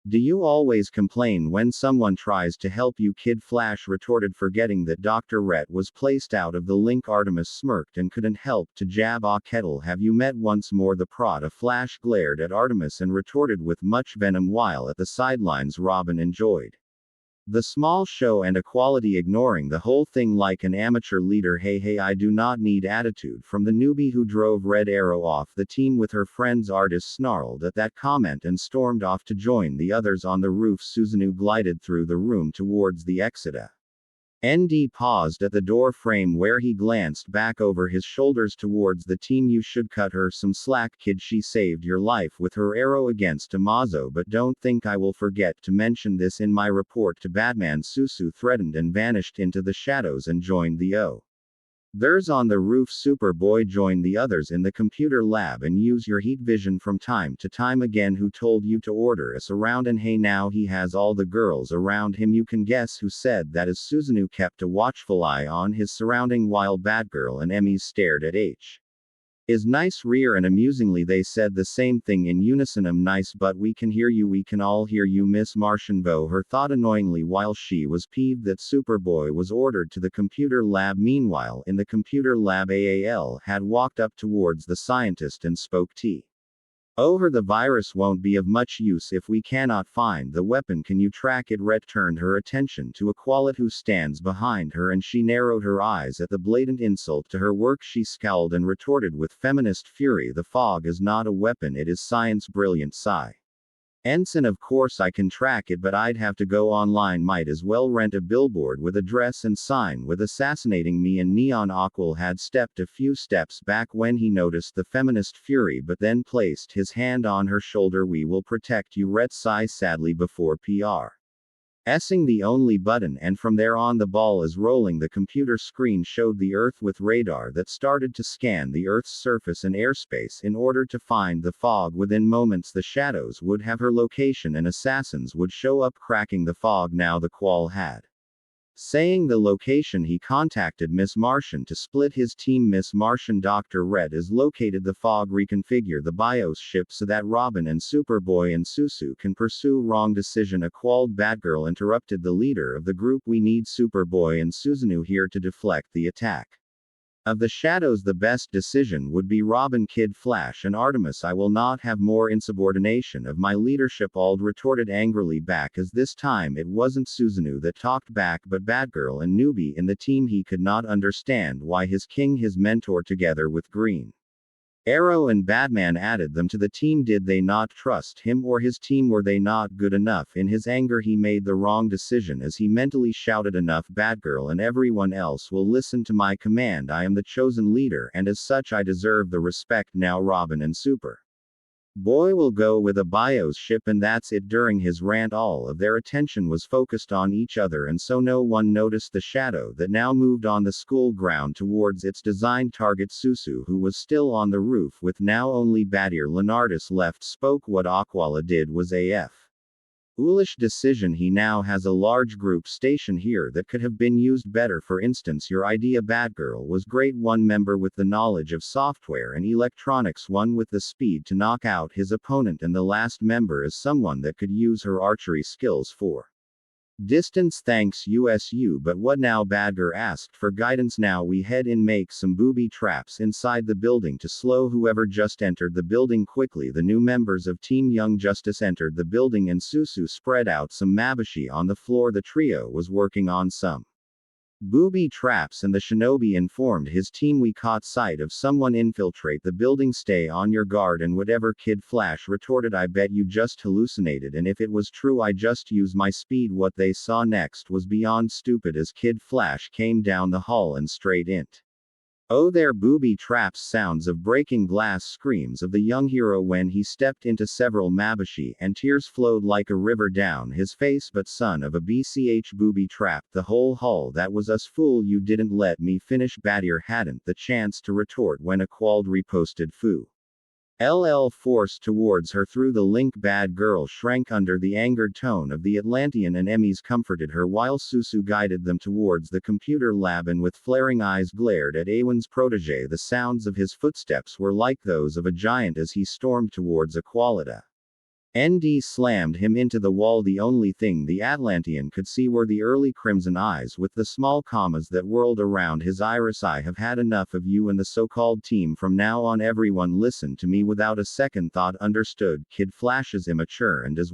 Do you always complain when someone tries to help you?" Kid Flash retorted, forgetting that Dr. Rhett was placed out of the link. Artemis smirked and couldn't help to jab. "Ah, Kettle, have you met once more the Prada?" Flash glared at Artemis and retorted with much venom, while at the sidelines Robin enjoyed The small show and equality ignoring the whole thing like an amateur leader. Hey I do not need attitude from the newbie who drove Red Arrow off the team with her friends. Artist snarled at that comment and stormed off to join the others on the roof. Susanoo glided through the room towards the exit. ND paused at the door frame where he glanced back over his shoulders towards the team. You should cut her some slack, kid. She saved your life with her arrow against Amazo, but don't think I will forget to mention this in my report to Batman. Susu threatened and vanished into the shadows and joined the others on the roof. Superboy joined the others in the computer lab and use your heat vision from time to time again. Who told you to order us around? And hey, now he has all the girls around him. You can guess who said that, as Susanoo kept a watchful eye on his surrounding while Batgirl and Emmys stared at his nice rear, and amusingly they said the same thing in unison. Nice, but we can hear you. We can all hear you, Miss Martian. Her thought annoyingly while she was peeved that Superboy was ordered to the computer lab. Meanwhile, in the computer lab, AAL had walked up towards the scientist and spoke to her. The virus won't be of much use if we cannot find the weapon. Can you track it? Rhett turned her attention to Aqualit, who stands behind her, and she narrowed her eyes at the blatant insult to her work. She scowled and retorted with feminist fury, the fog is not a weapon, it is science. Brilliant sigh. Ensign, of course I can track it, but I'd have to go online. Might as well rent a billboard with address and sign with assassinating me in neon. Aquil had stepped a few steps back when he noticed the feminist fury, but then placed his hand on her shoulder. We will protect you, Rhett sighed sadly before pressing the only button, and from there on the ball is rolling. The computer screen showed the Earth with radar that started to scan the Earth's surface and airspace in order to find the fog. Within moments the shadows would have her location and assassins would show up, cracking the fog. Now the Qual had saying the location. He contacted Miss Martian to split his team. Miss Martian, Dr. Red is located the fog. Reconfigure the BIOS ship so that Robin and Superboy and Susu can pursue. Wrong decision. A qualled Batgirl interrupted the leader of the group. We need Superboy and Susanoo here to deflect the attack of the shadows. The best decision would be Robin, Kid Flash and Artemis. I will not have more insubordination of my leadership, Ald retorted angrily back, as this time it wasn't Susanoo that talked back but Batgirl and newbie in the team. He could not understand why his king, his mentor, together with Green Arrow and Batman added them to the team. Did they not trust him or his team? Were they not good enough? In his anger he made the wrong decision as he mentally shouted, enough, Batgirl and everyone else will listen to my command. I am the chosen leader, and as such I deserve the respect. Now Robin and Superboy will go with a BIOS ship, and that's it. During his rant all of their attention was focused on each other, and so no one noticed the shadow that now moved on the school ground towards its designed target. Susu, who was still on the roof with now only Badir Leonardus left, spoke. What Aquala did was a foolish decision. He now has a large group station here that could have been used better. For instance, your idea, Batgirl, was great. One member with the knowledge of software and electronics, one with the speed to knock out his opponent, and the last member is someone that could use her archery skills for distance. Thanks USU. But what now? Badger asked for guidance. Now we head in, make some booby traps inside the building to slow whoever just entered the building. Quickly the new members of Team Young Justice entered the building, and Susu spread out some mabushi on the floor. The trio was working on some booby traps, and the shinobi informed his team, we caught sight of someone infiltrate the building. Stay on your guard. And whatever, Kid Flash retorted, I bet you just hallucinated, and if it was true I just used my speed. What they saw next was beyond stupid as Kid Flash came down the hall and straight into their booby traps. Sounds of breaking glass, screams of the young hero when he stepped into several mabushi, and tears flowed like a river down his face. But son of a BCH, booby trapped the whole hall. That was us, fool. You didn't let me finish. Badir hadn't the chance to retort when a qualled reposted Fu LL forced towards her through the link. Bad girl shrank under the angered tone of the Atlantean, and Emmys comforted her while Susu guided them towards the computer lab and with flaring eyes glared at Awen's protege. The sounds of his footsteps were like those of a giant as he stormed towards Aqualita. ND slammed him into the wall. The only thing the Atlantean could see were the early crimson eyes with the small commas that whirled around his iris. I have had enough of you and the so-called team. From now on everyone listen to me without a second thought. Understood? Kid Flash is immature and as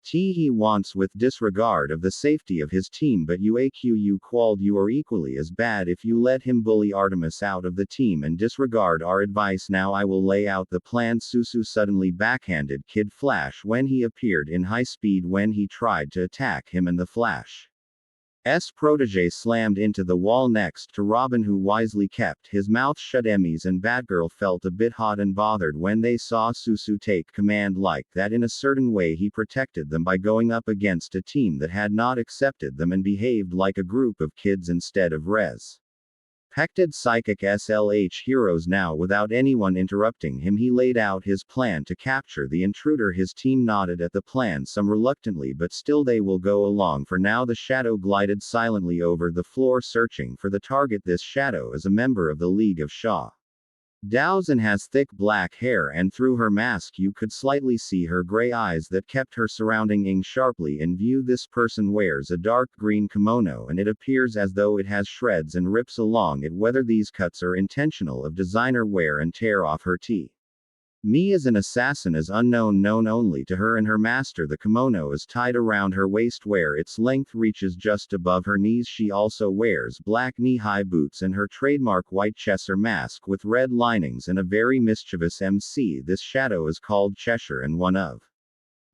He wants with disregard of the safety of his team, but you qualled you are equally as bad if you let him bully Artemis out of the team and disregard our advice. Now I will lay out the plan. Susu suddenly backhanded Kid Flash when he appeared in high speed when he tried to attack him, and the Flash's protege slammed into the wall next to Robin, who wisely kept his mouth shut. Emmys and Batgirl felt a bit hot and bothered when they saw Susu take command like that. In a certain way he protected them by going up against a team that had not accepted them and behaved like a group of kids instead of respected psychic SLH heroes. Now, without anyone interrupting him, he laid out his plan to capture the intruder. His team nodded at the plan, some reluctantly, but still they will go along for now. The shadow glided silently over the floor searching for the target. This shadow is a member of the League of Shadows and has thick black hair, and through her mask you could slightly see her gray eyes that kept her surrounding sharply in view. This person wears a dark green kimono, and it appears as though it has shreds and rips along it. Whether these cuts are intentional of designer wear and tear off her Me as an assassin is unknown, known only to her and her master. The kimono is tied around her waist where its length reaches just above her knees. She also wears black knee-high boots and her trademark white Cheshire mask with red linings and a very mischievous MC. This shadow is called Cheshire and one of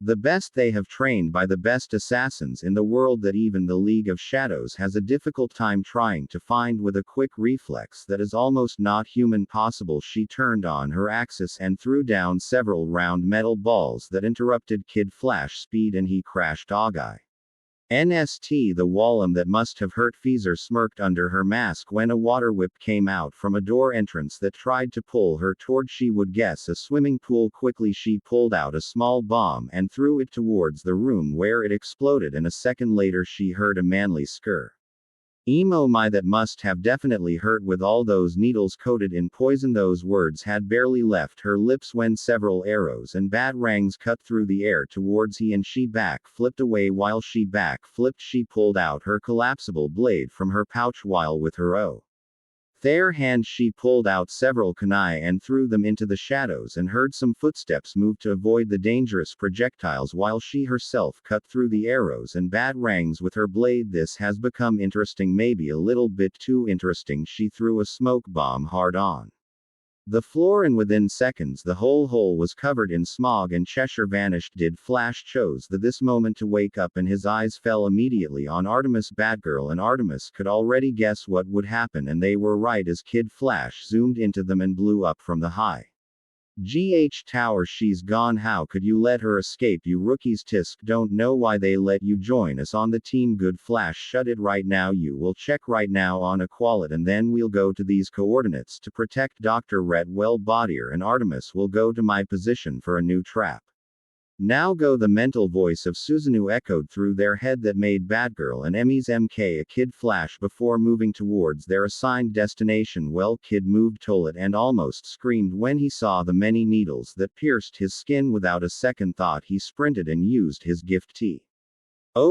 the best. They have trained by the best assassins in the world that even the League of Shadows has a difficult time trying to find with a quick reflex that is almost not human possible. She turned on her axis and threw down several round metal balls that interrupted Kid Flash speed, and he crashed NST the wallum that must have hurt. Feezer smirked under her mask when a water whip came out from a door entrance that tried to pull her toward, she would guess, a swimming pool. Quickly she pulled out a small bomb and threw it towards the room where it exploded, and a second later she heard a manly skr. Emo my, that must have definitely hurt with all those needles coated in poison. Those words had barely left her lips when several arrows and batarangs cut through the air towards he, and she back-flipped away. While she back-flipped, she pulled out her collapsible blade from her pouch, while with her bare hand she pulled out several kunai and threw them into the shadows, and heard some footsteps move to avoid the dangerous projectiles while she herself cut through the arrows and batarangs with her blade. This has become interesting, maybe a little bit too interesting. She threw a smoke bomb hard on the floor, and within seconds the whole hole was covered in smog and Cheshire vanished. Did Flash chose this moment to wake up, and his eyes fell immediately on Artemis. Batgirl and Artemis could already guess what would happen, and they were right as Kid Flash zoomed into them and blew up from the high tower. She's gone. How could you let her escape, you rookies? Tisk don't know why they let you join us on the team. Good Flash, shut it right now. You will check right now on Aqualit, and then we'll go to these coordinates to protect Dr. Red. Well, Bodier and Artemis will go to my position for a new trap. Now go. The mental voice of Susanoo echoed through their head that made Batgirl and Emmy's MK a Kid Flash before moving towards their assigned destination. Well, Kid moved Toilet and almost screamed when he saw the many needles that pierced his skin. Without a second thought he sprinted and used his gift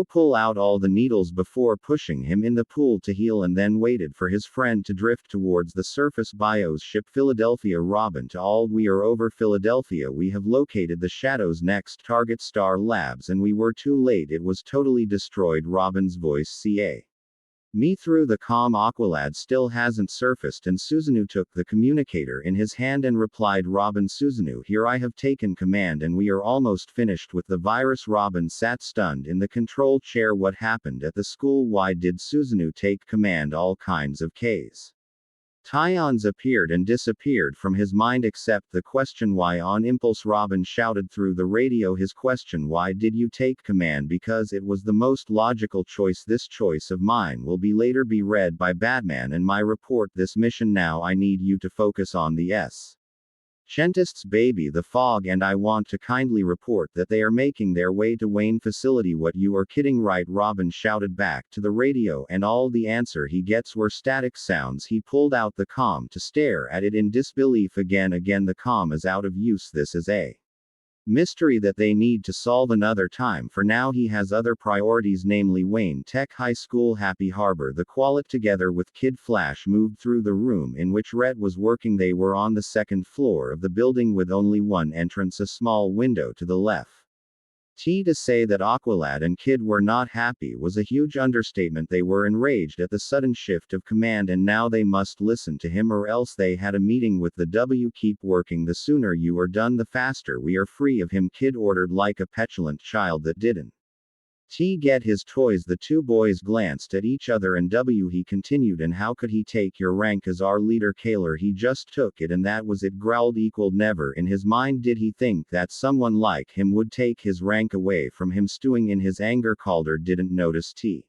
pull out all the needles before pushing him in the pool to heal, and then waited for his friend to drift towards the surface. Bios ship Philadelphia. Robin to all. We are over Philadelphia. We have located the Shadow's next target, Star Labs, and we were too late. It was totally destroyed. Robin's voice ca. Me through the comm. Aqualad still hasn't surfaced, and Susanoo took the communicator in his hand and replied, Robin, Susanoo here, I have taken command and we are almost finished with the virus. Robin sat stunned in the control chair. What happened at the school? Why did Susanoo take command? All kinds of Tyons appeared and disappeared from his mind except the question why. On impulse Robin shouted through the radio his question, why did you take command? Because it was the most logical choice. This choice of mine will be later be read by Batman in my report. This mission now I need you to focus on the Scientists baby the fog, and I want to kindly report that they are making their way to Wayne facility. What, you are kidding, right? Robin shouted back to the radio, and all the answer he gets were static sounds. He pulled out the comm to stare at it in disbelief. Again the comm is out of use. This is a mystery that they need to solve another time. For now he has other priorities, namely Wayne Tech High School. Happy Harbor. The Qualit together with Kid Flash moved through the room in which Rhett was working. They were on the second floor of the building with only one entrance, a small window to the left. T to say that Aqualad and Kid were not happy was a huge understatement. They were enraged at the sudden shift of command and now they must listen to him or else they had a meeting with the W. Keep working, the sooner you are done the faster we are free of him, Kid ordered like a petulant child that didn't T get his toys. The two boys glanced at each other and W he continued, and how could he take your rank as our leader Kaler? He just took it and that was it, growled equaled. Never in his mind did he think that someone like him would take his rank away from him. Stewing in his anger, Calder didn't notice T.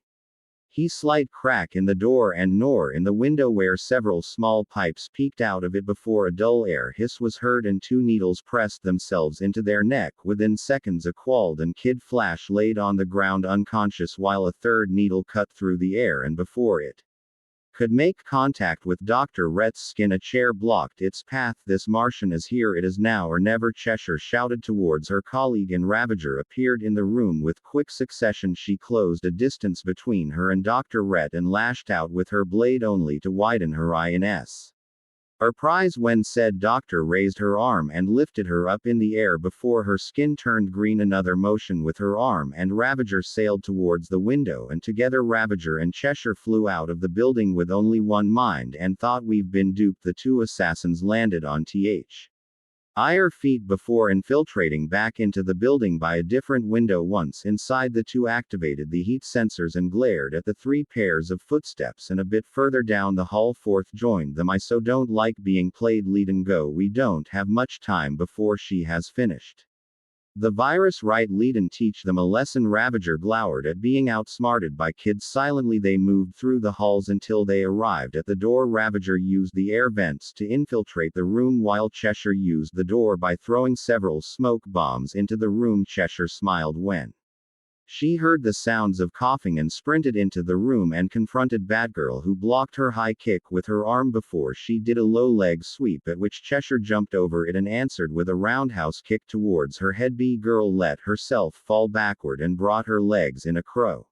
He slight crack in the door and nor in the window where several small pipes peeked out of it before a dull air hiss was heard and two needles pressed themselves into their neck. Within seconds a Quald and Kid Flash laid on the ground unconscious while a third needle cut through the air and before it could make contact with Dr. Rhett's skin a chair blocked its path. This Martian is here, it is now or never, Cheshire shouted towards her colleague and Ravager appeared in the room with quick succession. She closed a distance between her and Dr. Rhett and lashed out with her blade only to widen her INS. Surprise when said doctor raised her arm and lifted her up in the air before her skin turned green. Another motion with her arm and Ravager sailed towards the window and together Ravager and Cheshire flew out of the building with only one mind and thought, we've been duped. The two assassins landed on Th. feet before infiltrating back into the building by a different window. Once inside, the two activated the heat sensors and glared at the three pairs of footsteps, and a bit further down the hall Fourth joined them. I so don't like being played. Lead and go, we don't have much time before she has finished the virus right. Lead and teach them a lesson. Ravager glowered at being outsmarted by kids. Silently they moved through the halls until they arrived at the door. Ravager used the air vents to infiltrate the room while Cheshire used the door by throwing several smoke bombs into the room. Cheshire smiled when she heard the sounds of coughing and sprinted into the room and confronted Batgirl, who blocked her high kick with her arm before she did a low leg sweep, at which Cheshire jumped over it and answered with a roundhouse kick towards her head. B-girl let herself fall backward and brought her legs in a crow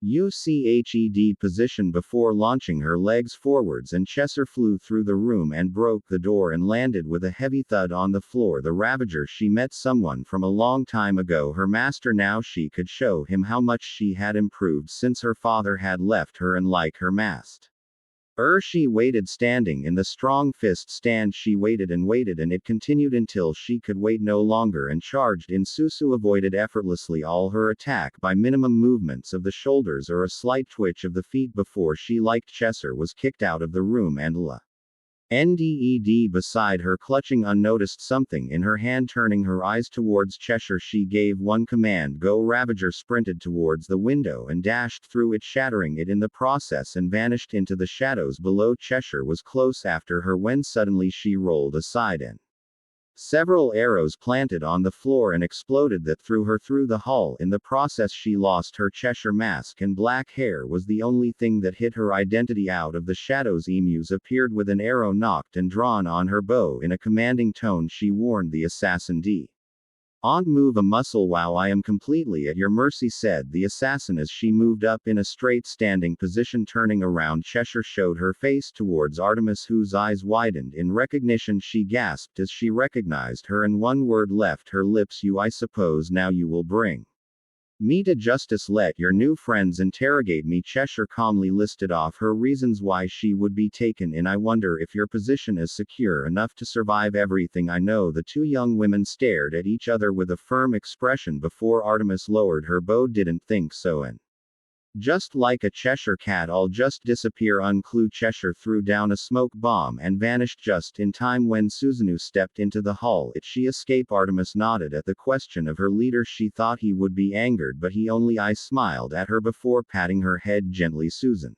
UCHED position before launching her legs forwards, and Cheshire flew through the room and broke the door and landed with a heavy thud on the floor. The Ravager, she met someone from a long time ago, her master. Now she could show him how much she had improved since her father had left her, and like her master she waited standing in the strong fist stand. She waited and it continued until she could wait no longer and charged in. Susu avoided effortlessly all her attack by minimum movements of the shoulders or a slight twitch of the feet before she, like Cheshire, was kicked out of the room, and La Nded beside her clutching unnoticed something in her hand. Turning her eyes towards Cheshire, she gave one command, go. Ravager sprinted towards the window and dashed through it, shattering it in the process, and vanished into the shadows below. Cheshire was close after her when suddenly she rolled aside and several arrows planted on the floor and exploded that threw her through the hall. In the process she lost her Cheshire mask, and black hair was the only thing that hid her identity. Out of the shadows Emus appeared with an arrow nocked and drawn on her bow. In a commanding tone she warned the assassin, "Don't move a muscle." "Wow, I am completely at your mercy," said the assassin as she moved up in a straight standing position. Turning around, Cheshire showed her face towards Artemis, whose eyes widened in recognition. She gasped as she recognized her, and one word left her lips, "You. I suppose now you will bring me to justice. Let your new friends interrogate me." Cheshire calmly listed off her reasons why she would be taken in. "I wonder if your position is secure enough to survive everything I know." The two young women stared at each other with a firm expression before Artemis lowered her bow. "Didn't think so, and just like a Cheshire cat, I'll just disappear." Unclue. Cheshire threw down a smoke bomb and vanished just in time when Susanoo stepped into the hall. Did she escape? Artemis nodded at the question of her leader. She thought he would be angered, but he only smiled at her before patting her head gently. Susan,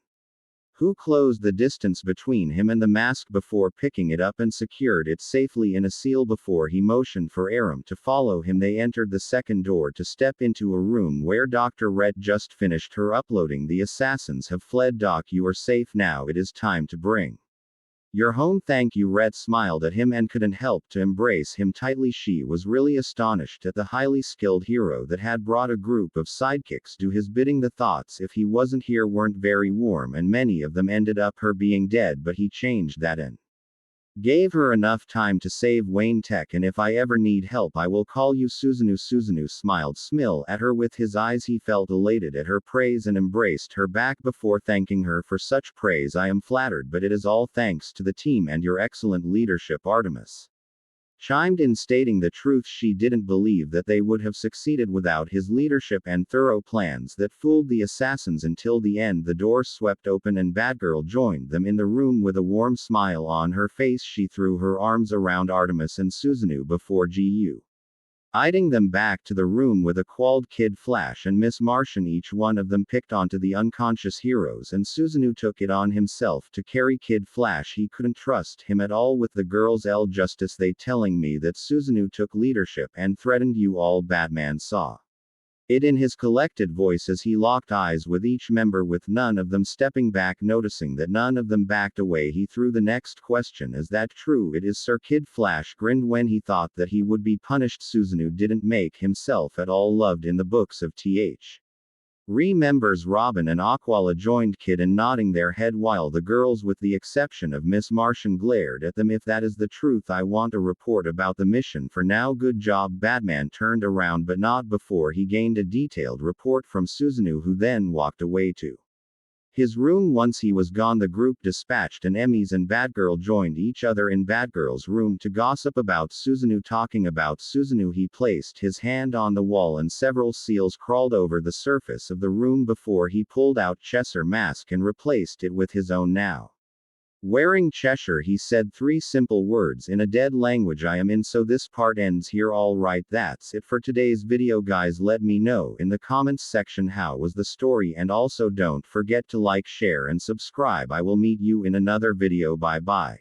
who closed the distance between him and the mask before picking it up and secured it safely in a seal before he motioned for Aram to follow him. They entered the second door to step into a room where Dr. Rhett just finished her uploading. "The assassins have fled, Doc. You are safe now. It is time to bring you're home." "Thank you." Rhett smiled at him and couldn't help to embrace him tightly. She was really astonished at the highly skilled hero that had brought a group of sidekicks do his bidding. The thoughts if he wasn't here weren't very warm, and many of them ended up her being dead, but he changed that and Gave her enough time to save Wayne Tech, and if I ever need help I will call you Susanoo. Susanoo smiled Smil at her with his eyes. He felt elated at her praise and embraced her back before thanking her for such praise. I am flattered, but it is all thanks to the team and your excellent leadership. Artemis chimed in, stating the truth. She didn't believe that they would have succeeded without his leadership and thorough plans that fooled the assassins until the end. The door swept open and Batgirl joined them in the room with a warm smile on her face. She threw her arms around Artemis and Susanoo before guiding them back to the room with a quelled Kid Flash and Miss Martian. Each one of them picked onto the unconscious heroes, and Susanoo took it on himself to carry Kid Flash. He couldn't trust him at all with the girls. Justice, they telling me that Susanoo took leadership and threatened you all. Batman saw it in his collected voice as he locked eyes with each member, with none of them stepping back. Noticing that none of them backed away, he threw the next question. Is that true? It is, sir. Kid Flash grinned when he thought that he would be punished. Susanoo didn't make himself at all loved in the books of Th. Members Robin and Aquala joined Kid in nodding their head, while the girls, with the exception of Miss Martian, glared at them. If that is the truth, I want a report about the mission for now. Good job. Batman turned around, but not before he gained a detailed report from Susanoo, who then walked away to his room. Once he was gone, the group dispatched, and Emmys and Batgirl joined each other in Batgirl's room to gossip about Susanoo. Talking about Susanoo, he placed his hand on the wall and several seals crawled over the surface of the room before he pulled out Cheshire mask and replaced it with his own. Now wearing Cheshire, he said 3 simple words in a dead language: I am in. So this part ends here. Alright, that's it for today's video, guys. Let me know in the comments section how was the story, and also don't forget to like, share and subscribe. I will meet you in another video. Bye bye.